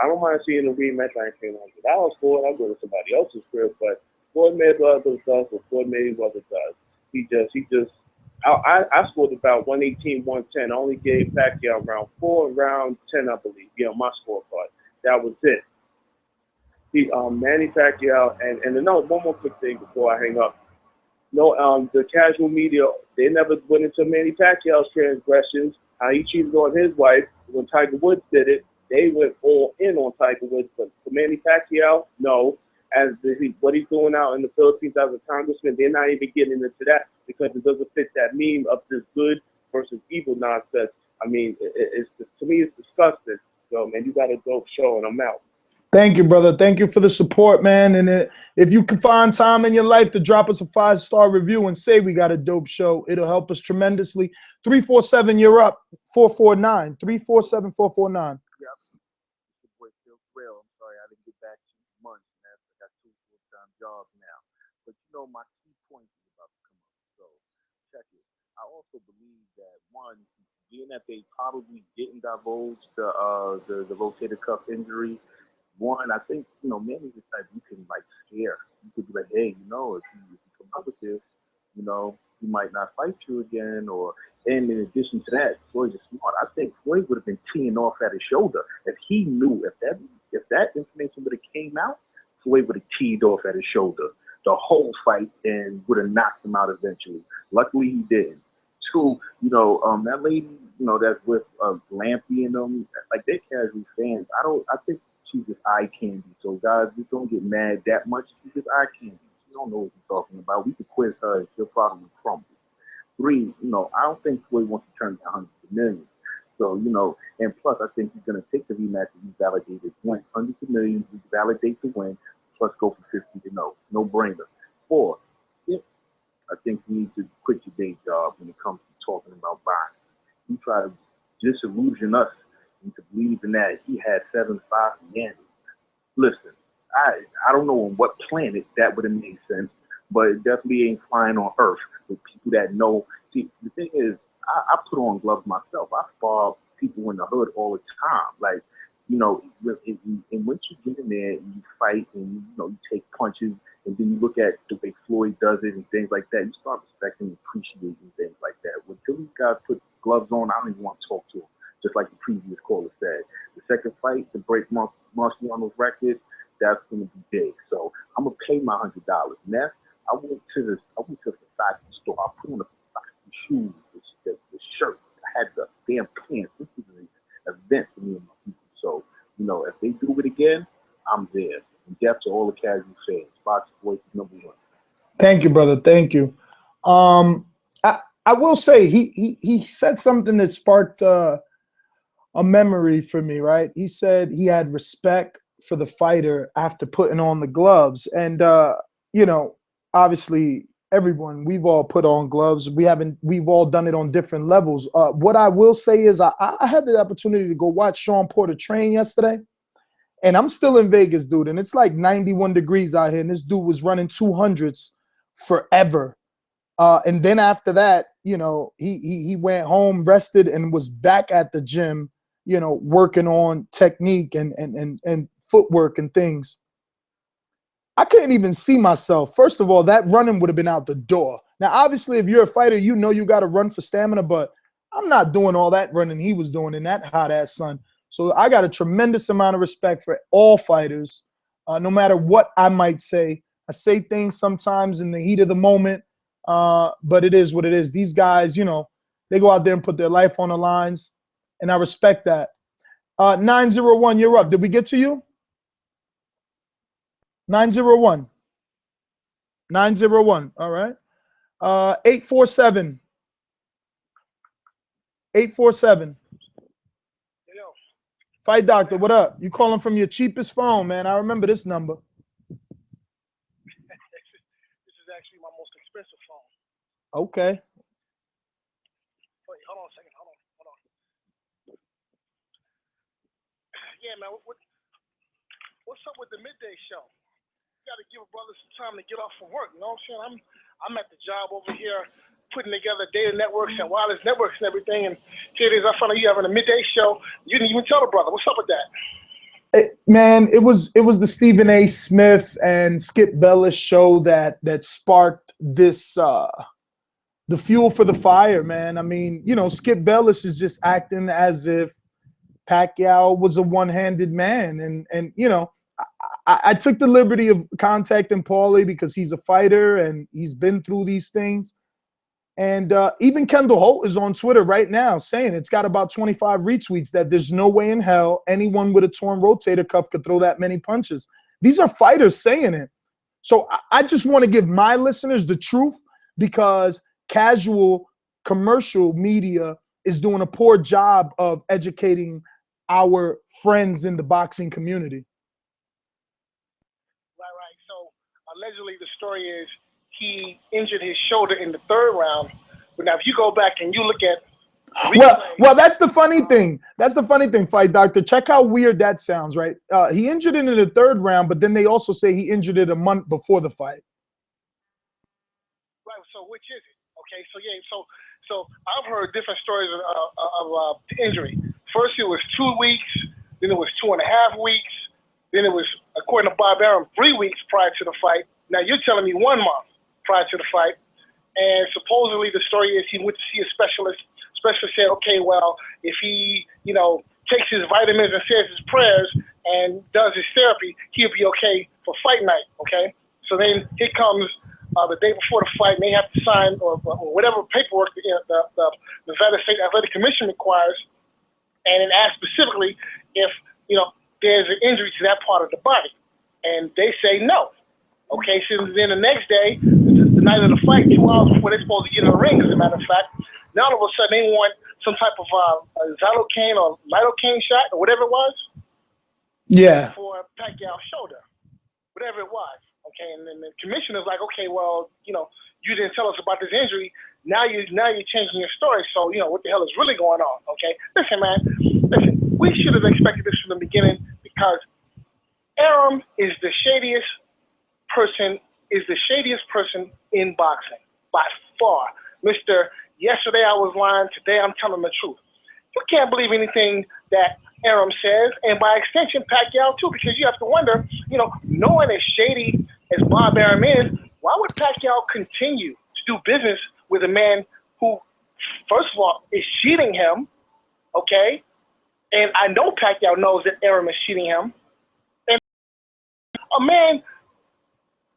I don't mind seeing a rematch. I ain't paying $100 for it. I'll go to somebody else's crib, but Floyd Mayweather does what Floyd Mayweather does. He just, I scored about 118, 110. I only gave Pacquiao round 4, round 10, I believe. Yeah, my scorecard. That was it. Manny Pacquiao, and another one more quick thing before I hang up. No, the casual media, they never went into Manny Pacquiao's transgressions, how he cheated on his wife. When Tiger Woods did it, they went all in on Tiger Woods. But for Manny Pacquiao, no. What he's doing out in the Philippines as a congressman, they're not even getting into that because it doesn't fit that meme of this good versus evil nonsense. I mean, to me, it's disgusting. So, man, you got a dope show, and I'm out. Thank you, brother. Thank you for the support, man. And if you can find time in your life to drop us a 5-star review and say we got a dope show, it'll help us tremendously. 347, you're up. 449. 347 449. Yeah, your boy Phil Thrill. I'm sorry I didn't get back to you months, man. I got 2 full-time jobs now. But you know, my key point is about to come up. So check it. I also believe that one, being that they probably didn't divulge the rotator cuff injury. One, I think, Manny's the type you can scare. You could be like, hey, if you come up with this, he might not fight you again. And in addition to that, Floyd's smart. I think Floyd would have been teeing off at his shoulder if he knew if that information would have came out. Floyd would have teed off at his shoulder the whole fight and would have knocked him out eventually. Luckily, he didn't. 2, that lady, that's with Lampy and them, they're casual fans. I think she's just eye candy. So guys, just don't get mad that much. She's just eye candy. She don't know what she's talking about. We could quiz her and she'll probably crumble. 3, I don't think Floyd wants to turn to hundreds of millions. So, and plus I think he's gonna take the rematch and validate his win. Hundreds of millions, validate the win, plus go for 50-0. No brainer. 4, I think you need to quit your day job when it comes to talking about boxing. You try to disillusion us into believing that he had 7-5 Yanni. Listen, I don't know on what planet that would have made sense, but it definitely ain't flying on Earth with people that know. See, the thing is, I put on gloves myself. I spar people in the hood all the time. And once you get in there and you fight and you take punches, and then you look at the way Floyd does it and things like that, you start respecting and appreciating things like that. When these guys put gloves on, I don't even want to talk to them. Just like the previous caller said, the second fight to break Marciano's record, that's going to be big. So I'm gonna pay my $100. Next, I went to the fashion store. I put on the fashion shoes, the shirt. I had the damn pants. This is an event for me and my people. So if they do it again, I'm there. And death to all the casual fans. Box Voice is #1. Thank you, brother. Thank you. I will say he said something that sparked a memory for me, right? He said he had respect for the fighter after putting on the gloves. And, obviously we've all put on gloves. We've all done it on different levels. What I will say is I had the opportunity to go watch Sean Porter train yesterday. And I'm still in Vegas, dude. And it's like 91 degrees out here. And this dude was running 200s forever. And then after that, he went home, rested, and was back at the gym, working on technique and footwork and things. I couldn't even see myself. First of all, that running would have been out the door. Now, obviously, if you're a fighter, you got to run for stamina, but I'm not doing all that running he was doing in that hot-ass sun. So I got a tremendous amount of respect for all fighters, no matter what I might say. I say things sometimes in the heat of the moment, but it is what it is. These guys, they go out there and put their life on the lines, and I respect that. 901, you're up. Did we get to you? 901. 901. All right. 847. 847. Fight Doctor, what up? You calling from your cheapest phone, man. I remember this number. This is actually my most expensive phone. Okay. Wait, hold on a second. Hold on. Yeah, man. What's up with the midday show? You got to give a brother some time to get off from work. You know what I'm saying? I'm at the job over here putting together data networks and wireless networks and everything. And here it is. I found out you having a midday show. You didn't even tell the brother. What's up with that? Man, it was the Stephen A. Smith and Skip Bayless show that sparked this the fuel for the fire, man. I mean, you know, Skip Bayless is just acting as if Pacquiao was a one-handed man. And you know, I took the liberty of contacting Paulie because he's a fighter and he's been through these things. And even Kendall Holt is on Twitter right now saying it's got about 25 retweets that there's no way in hell anyone with a torn rotator cuff could throw that many punches. These are fighters saying it. So I just want to give my listeners the truth, because casual commercial media is doing a poor job of educating our friends in the boxing community. Right. So allegedly the story is he injured his shoulder in the third round. But now if you go back and you look at Well, that's the funny thing. That's the funny thing, Fight Doctor. Check how weird that sounds, right? He injured it in the third round, but then they also say he injured it a month before the fight. Right. So which is it? Okay. So yeah. So I've heard different stories of the injury. First it was 2 weeks, then it was 2.5 weeks, then it was, according to Bob Arum, 3 weeks prior to the fight. Now you're telling me 1 month prior to the fight, and supposedly the story is he went to see a specialist. Specialist said, okay, well, if he, you know, takes his vitamins and says his prayers and does his therapy, he'll be okay for fight night. Okay. So then here comes the day before the fight, and they have to sign or whatever paperwork the Nevada State Athletic Commission requires, and it asks specifically if, you know, there's an injury to that part of the body, and they say no. Okay, so then the next day, the night of the fight, 2 hours before they're supposed to get in the ring, as a matter of fact, now all of a sudden they want some type of xylocaine or lidocaine shot or whatever it was. Yeah. For Pacquiao's shoulder, whatever it was. Okay, and then the commissioner's like, okay, well, you know, you didn't tell us about this injury. Now you're changing your story. So, you know, what the hell is really going on? Okay, listen, man. Listen, we should have expected this from the beginning, because Arum is the shadiest person in boxing by far. Mr. Yesterday I was lying, today I'm telling the truth. You can't believe anything that Arum says, and by extension Pacquiao too, because you have to wonder, you know, knowing as shady as Bob Arum is, why would Pacquiao continue to do business with a man who, first of all, is cheating him, okay? And I know Pacquiao knows that Arum is cheating him. And a man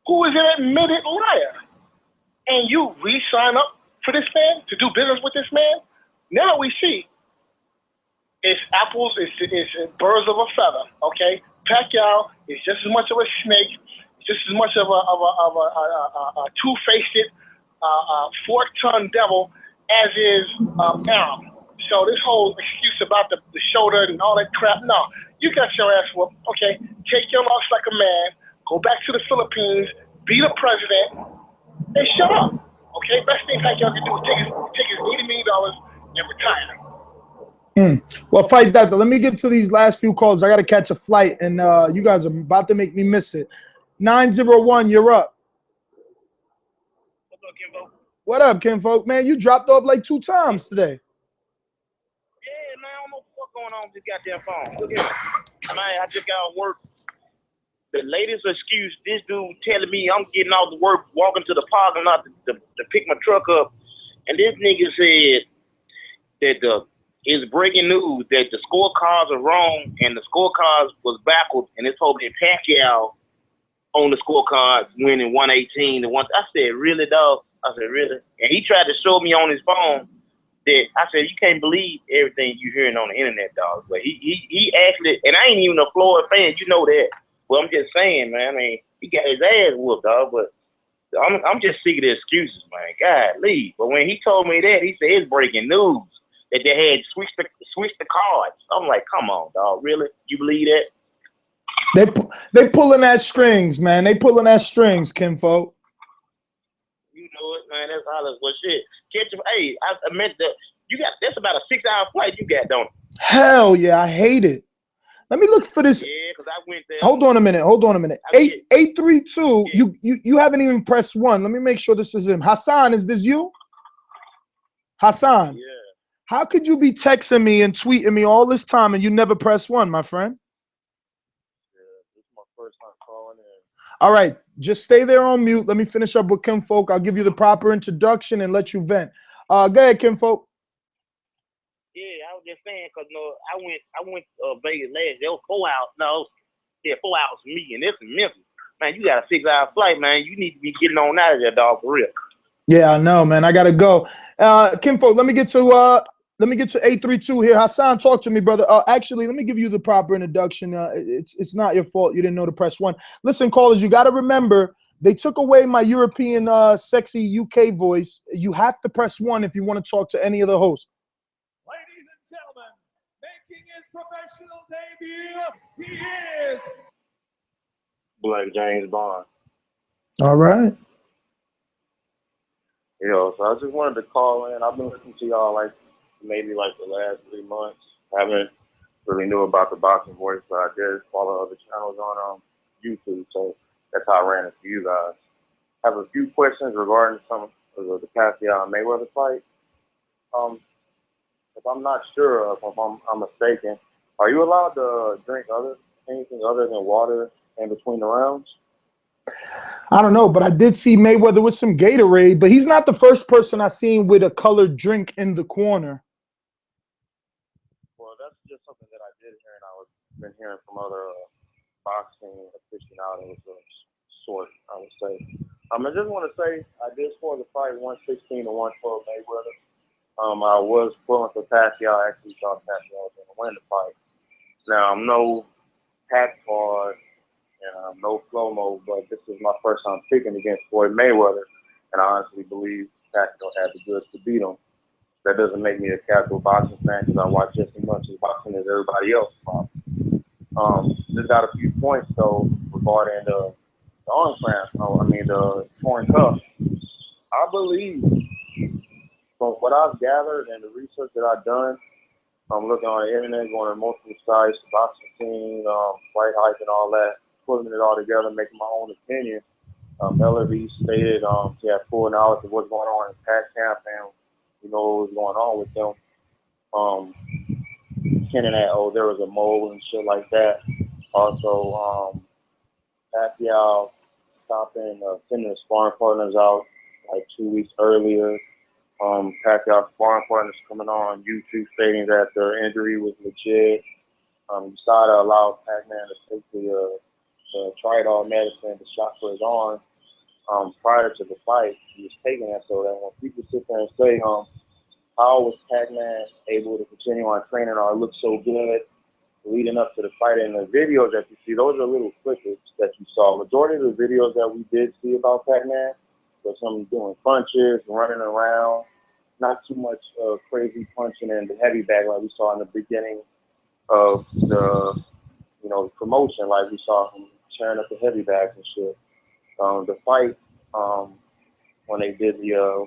who is an admitted liar. And you re-sign up for this man, to do business with this man? Now we see it's apples, it's birds of a feather, okay? Pacquiao is just as much of a snake, just as much of a two-faced, fork-tongued devil as is Arum. So this whole excuse about the shoulder and all that crap, no. You got your ass whooped, okay? Take your loss like a man, go back to the Philippines, be the president, and shut up, okay? Best thing Pacquiao can do is take his $80 million and retire. Well, Fight Doctor, let me get to these last few calls. I got to catch a flight, and you guys are about to make me miss it. 901, you're up. What's up, Kimbo? What up, Kinfolk? Man, you dropped off like 2 times today. Yeah, man, I don't know what's going on with this goddamn phone. Look here. Man, I just got off work. The latest excuse, this dude telling me I'm getting off the work, walking to the parking lot to pick my truck up, and this nigga said that it's breaking news that the scorecards are wrong and the scorecards was backwards, and it's supposed to be Pacquiao on the scorecards winning 118 to 1. I said, really, dog? I said, really? And he tried to show me on his phone that, I said, you can't believe everything you're hearing on the internet, dog. But he actually, and I ain't even a Floyd fan, you know that. Well, I'm just saying, man. I mean, he got his ass whooped, dog. But I'm just sick of the excuses, man. God, leave. But when he told me that, he said it's breaking news that they had switched the cards. I'm like, come on, dog. Really? You believe that? They pulling at strings, man. They pulling at strings, Kinfolk. You know it, man. That's all that's what shit. Catch him. Hey, I meant that you got. That's about a 6-hour flight you got, don't it? Hell yeah, I hate it. Let me look for this. Yeah, because I went there. Hold on a minute. 832. Yeah. You haven't even pressed 1. Let me make sure this is him. Hassan, is this you? Hassan. Yeah. How could you be texting me and tweeting me all this time and you never press 1, my friend? Yeah, this is my first time calling in. All right, just stay there on mute. Let me finish up with Kim Folk. I'll give you the proper introduction and let you vent. Go ahead, Kim Folk. Yeah, I was just saying because I went Vegas last. There was 4 hours. No, 4 hours for me, and this is Memphis. Man, you got a 6-hour flight, man. You need to be getting on out of there, dog, for real. Yeah, I know, man. I gotta go. Kim Folk, let me get to 832 here. Hassan, talk to me, brother. Actually, let me give you the proper introduction. It's not your fault. You didn't know to press 1. Listen, callers, you got to remember they took away my European sexy UK voice. You have to press 1 if you want to talk to any of the hosts. Ladies and gentlemen, making his professional debut, he is Black James Bond. All right. Yo, so I just wanted to call in. I've been listening to y'all maybe the last 3 months. I haven't really knew about the Boxing Voice, but I did follow other channels on YouTube, so that's how I ran into you guys. I have a few questions regarding some of the Pacquiao and Mayweather fight. If I'm not sure, if I'm mistaken, are you allowed to drink anything other than water in between the rounds? I don't know, but I did see Mayweather with some Gatorade, but he's not the first person I've seen with a colored drink in the corner. Well, that's just something that I did hear, and I've been hearing from other boxing aficionados of sort, I would say. I just want to say I did score the fight 116 to 112 Mayweather. I was pulling for Pacquiao. I actually thought Pacquiao was going to win the fight. Now, I'm no Pac card and I'm no Flomo, but this is my first time picking against Floyd Mayweather, and I honestly believe Pacquiao had the goods to beat him. That doesn't make me a casual boxing fan because I watch just as much as boxing as everybody else. Just got a few points though regarding the arm cramp. The torn cuff. I believe from what I've gathered and the research that I've done, I'm looking on the internet, going to multiple sites, boxing team, fight hype, and all that, putting it all together, making my own opinion. LRB stated he had full knowledge of what's going on in Pat camp and what was going on with them. Hinting at, there was a mole and shit like that. Also, Pacquiao stopping, sending his sparring partners out 2 weeks earlier. Pacquiao sparring partners coming on YouTube stating that their injury was legit. Decided to allow Pac-Man to take the Tridol medicine, the shot for his arm, prior to the fight. He was taking that so that when people sit there and say, how was Pac-Man able to continue on training or look so good leading up to the fight? And the videos that you see, those are little snippets that you saw. Majority of the videos that we did see about Pac-Man was him doing punches, running around, not too much crazy punching in the heavy bag like we saw in the beginning of the promotion, like we saw him tearing up the heavy bags and shit. The fight, when they did the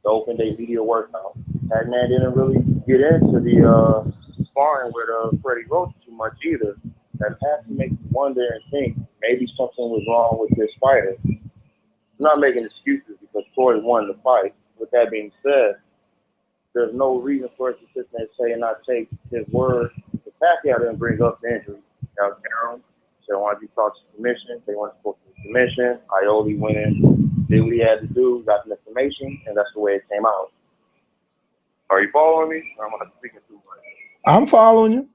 open day video workout, Pac-Man didn't really get into the sparring with Freddie Roach too much either. That has to make you wonder and think maybe something was wrong with this fighter. I'm not making excuses because Floyd won the fight. With that being said, there's no reason for us to sit there and say and not take his word. The Pacquiao didn't bring up the injury. Now, Aaron said, why don't you talk to the commission? They want to talk to the commission. Ioli went in, did what he had to do, got the information, and that's the way it came out. Are you following me? I'm not speaking too much. I'm following you.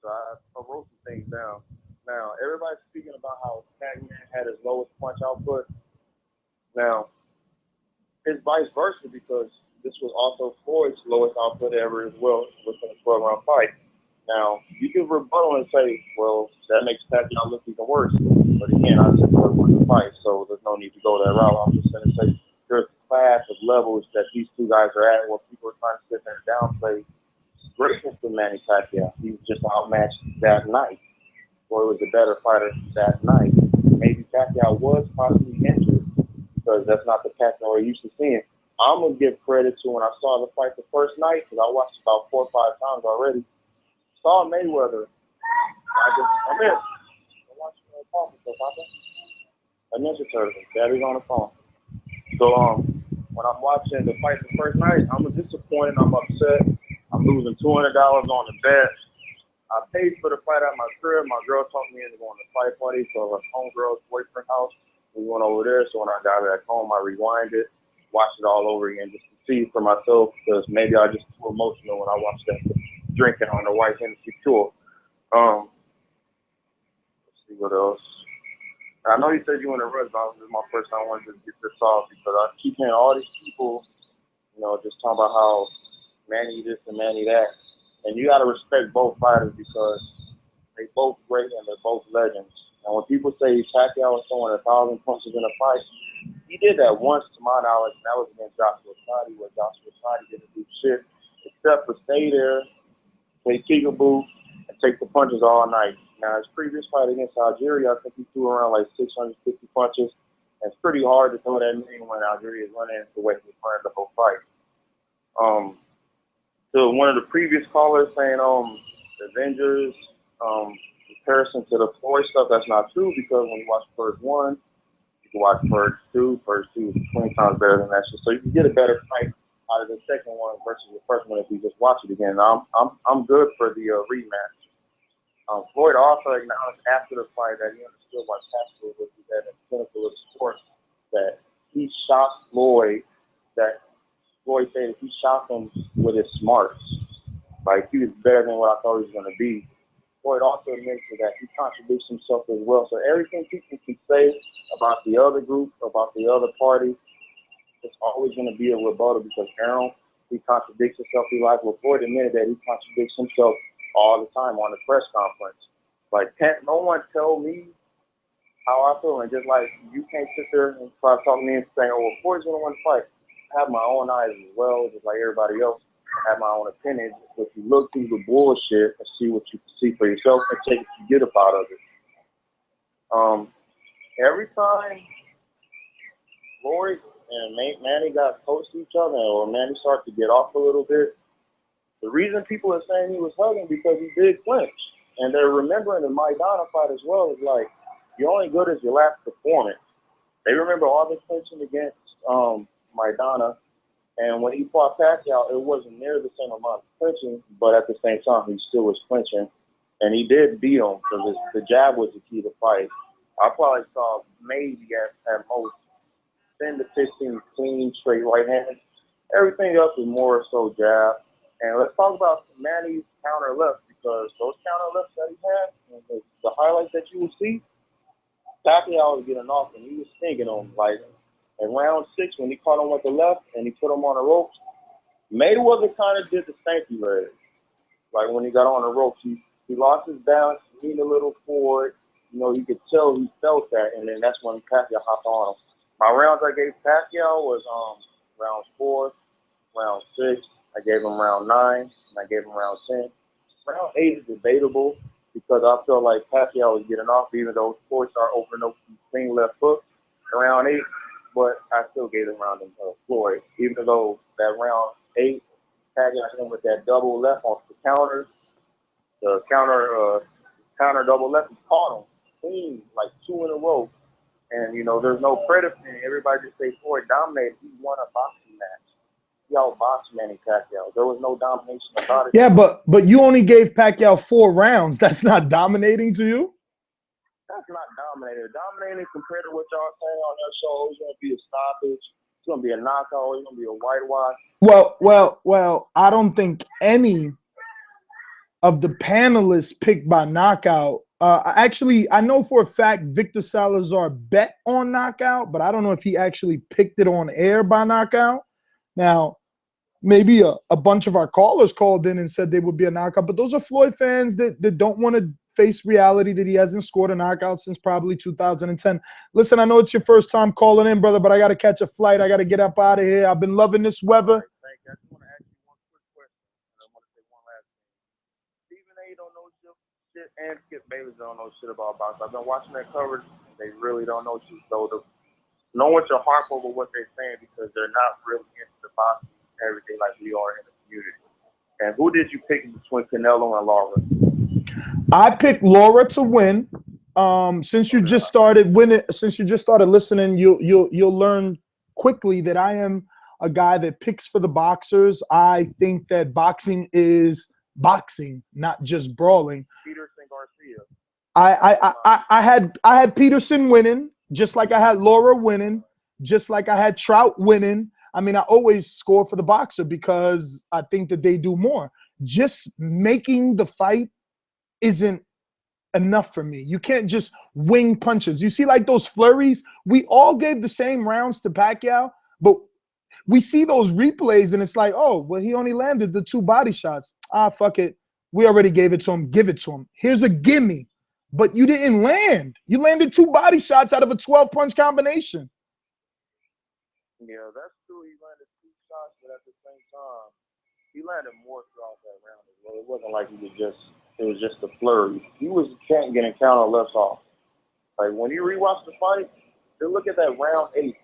So I wrote some things down. Now, everybody's speaking about how Pac-Man had his lowest punch output. Now, it's vice versa because this was also Floyd's lowest output ever as well within a 12-round fight. Now, you can rebuttal and say, well, that makes Pacquiao look even worse. But again, I said Floyd won the fight, so there's no need to go that route. I'm just going to say there's a class of levels that these two guys are at where people are trying to sit there and downplay greatness to Manny Pacquiao. He was just outmatched that night. Floyd was the better fighter that night. Maybe Pacquiao was possibly injured because that's not the Pacquiao we're used to seeing. I'm going to give credit to when I saw the fight the first night, because I watched about 4 or 5 times already. Saw Mayweather. I'm in. I'm watching the phone, so Papa. A Ninja Turtle. Daddy's on the phone. So when I'm watching the fight the first night, I'm disappointed. I'm upset. I'm losing $200 on the bet. I paid for the fight at my crib. My girl talked me into going to fight party to her homegirl's boyfriend house. We went over there, so when I got back home, I rewind it, watched it all over again just to see for myself, because maybe I was just too emotional when I watched that drinking on the White Hennessy tour. Let's see what else. I know you said you were in a rush, but this is my first time I wanted to get this off because I keep hearing all these people, just talking about how Manny this and Manny that. And you got to respect both fighters because they both great and they're both legends. And when people say Pacquiao is throwing 1,000 punches in a fight, he did that once to my knowledge, and that was against Joshua Sadi, where Joshua Sadi didn't do shit except for stay there, play peekaboo, and take the punches all night. Now, his previous fight against Algeria, I think he threw around like 650 punches. And it's pretty hard to throw that many when Algeria is running the way he planned the whole fight. To one of the previous callers saying the Avengers comparison to the Floyd stuff, that's not true because when you watch Purge 1, you can watch Purge 2. Purge 2 is 20 times better than that shit. So you can get a better fight out of the second one versus the first one if you just watch it again. I'm good for the rematch. Floyd also acknowledged after the fight that he understood why Pacquiao was that pinnacle of the sport, that he shocked Floyd, that Floyd said he shocked him with his smarts. Like, he was better than what I thought he was going to be. Floyd also admits that he contradicts himself as well. So everything people can say about the other group, about the other party, it's always going to be a rebuttal because Aaron, he contradicts himself. Well, Floyd admitted that he contradicts himself all the time on the press conference. Like, can't no one tell me how I feel? And just like you can't sit there and try to talk to me and say, oh, well, Floyd's going to win the fight. I have my own eyes as well, just like everybody else. I have my own opinion. But you look through the bullshit and see what you can see for yourself and take what you get up out of it. Every time Floyd and Manny got close to each other, or Manny started to get off a little bit, the reason people are saying he was hugging because he did clinch. And they're remembering the Maidana fight as well. It's like, you're only good as your last performance. They remember all the clinching against Maidana. And when he fought Pacquiao, it wasn't near the same amount of clinching, but at the same time, he still was clinching. And he did beat him because the jab was the key to fight. I probably saw maybe at most 10 to 15 clean, straight right hands. Everything else was more so jab. And let's talk about Manny's counter left, because those counter lefts that he had, and the highlights that you will see, Pacquiao was getting off and he was stinging him. Like in round 6, when he caught him with the left and he put him on the ropes, Mayweather kind of did the stanky leg. Like when he got on the ropes, he lost his balance, he leaned a little forward. You could tell he felt that, and then that's when Pacquiao hopped on him. My rounds I gave Pacquiao was round 4, round 6. I gave him round 9, and I gave him round 10. Round 8 is debatable because I feel like Pacquiao was getting off, even though Floyd started opening up some clean left hook around 8. But I still gave him round Floyd, even though that round 8, Pacquiao hit him with that double left on the counter. The counter double left, he caught him clean, like 2 in a row. And, there's no credit for him. Everybody just say Floyd dominated. He won a boxing match. He outboxed Manny Pacquiao. There was no domination about it. Yeah, but you only gave Pacquiao 4 rounds. That's not dominating to you? That's not dominating. Dominating compared to what y'all saying on your show, it's going to be a stoppage. It's going to be a knockout. It's going to be a whitewash. Well, I don't think any of the panelists picked by knockout. Actually, I know for a fact Victor Salazar bet on knockout, but I don't know if he actually picked it on air by knockout. Now, maybe a bunch of our callers called in and said they would be a knockout, but those are Floyd fans that don't want to face reality that he hasn't scored a knockout since probably 2010. Listen, I know it's your first time calling in, brother, but I got to catch a flight. I got to get up out of here. I've been loving this weather. I just want to ask you one quick question. And I want to say one last thing. Stephen A. don't know shit, and Skip Bayless don't know shit about boxing. I've been watching their coverage, and they really don't know shit. So no one should harp over what they're saying because they're not really into the boxing every day like we are in the community. And who did you pick between Canelo and Laura? I picked Laura to win. Since you just started listening, you'll learn quickly that I am a guy that picks for the boxers. I think that boxing is boxing, not just brawling. Peterson Garcia. I had Peterson winning, just like I had Laura winning, just like I had Trout winning. I mean, I always score for the boxer because I think that they do more. Just making the fight isn't enough for me. You can't just wing punches. You see, like those flurries, we all gave the same rounds to Pacquiao, but we see those replays and it's like, oh, well, he only landed the 2 body shots. Ah, fuck it. We already gave it to him. Give it to him. Here's a gimme. But you didn't land. You landed 2 body shots out of a 12-punch combination. Yeah, that's true. He landed 2 shots, but at the same time, he landed more throughout that round as well. It wasn't like it was just a flurry. He was getting counter left off. Like, when you rewatch the fight, just look at that round 8.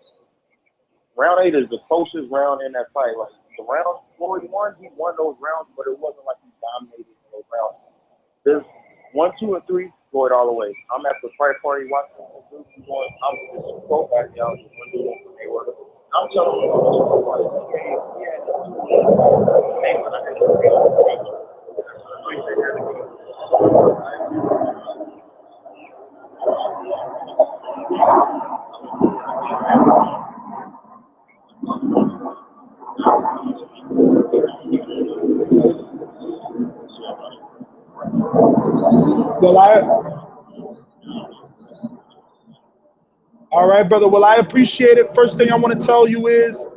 Round 8 is the closest round in that fight. Like, the round Floyd won, he won those rounds, but it wasn't like he dominated those rounds. There's 1, 2, and 3, Floyd all the way. I'm at the fight party watching the dude going, I'm just so back down to one dude from Mayweather. I'm telling you, he had Mayweather. I had to agree on Mayweather. Well, all right, brother. Well, I appreciate it. First thing I want to tell you is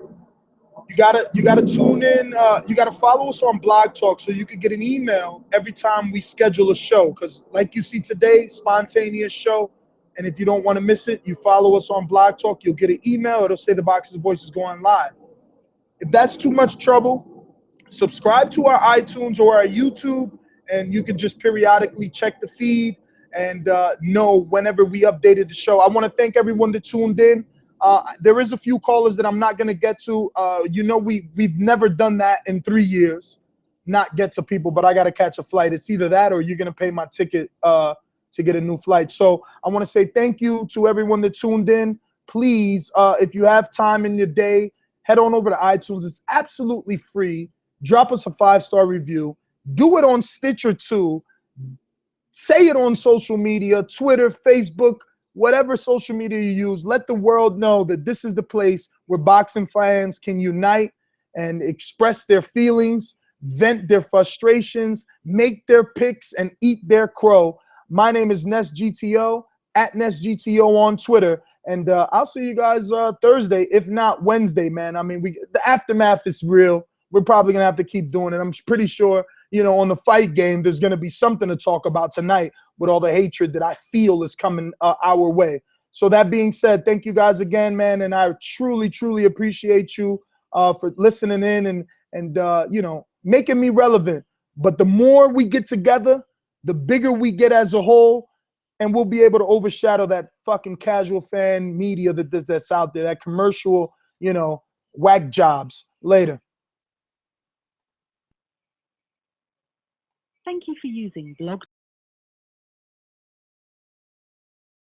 you gotta tune in. You gotta follow us on Blog Talk so you can get an email every time we schedule a show. Because like you see today, spontaneous show. And if you don't want to miss it, you follow us on Blog Talk. You'll get an email. It'll say the Boxer's Voice is going live. If that's too much trouble, subscribe to our iTunes or our YouTube, and you can just periodically check the feed and know whenever we updated the show. I want to thank everyone that tuned in. There is a few callers that I'm not going to get to. We've never done that in 3 years, not get to people, but I got to catch a flight. It's either that or you're going to pay my ticket to get a new flight. So I want to say thank you to everyone that tuned in. Please, if you have time in your day, head on over to iTunes. It's absolutely free. Drop us a 5-star review. Do it on Stitcher too. Say it on social media, Twitter, Facebook, whatever social media you use. Let the world know that this is the place where boxing fans can unite and express their feelings, vent their frustrations, make their picks, and eat their crow. My name is Ness GTO, at Ness GTO on Twitter. And I'll see you guys Thursday, if not Wednesday, man. I mean, the aftermath is real. We're probably going to have to keep doing it. I'm pretty sure, on the fight game, there's going to be something to talk about tonight with all the hatred that I feel is coming our way. So that being said, thank you guys again, man. And I truly, truly appreciate you for listening in and making me relevant. But the more we get together, the bigger we get as a whole, and we'll be able to overshadow that fucking casual fan media that's out there, that commercial, whack jobs. Later. Thank you for using Blog